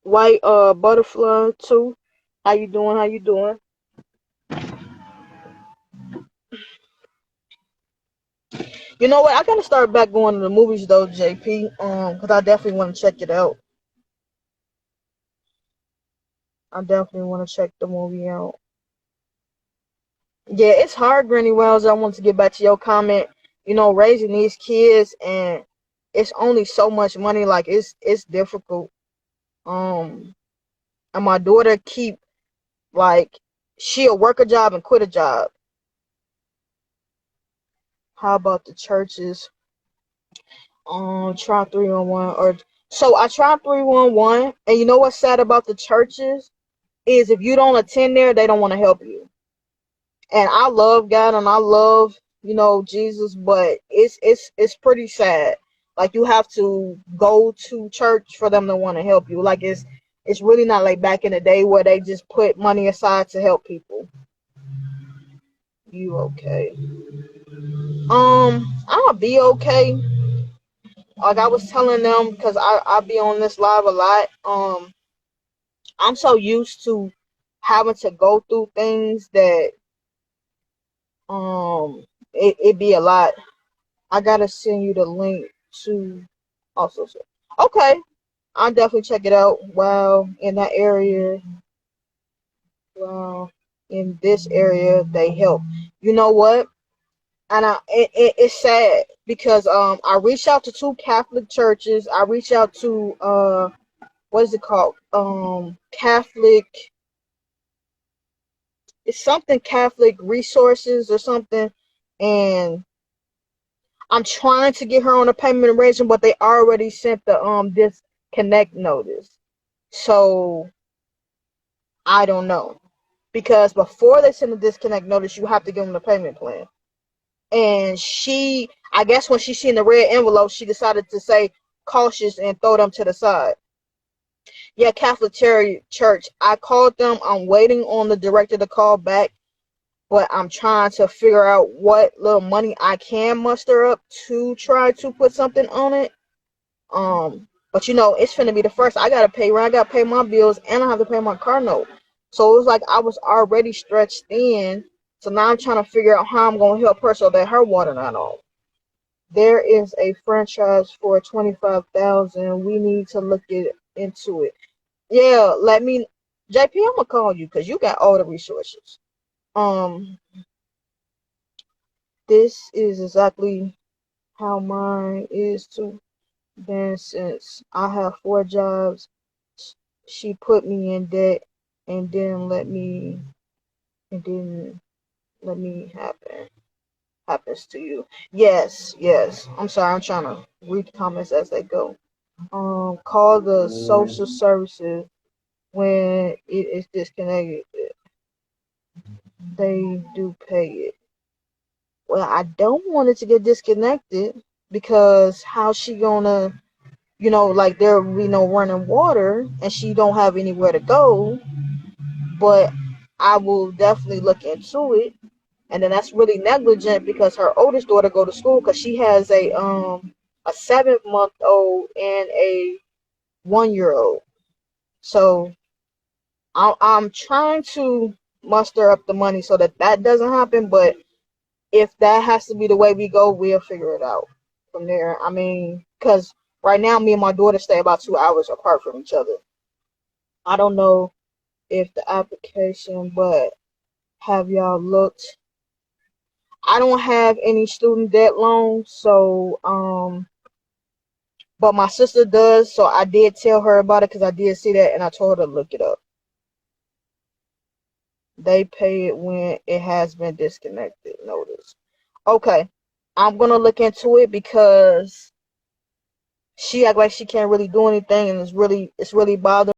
White Butterfly too. How you doing? You know what? I gotta start back going to the movies though, JP. Because I definitely want to check it out. I definitely want to check the movie out. Yeah, it's hard, Granny Wells. I want to get back to your comment. You know, raising these kids and it's only so much money. Like it's difficult. And my daughter keep like she'll work a job and quit a job. How about the churches? Try 311 or so I tried 311, and you know what's sad about the churches is if you don't attend there, they don't want to help you. And I love God and I love, you know, Jesus, but it's pretty sad. Like you have to go to church for them to want to help you. Like it's really not like back in the day where they just put money aside to help people. You okay? I'll be okay. Like I was telling them, because I be on this live a lot. I'm so used to having to go through things that it be a lot. I gotta send you the link to also. Okay, I'll definitely check it out. Wow, in that area. Wow, in this area they help. You know what? And it's sad because I reached out to 2 Catholic churches. I reached out to what is it called? Catholic. It's something Catholic Resources or something, and I'm trying to get her on a payment arrangement, but they already sent the disconnect notice. So I don't know, because before they send the disconnect notice, you have to give them the payment plan. And she, I guess when she seen the red envelope, she decided to say cautious and throw them to the side. Yeah, Catholic Church. I called them. I'm waiting on the director to call back, but I'm trying to figure out what little money I can muster up to try to put something on it. But you know, it's finna be the first. I gotta pay rent. I gotta pay my bills, and I have to pay my car note. So it was like I was already stretched thin. So now I'm trying to figure out how I'm gonna help her so that her water not off. There is a franchise for $25,000. We need to look into it. Yeah, let me, JP. I'm gonna call you because you got all the resources. This is exactly how mine is too. Then since I have 4 jobs, she put me in debt and didn't let me happens to you. Yes. I'm sorry, I'm trying to read the comments as they go. Call the social services when it is disconnected. They do pay it. Well, I don't want it to get disconnected because how she gonna, you know, like there will be no running water and she don't have anywhere to go. But I will definitely look into it. And then that's really negligent because her oldest daughter go to school because she has a 7-month-old and a 1-year-old. So I'm trying to muster up the money so that doesn't happen. But if that has to be the way we go, we'll figure it out from there. I mean, because right now me and my daughter stay about 2 hours apart from each other. I don't know if the application, but have y'all looked? I don't have any student debt loans, so but my sister does, so I did tell her about it because I did see that and I told her to look it up. They pay it when it has been disconnected. Notice. Okay, I'm gonna look into it because she act like she can't really do anything, and it's really bothering